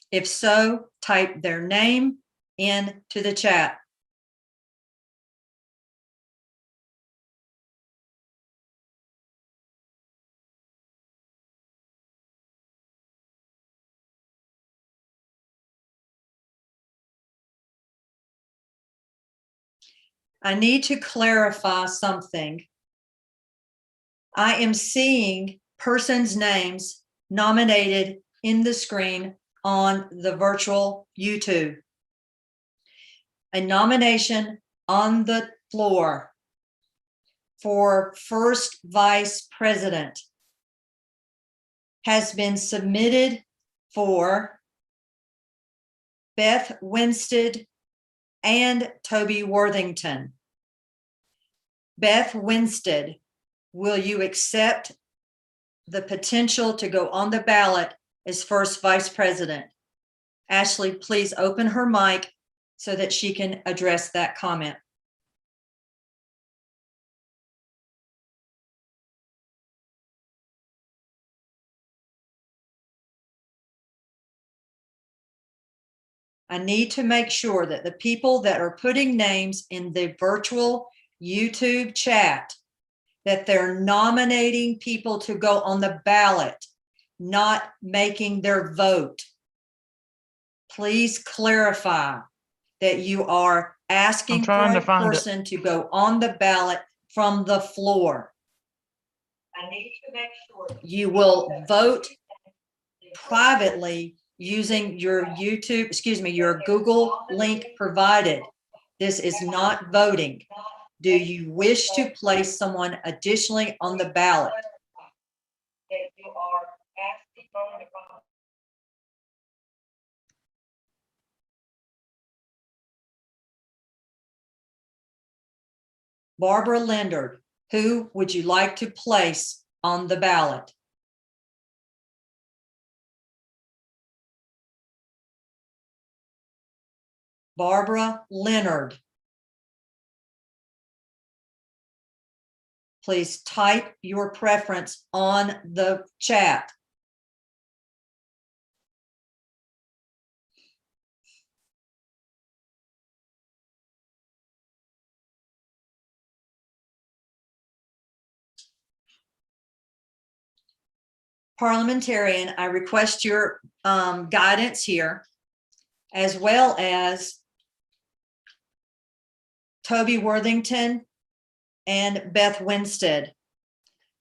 If so, type their name into the chat. I need to clarify something. I am seeing persons' names nominated in the screen on the virtual YouTube. A nomination on the floor for first vice president has been submitted for Beth Winstead and Toby Worthington. Beth Winstead, will you accept the potential to go on the ballot as first vice president? Ashley, please open her mic so that she can address that comment. I need to make sure that the people that are putting names in the virtual YouTube chat, that they're nominating people to go on the ballot, not making their vote. Please clarify that you are asking for a person to go on the ballot from the floor. I need to make sure you will vote privately using your your Google link provided. This is not voting. Do you wish to place someone additionally on the ballot? Barbara Lindard, who would you like to place on the ballot? Barbara Leonard. Please type your preference on the chat. Parliamentarian, I request your guidance here, as well as Toby Worthington and Beth Winstead.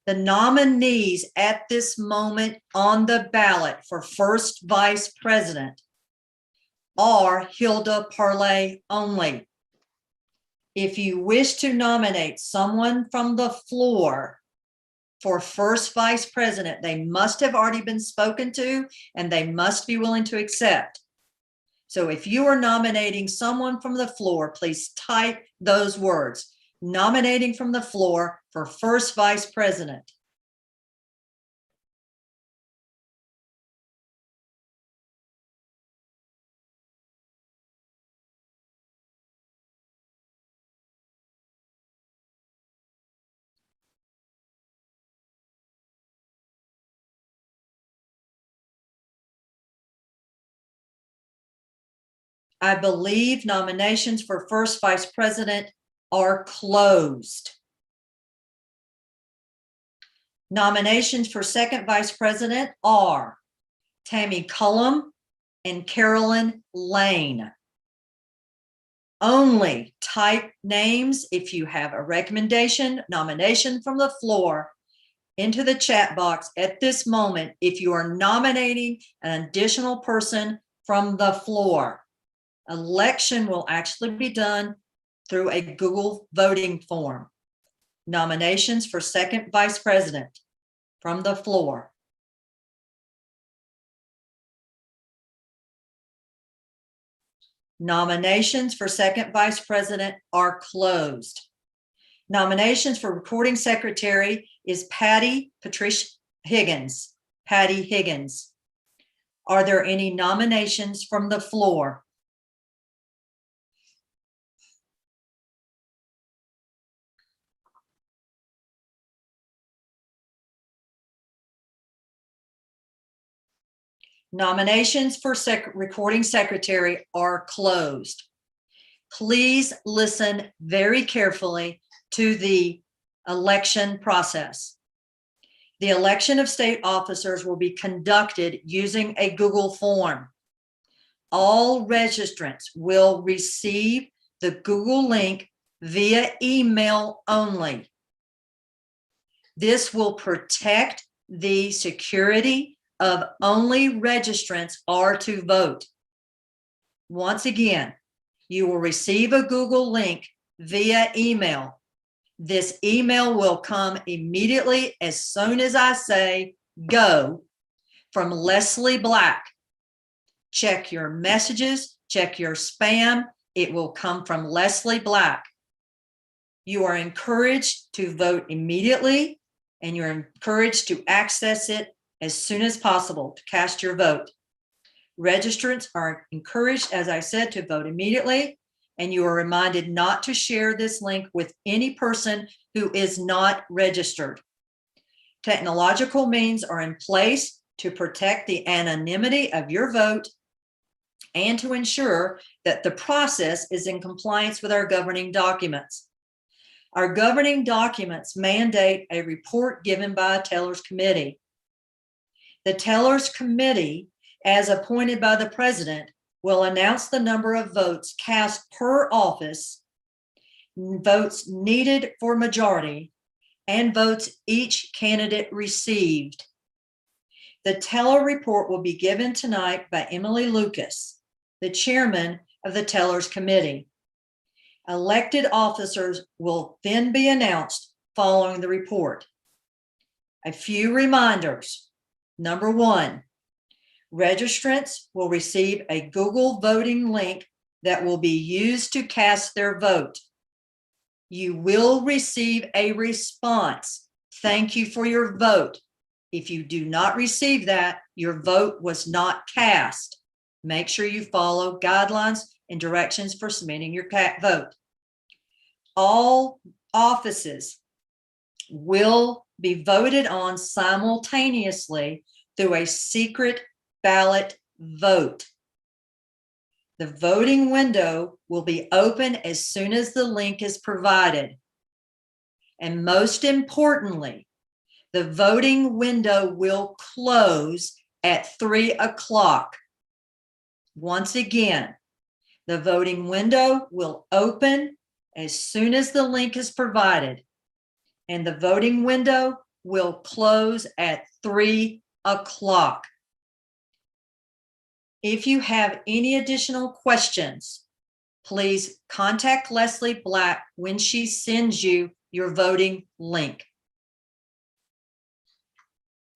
The nominees at this moment on the ballot for first vice president are Hilda Parlay only. If you wish to nominate someone from the floor for first vice president, they must have already been spoken to and they must be willing to accept. So if you are nominating someone from the floor, please type those words. Nominating from the floor for first vice president. I believe nominations for first vice president are closed. Nominations for second vice president are Tammy Cullum and Carolyn Lane. Only type names if you have a recommendation, nomination from the floor into the chat box at this moment if you are nominating an additional person from the floor. Election will actually be done through a Google voting form. Nominations for second vice president from the floor. Nominations for second vice president are closed. Nominations for recording secretary is Patty Patricia Higgins. Patty Higgins. Are there any nominations from the floor? Nominations for recording secretary are closed. Please listen very carefully to the election process. The election of state officers will be conducted using a Google form. All registrants will receive the Google link via email only. This will protect the security of only registrants are to vote. Once again, you will receive a Google link via email. This email will come immediately as soon as I say go from Leslie Black. Check your messages, check your spam. It will come from Leslie Black. You are encouraged to vote immediately, and you're encouraged to access it as soon as possible to cast your vote. Registrants are encouraged, as I said, to vote immediately, and you are reminded not to share this link with any person who is not registered. Technological means are in place to protect the anonymity of your vote and to ensure that the process is in compliance with our governing documents. Our governing documents mandate a report given by a tellers committee. The tellers committee, as appointed by the president, will announce the number of votes cast per office, votes needed for majority, and votes each candidate received. The teller report will be given tonight by Emily Lucas, the chairman of the tellers committee. Elected officers will then be announced following the report. A few reminders. Number one, registrants will receive a Google voting link that will be used to cast their vote. You will receive a response. Thank you for your vote. If you do not receive that, your vote was not cast. Make sure you follow guidelines and directions for submitting your vote. All offices will be voted on simultaneously through a secret ballot vote. The voting window will be open as soon as the link is provided. And most importantly, the voting window will close at 3 o'clock. Once again, the voting window will open as soon as the link is provided, and the voting window will close at 3 o'clock. If you have any additional questions, please contact Leslie Black when she sends you your voting link.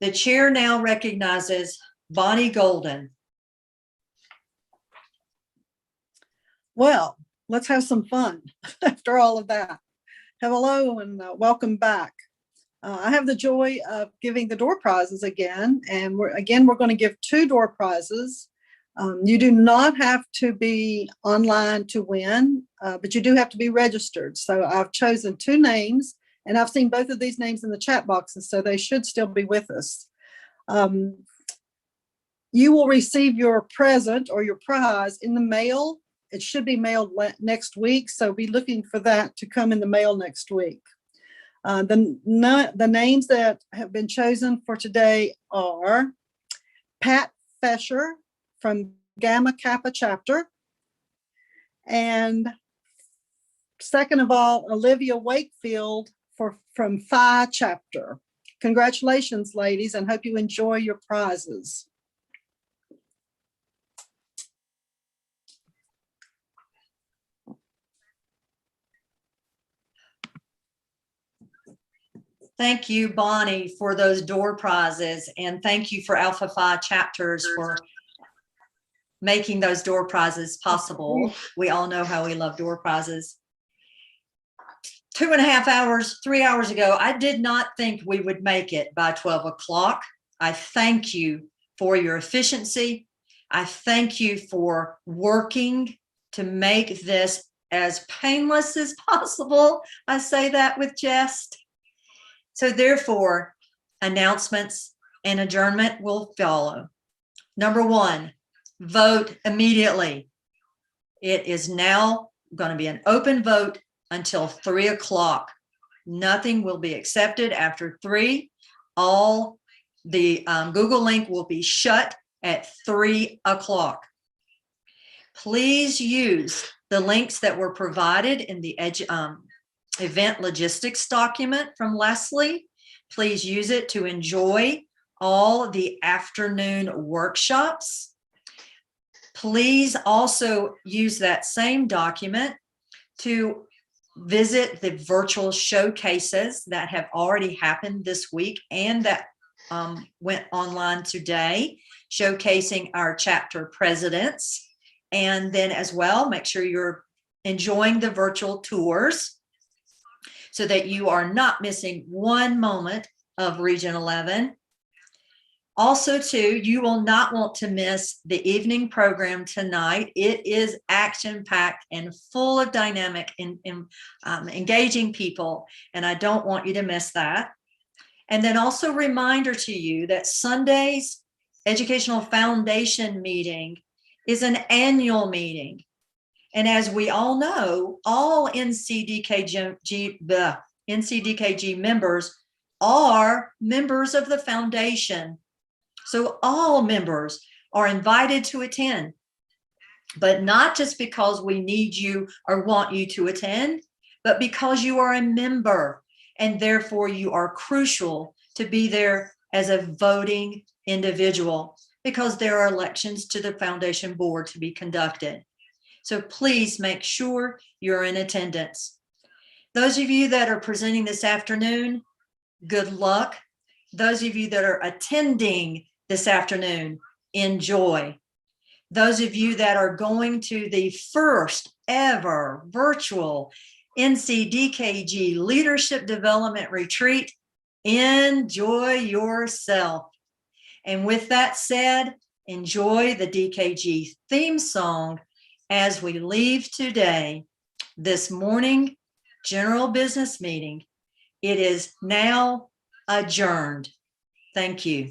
The chair now recognizes Bonnie Golden. Well, let's have some fun after all of that. Hello and welcome back. I have the joy of giving the door prizes again, and we're going to give 2 door prizes. You do not have to be online to win, but you do have to be registered. So I've chosen 2 names, and I've seen both of these names in the chat boxes, so they should still be with us. You will receive your present or your prize in the mail. It should be mailed next week, so be looking for that to come in the mail next week. The names that have been chosen for today are Pat Fesher from Gamma Kappa chapter, and second of all, Olivia Wakefield from Phi chapter. Congratulations, ladies, and hope you enjoy your prizes. Thank you, Bonnie, for those door prizes, and thank you for Alpha Phi chapters for making those door prizes possible. We all know how we love door prizes. 2.5 hours, 3 hours ago, I did not think we would make it by 12 o'clock. I thank you for your efficiency. I thank you for working to make this as painless as possible. I say that with jest. So therefore, announcements and adjournment will follow. Number one, vote immediately. It is now going to be an open vote until 3 o'clock. Nothing will be accepted after 3. All the Google link will be shut at 3 o'clock. Please use the links that were provided in the event logistics document from Leslie. Please use it to enjoy all the afternoon workshops. Please also use that same document to visit the virtual showcases that have already happened this week and that went online today, showcasing our chapter presidents. And then as well, make sure you're enjoying the virtual tours so that you are not missing one moment of Region 11. Also, too, you will not want to miss the evening program tonight. It is action-packed and full of dynamic and engaging people, and I don't want you to miss that. And then also reminder to you that Sunday's Educational Foundation meeting is an annual meeting. And as we all know, all NCDKG members are members of the foundation. So all members are invited to attend, but not just because we need you or want you to attend, but because you are a member and therefore you are crucial to be there as a voting individual because there are elections to the foundation board to be conducted. So please make sure you're in attendance. Those of you that are presenting this afternoon, good luck. Those of you that are attending this afternoon, enjoy. Those of you that are going to the first ever virtual NCDKG Leadership Development Retreat, enjoy yourself. And with that said, enjoy the DKG theme song as we leave today, this morning general business meeting. It is now adjourned. Thank you.